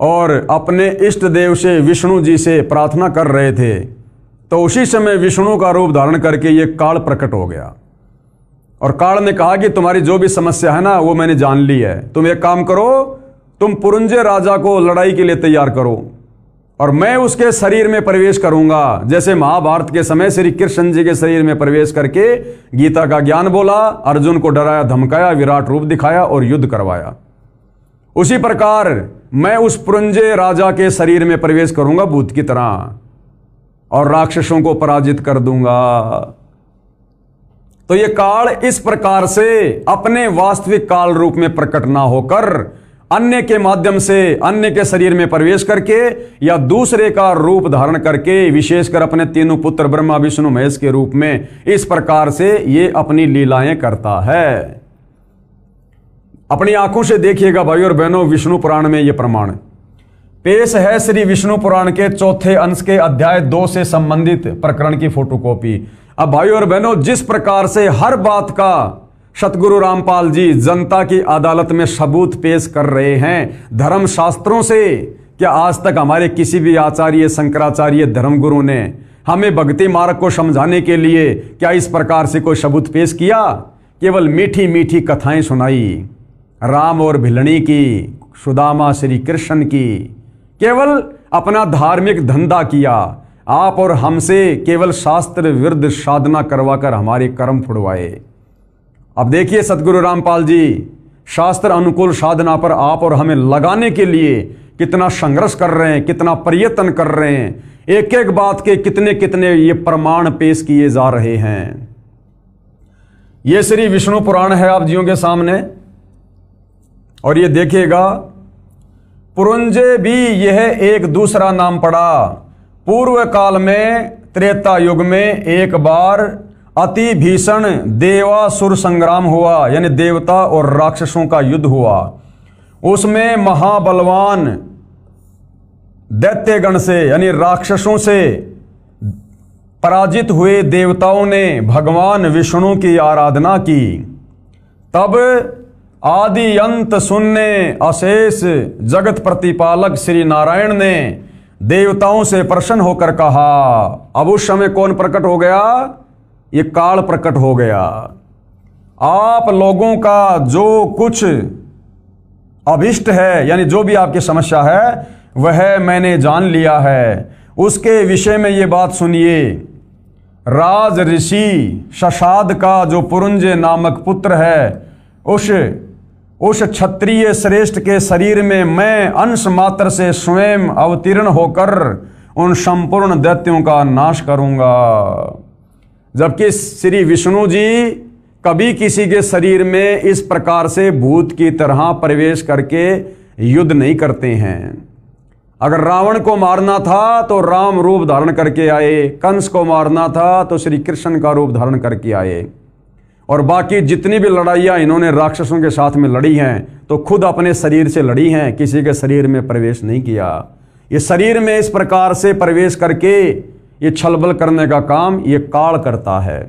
और अपने इष्ट देव से विष्णु जी से प्रार्थना कर रहे थे, तो उसी समय विष्णु का रूप धारण करके ये काल प्रकट हो गया। और काल ने कहा कि तुम्हारी जो भी समस्या है ना वो मैंने जान ली है। तुम एक काम करो, तुम पुरंजय राजा को लड़ाई के लिए तैयार करो और मैं उसके शरीर में प्रवेश करूंगा। जैसे महाभारत के समय श्री कृष्ण जी के शरीर में प्रवेश करके गीता का ज्ञान बोला, अर्जुन को डराया धमकाया, विराट रूप दिखाया और युद्ध करवाया। उसी प्रकार मैं उस पुरंजय राजा के शरीर में प्रवेश करूंगा भूत की तरह और राक्षसों को पराजित कर दूंगा। तो ये काल इस प्रकार से अपने वास्तविक काल रूप में प्रकट ना होकर अन्य के माध्यम से अन्य के शरीर में प्रवेश करके या दूसरे का रूप धारण करके, विशेषकर अपने तीनों पुत्र ब्रह्मा विष्णु महेश के रूप में, इस प्रकार से ये अपनी लीलाएं करता है। अपनी आंखों से देखिएगा भाइयों और बहनों, विष्णु पुराण में यह प्रमाण पेश है। श्री विष्णु पुराण के चौथे अंश के अध्याय 2 से संबंधित प्रकरण की फोटोकॉपी। अब भाइयों और बहनों, जिस प्रकार से हर बात का सतगुरु रामपाल जी जनता की अदालत में सबूत पेश कर रहे हैं धर्म शास्त्रों से, क्या आज तक हमारे किसी भी आचार्य, शंकराचार्य, धर्मगुरु ने हमें भक्ति मार्ग को समझाने के लिए क्या इस प्रकार से कोई सबूत पेश किया? केवल मीठी मीठी कथाएं सुनाई, राम और भिलनी की, सुदामा श्री कृष्ण की, केवल अपना धार्मिक धंधा किया। आप और हमसे केवल शास्त्र विरुद्ध साधना करवाकर हमारे कर्म फुड़वाए। अब देखिए सतगुरु रामपाल जी शास्त्र अनुकूल साधना पर आप और हमें लगाने के लिए कितना संघर्ष कर रहे हैं, कितना प्रयत्न कर रहे हैं। एक एक बात के कितने कितने ये प्रमाण पेश किए जा रहे हैं। ये श्री विष्णु पुराण है आप जियों के सामने, और ये देखिएगा पुरंजय भी यह एक दूसरा नाम पड़ा। पूर्व काल में त्रेता युग में एक बार अति भीषण देवासुर संग्राम हुआ, यानी देवता और राक्षसों का युद्ध हुआ। उसमें महाबलवान दैत्यगण से यानी राक्षसों से पराजित हुए देवताओं ने भगवान विष्णु की आराधना की। तब आदि अंत शून्य अशेष जगत प्रतिपालक श्री नारायण ने देवताओं से प्रसन्न होकर कहा। अब उस समय कौन प्रकट हो गया? ये काल प्रकट हो गया। आप लोगों का जो कुछ अभिष्ट है, यानी जो भी आपकी समस्या है, वह मैंने जान लिया है। उसके विषय में ये बात सुनिए। राज ऋषि शशाद का जो पुरुंजय नामक पुत्र है, उस क्षत्रिय श्रेष्ठ के शरीर में मैं अंश मात्र से स्वयं अवतीर्ण होकर उन संपूर्ण दैत्यों का नाश करूंगा। जबकि श्री विष्णु जी कभी किसी के शरीर में इस प्रकार से भूत की तरह प्रवेश करके युद्ध नहीं करते हैं। अगर रावण को मारना था तो राम रूप धारण करके आए, कंस को मारना था तो श्री कृष्ण का रूप धारण करके आए, और बाकी जितनी भी लड़ाइयाँ इन्होंने राक्षसों के साथ में लड़ी हैं तो खुद अपने शरीर से लड़ी हैं, किसी के शरीर में प्रवेश नहीं किया। ये शरीर में इस प्रकार से प्रवेश करके ये छलबल करने का काम ये काल करता है।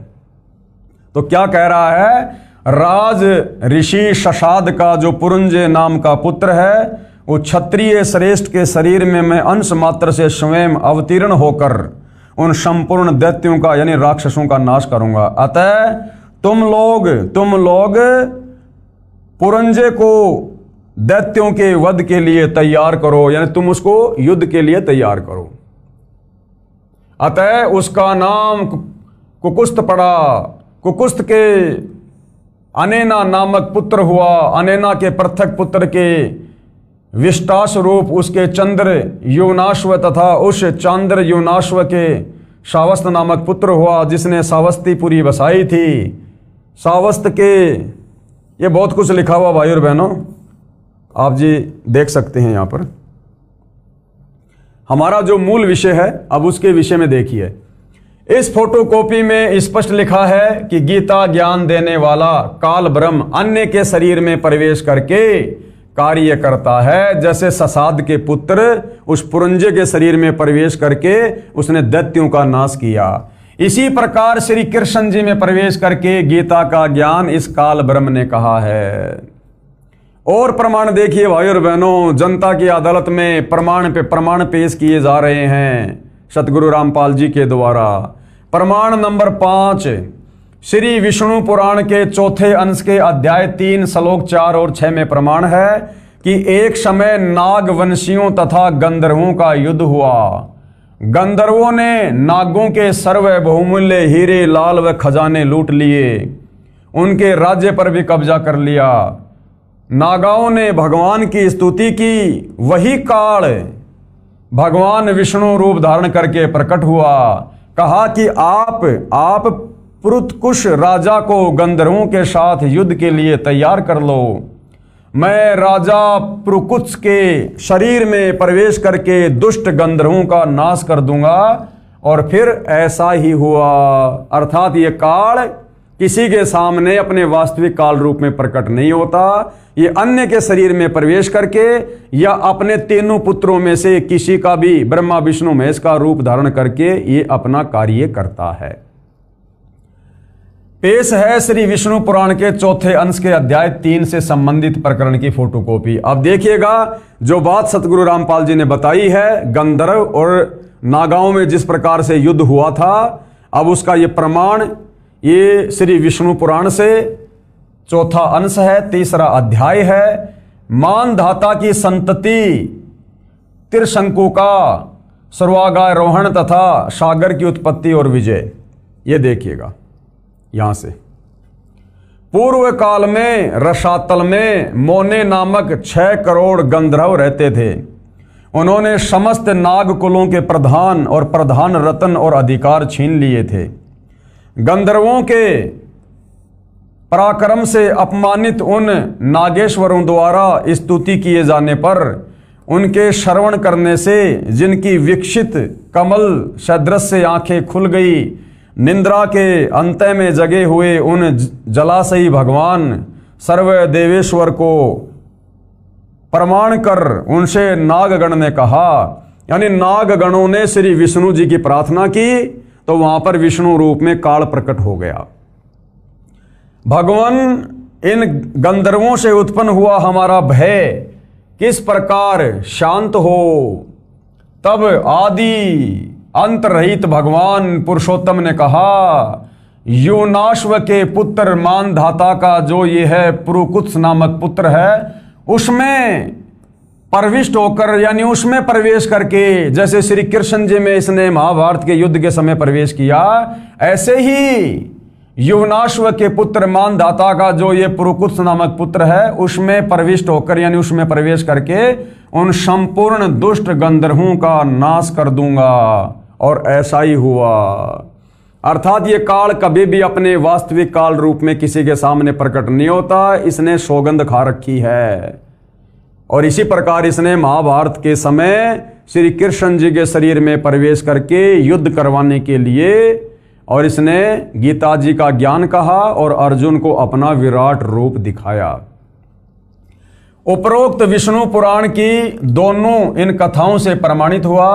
तो क्या कह रहा है? राज ऋषि शशाद का जो पुरुंजय नाम का पुत्र है, वो क्षत्रिय श्रेष्ठ के शरीर में मैं अंश मात्र से स्वयं अवतीर्ण होकर उन संपूर्ण दैत्यों का यानी राक्षसों का नाश करूंगा। अतः तुम लोग पुरंजय को दैत्यों के वध के लिए तैयार करो, यानी तुम उसको युद्ध के लिए तैयार करो। अतः उसका नाम कुकुस्त पड़ा। कुकुस्त के अनेना नामक पुत्र हुआ। अनेना के पृथक पुत्र के विष्टाश रूप उसके चंद्र युवनाश्व तथा उस चंद्र युवनाश्व के सावस्त नामक पुत्र हुआ, जिसने सावस्तीपुरी बसाई थी। सावस्त के ये बहुत कुछ लिखा हुआ भाई और बहनों, आप जी देख सकते हैं यहाँ पर। हमारा जो मूल विषय है अब उसके विषय में देखिए। इस फोटोकॉपी में स्पष्ट लिखा है कि गीता ज्ञान देने वाला काल ब्रह्म अन्य के शरीर में प्रवेश करके कार्य करता है। जैसे ससाद के पुत्र उस पुरंजय के शरीर में प्रवेश करके उसने दैत्यों का नाश किया, इसी प्रकार श्री कृष्ण जी में प्रवेश करके गीता का ज्ञान इस काल ब्रह्म ने कहा है। और प्रमाण देखिए भाई और बहनों, जनता की अदालत में प्रमाण पे प्रमाण पेश किए जा रहे हैं सतगुरु रामपाल जी के द्वारा। प्रमाण नंबर 5 श्री विष्णु पुराण के चौथे अंश के अध्याय 3 श्लोक 4 और 6 में प्रमाण है कि एक समय नागवंशियों तथा गंधर्वों का युद्ध हुआ। गंधर्वों ने नागों के सर्व बहुमूल्य हीरे लाल व खजाने लूट लिए, उनके राज्य पर भी कब्जा कर लिया। नागाओं ने भगवान की स्तुति की। वही काल भगवान विष्णु रूप धारण करके प्रकट हुआ। कहा कि आप पुरुतकुश राजा को गंधर्वों के साथ युद्ध के लिए तैयार कर लो। मैं राजा पुरुकुश के शरीर में प्रवेश करके दुष्ट गंधर्वों का नाश कर दूंगा। और फिर ऐसा ही हुआ। अर्थात ये काल किसी के सामने अपने वास्तविक काल रूप में प्रकट नहीं होता। ये अन्य के शरीर में प्रवेश करके या अपने तीनों पुत्रों में से किसी का भी ब्रह्मा विष्णु महेश का रूप धारण करके ये अपना कार्य करता है। पेश है श्री विष्णु पुराण के चौथे अंश के अध्याय 3 से संबंधित प्रकरण की फोटोकॉपी। अब देखिएगा जो बात सतगुरु रामपाल जी ने बताई है, गंधर्व और नागाओं में जिस प्रकार से युद्ध हुआ था, अब उसका ये प्रमाण ये श्री विष्णु पुराण से चौथा अंश है, तीसरा अध्याय है। मानधाता की संतति त्रिशंकु का सर्वागारोहण तथा सागर की उत्पत्ति और विजय। ये देखिएगा यहां से। पूर्व काल में रसातल में मोने नामक 6 करोड़ गंधर्व रहते थे। उन्होंने समस्त नाग कुलों के प्रधान और प्रधान रत्न और अधिकार छीन लिए थे। गंधर्वों के पराक्रम से अपमानित उन नागेश्वरों द्वारा स्तुति किए जाने पर उनके श्रवण करने से जिनकी विकसित कमल सदृश से आंखें खुल गई, निंद्रा के अंत में जगे हुए उन जलाशयी भगवान सर्व देवेश्वर को प्रमाण कर उनसे नागगण ने कहा, यानी नागगणों ने श्री विष्णु जी की प्रार्थना की तो वहां पर विष्णु रूप में काल प्रकट हो गया। भगवान इन गंधर्वों से उत्पन्न हुआ हमारा भय किस प्रकार शांत हो तब आदि अंत रहित भगवान पुरुषोत्तम ने कहा, योनाश्व के पुत्र मानधाता का जो ये है पुरुकुत्स नामक पुत्र है, उसमें प्रविष्ट होकर यानी उसमें प्रवेश करके, जैसे श्री कृष्ण जी में इसने महाभारत के युद्ध के समय प्रवेश किया, ऐसे ही युवनाश्व के पुत्र मानधाता का जो ये पुरुकुत्स नामक पुत्र है, उसमें प्रविष्ट होकर यानी उसमें प्रवेश करके उन संपूर्ण दुष्ट गंधर्वों का नाश कर दूंगा। और ऐसा ही हुआ। अर्थात ये काल कभी भी अपने वास्तविक काल रूप में किसी के सामने प्रकट नहीं होता, इसने सौगंध खा रखी है। और इसी प्रकार इसने महाभारत के समय श्री कृष्ण जी के शरीर में प्रवेश करके युद्ध करवाने के लिए, और इसने गीता जी का ज्ञान कहा और अर्जुन को अपना विराट रूप दिखाया। उपरोक्त विष्णु पुराण की दोनों इन कथाओं से प्रमाणित हुआ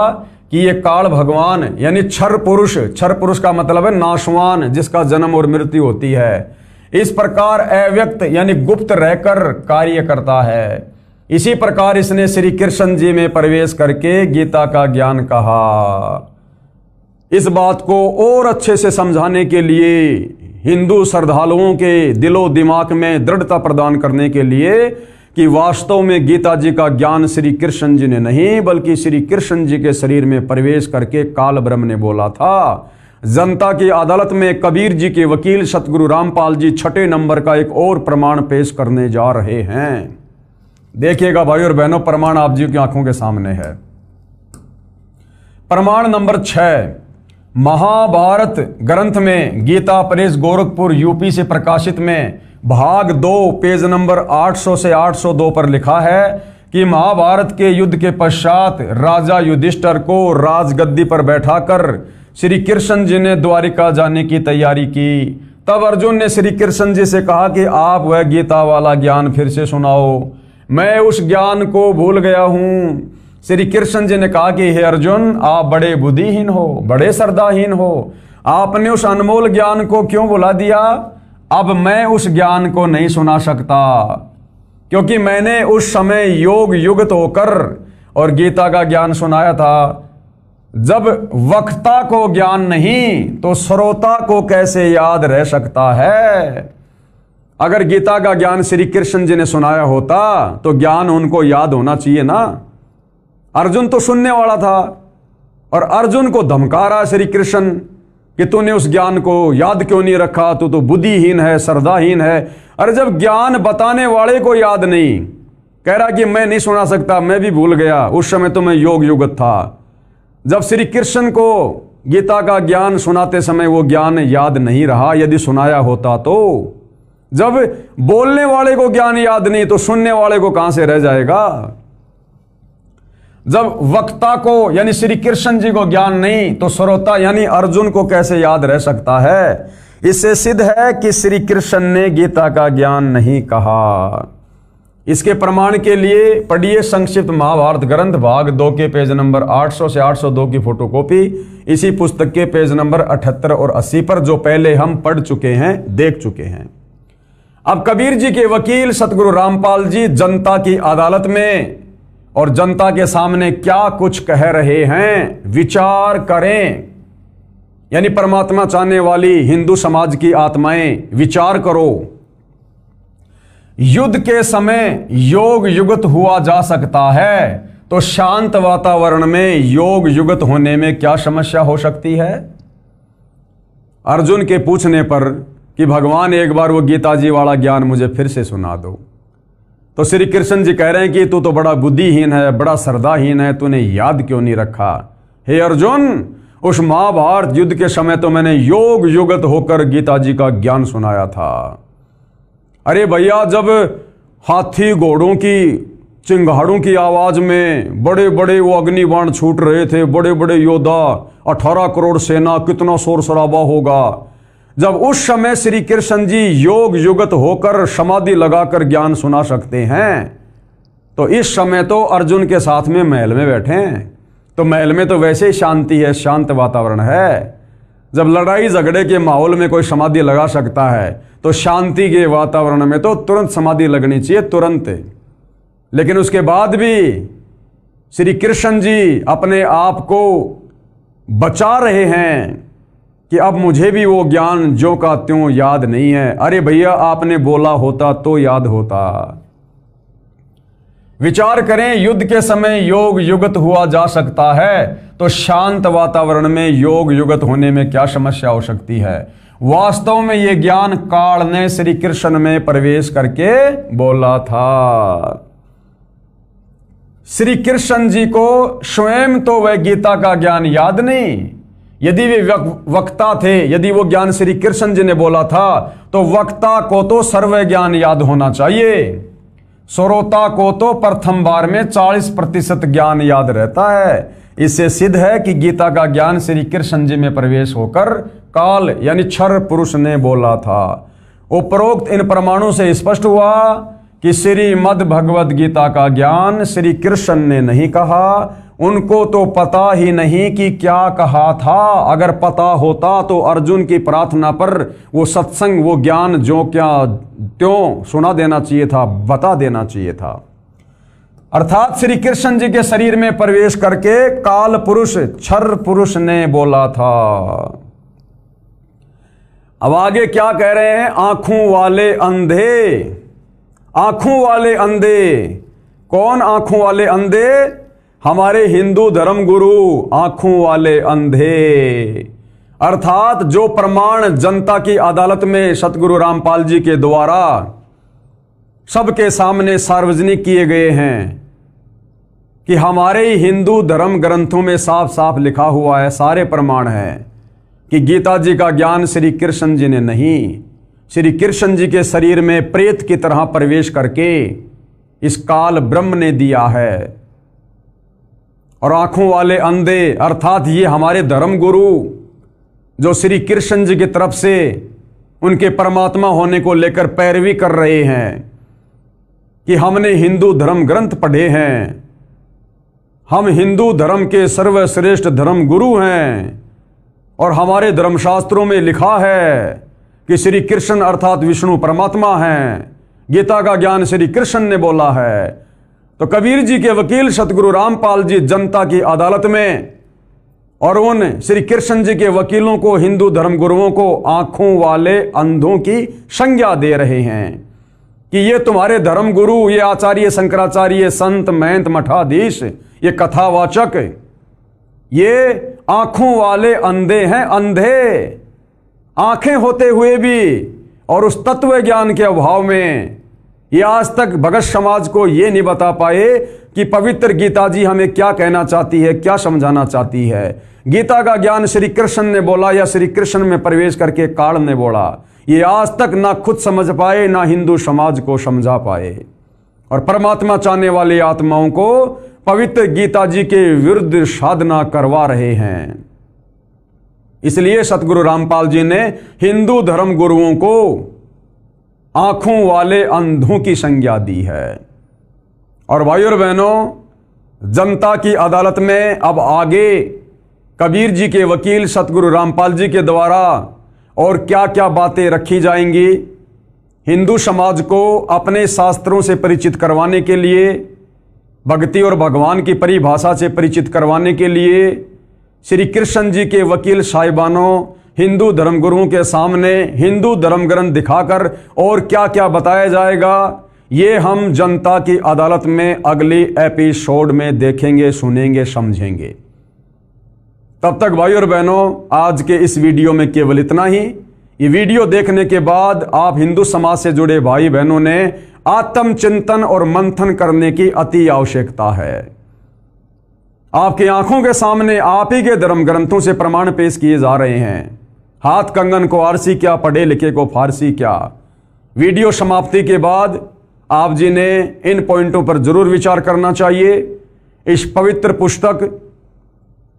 कि ये काल भगवान यानी क्षर पुरुष का मतलब है नाशवान, जिसका जन्म और मृत्यु होती है, इस प्रकार अव्यक्त यानी गुप्त रहकर कार्य करता है। इसी प्रकार इसने श्री कृष्ण जी में प्रवेश करके गीता का ज्ञान कहा। इस बात को और अच्छे से समझाने के लिए, हिंदू श्रद्धालुओं के दिलो दिमाग में दृढ़ता प्रदान करने के लिए कि वास्तव में गीता जी का ज्ञान श्री कृष्ण जी ने नहीं बल्कि श्री कृष्ण जी के शरीर में प्रवेश करके काल ब्रह्म ने बोला था। जनता की अदालत में कबीर जी के वकील सतगुरु रामपाल जी 6 नंबर का एक और प्रमाण पेश करने जा रहे हैं। देखिएगा भाई और बहनों, प्रमाण आप जी की आंखों के सामने है। प्रमाण नंबर 6, महाभारत ग्रंथ में गीता प्रेस गोरखपुर यूपी से प्रकाशित में भाग 2 पेज नंबर 800 से 802 पर लिखा है कि महाभारत के युद्ध के पश्चात राजा युधिष्ठिर को राजगद्दी पर बैठाकर श्री कृष्ण जी ने द्वारिका जाने की तैयारी की। तब अर्जुन ने श्री कृष्ण जी से कहा कि आप वह गीता वाला ज्ञान फिर से सुनाओ, मैं उस ज्ञान को भूल गया हूं। श्री कृष्ण जी ने कहा कि हे अर्जुन, आप बड़े बुद्धिहीन हो, बड़े श्रद्धाहीन हो, आपने उस अनमोल ज्ञान को क्यों भुला दिया? अब मैं उस ज्ञान को नहीं सुना सकता, क्योंकि मैंने उस समय योग युक्त होकर और गीता का ज्ञान सुनाया था। जब वक्ता को ज्ञान नहीं तो श्रोता को कैसे याद रह सकता है? अगर गीता का ज्ञान श्री कृष्ण जी ने सुनाया होता तो ज्ञान उनको याद होना चाहिए ना। अर्जुन तो सुनने वाला था और अर्जुन को धमका रहा श्री कृष्ण कि तूने उस ज्ञान को याद क्यों नहीं रखा, तू तो बुद्धिहीन है, श्रद्धाहीन है। अरे जब ज्ञान बताने वाले को याद नहीं, कह रहा कि मैं नहीं सुना सकता, मैं भी भूल गया, उस समय तो मैं योग युगत था। जब श्री कृष्ण को गीता का ज्ञान सुनाते समय वो ज्ञान याद नहीं रहा, यदि सुनाया होता तो जब बोलने वाले को ज्ञान याद नहीं तो सुनने वाले को कहां से रह जाएगा? जब वक्ता को यानी श्री कृष्ण जी को ज्ञान नहीं तो श्रोता यानी अर्जुन को कैसे याद रह सकता है? इससे सिद्ध है कि श्री कृष्ण ने गीता का ज्ञान नहीं कहा। इसके प्रमाण के लिए पढ़िए संक्षिप्त महाभारत ग्रंथ भाग 2 के पेज नंबर 800 से 802 की फोटोकॉपी इसी पुस्तक के पेज नंबर 78 और 80 पर, जो पहले हम पढ़ चुके हैं, देख चुके हैं। अब कबीर जी के वकील सतगुरु रामपाल जी जनता की अदालत में और जनता के सामने क्या कुछ कह रहे हैं, विचार करें। यानी परमात्मा चाहने वाली हिंदू समाज की आत्माएं, विचार करो। युद्ध के समय योग युगत हुआ जा सकता है, तो शांत वातावरण में योग युगत होने में क्या समस्या हो सकती है? अर्जुन के पूछने पर कि भगवान एक बार वो गीता जी वाला ज्ञान मुझे फिर से सुना दो, तो श्री कृष्ण जी कह रहे हैं कि तू तो बड़ा बुद्धिहीन है, बड़ा श्रद्धाहीन है, तूने याद क्यों नहीं रखा? हे अर्जुन, उस महाभारत युद्ध के समय तो मैंने योग युगत होकर गीता जी का ज्ञान सुनाया था। अरे भैया, जब हाथी घोड़ों की चिंगाड़ों की आवाज में बड़े बड़े वो अग्निबाण छूट रहे थे, बड़े बड़े योद्धा, 18 करोड़ सेना, कितना शोर शराबा होगा। जब उस समय श्री कृष्ण जी योग युगत होकर समाधि लगाकर ज्ञान सुना सकते हैं, तो इस समय तो अर्जुन के साथ में महल में बैठे हैं, तो महल में तो वैसे ही शांति है, शांत वातावरण है। जब लड़ाई झगड़े के माहौल में कोई समाधि लगा सकता है तो शांति के वातावरण में तो तुरंत समाधि लगनी चाहिए, तुरंत। लेकिन उसके बाद भी श्री कृष्ण जी अपने आप को बचा रहे हैं कि अब मुझे भी वो ज्ञान ज्यों का त्यों याद नहीं है। अरे भैया, आपने बोला होता तो याद होता। विचार करें, युद्ध के समय योग युगत हुआ जा सकता है, तो शांत वातावरण में योग युगत होने में क्या समस्या हो सकती है। वास्तव में यह ज्ञान काल ने श्री कृष्ण में प्रवेश करके बोला था। श्री कृष्ण जी को स्वयं तो वह गीता का ज्ञान याद नहीं। यदि वे वक्ता थे, यदि वो ज्ञान श्री कृष्ण जी ने बोला था, तो वक्ता को तो सर्व ज्ञान याद होना चाहिए। श्रोता को तो प्रथम बार में 40% ज्ञान याद रहता है। इससे सिद्ध है कि गीता का ज्ञान श्री कृष्ण जी में प्रवेश होकर काल यानी क्षर पुरुष ने बोला था। उपरोक्त इन प्रमाणों से स्पष्ट हुआ कि श्रीमद् भगवद गीता का ज्ञान श्री कृष्ण ने नहीं कहा। उनको तो पता ही नहीं कि क्या कहा था। अगर पता होता तो अर्जुन की प्रार्थना पर वो सत्संग, वो ज्ञान जो क्या त्यों सुना देना चाहिए था, बता देना चाहिए था। अर्थात श्री कृष्ण जी के शरीर में प्रवेश करके काल पुरुष, क्षर पुरुष ने बोला था। अब आगे क्या कह रहे हैं? आंखों वाले अंधे। आंखों वाले अंधे कौन? आंखों वाले अंधे हमारे हिंदू धर्म गुरु आंखों वाले अंधे। अर्थात जो प्रमाण जनता की अदालत में सतगुरु रामपाल जी के द्वारा सबके सामने सार्वजनिक किए गए हैं कि हमारे हिंदू धर्म ग्रंथों में साफ साफ लिखा हुआ है, सारे प्रमाण हैं कि गीता जी का ज्ञान श्री कृष्ण जी ने नहीं, श्री कृष्ण जी के शरीर में प्रेत की तरह प्रवेश करके इस काल ब्रह्म ने दिया है। और आंखों वाले अंधे अर्थात ये हमारे धर्म गुरु जो श्री कृष्ण जी की तरफ से उनके परमात्मा होने को लेकर पैरवी कर रहे हैं कि हमने हिंदू धर्म ग्रंथ पढ़े हैं, हम हिंदू धर्म के सर्वश्रेष्ठ धर्म गुरु हैं और हमारे धर्मशास्त्रों में लिखा है कि श्री कृष्ण अर्थात विष्णु परमात्मा हैं, गीता का ज्ञान श्री कृष्ण ने बोला है। तो कबीर जी के वकील सतगुरु रामपाल जी जनता की अदालत में और उन श्री कृष्ण जी के वकीलों को, हिंदू धर्म गुरुओं को आंखों वाले अंधों की संज्ञा दे रहे हैं कि ये तुम्हारे धर्म गुरु, ये आचार्य शंकराचार्य, संत महंत मठाधीश, ये कथावाचक, ये आंखों वाले अंधे हैं। अंधे आंखें होते हुए भी और उस तत्व ज्ञान के अभाव में ये आज तक भगत समाज को ये नहीं बता पाए कि पवित्र गीता जी हमें क्या कहना चाहती है, क्या समझाना चाहती है। गीता का ज्ञान श्री कृष्ण ने बोला या श्री कृष्ण में प्रवेश करके काल ने बोला, ये आज तक ना खुद समझ पाए, ना हिंदू समाज को समझा पाए। और परमात्मा चाहने वाली आत्माओं को पवित्र गीता जी के विरुद्ध साधना करवा रहे हैं। इसलिए सतगुरु रामपाल जी ने हिंदू धर्म गुरुओं को आंखों वाले अंधों की संज्ञा दी है। और भाइयों और बहनों, जनता की अदालत में अब आगे कबीर जी के वकील सतगुरु रामपाल जी के द्वारा और क्या क्या बातें रखी जाएंगी, हिंदू समाज को अपने शास्त्रों से परिचित करवाने के लिए, भक्ति और भगवान की परिभाषा से परिचित करवाने के लिए श्री कृष्ण जी के वकील साहिबानों, हिंदू धर्मगुरुओं के सामने हिंदू धर्म ग्रंथ दिखाकर और क्या क्या बताया जाएगा, ये हम जनता की अदालत में अगली एपिसोड में देखेंगे, सुनेंगे, समझेंगे। तब तक भाइयों और बहनों, आज के इस वीडियो में केवल इतना ही। ये वीडियो देखने के बाद आप हिंदू समाज से जुड़े भाई बहनों ने आत्मचिंतन और मंथन करने की अति आवश्यकता है। आपकी आंखों के सामने आप ही के धर्म ग्रंथों से प्रमाण पेश किए जा रहे हैं। हाथ कंगन को आरसी क्या, पढ़े लिखे को फारसी क्या। वीडियो समाप्ति के बाद आप जी ने इन पॉइंटों पर जरूर विचार करना चाहिए। इस पवित्र पुस्तक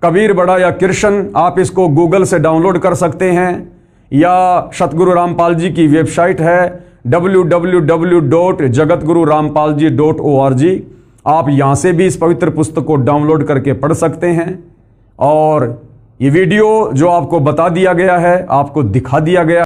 कबीर बड़ा या कृष्ण, आप इसको गूगल से डाउनलोड कर सकते हैं या सतगुरु रामपाल जी की वेबसाइट है www.jagatgururampalji.org, आप यहां से भी इस पवित्र पुस्तक को डाउनलोड करके पढ़ सकते हैं। और ये वीडियो जो आपको बता दिया गया है, आपको दिखा दिया गया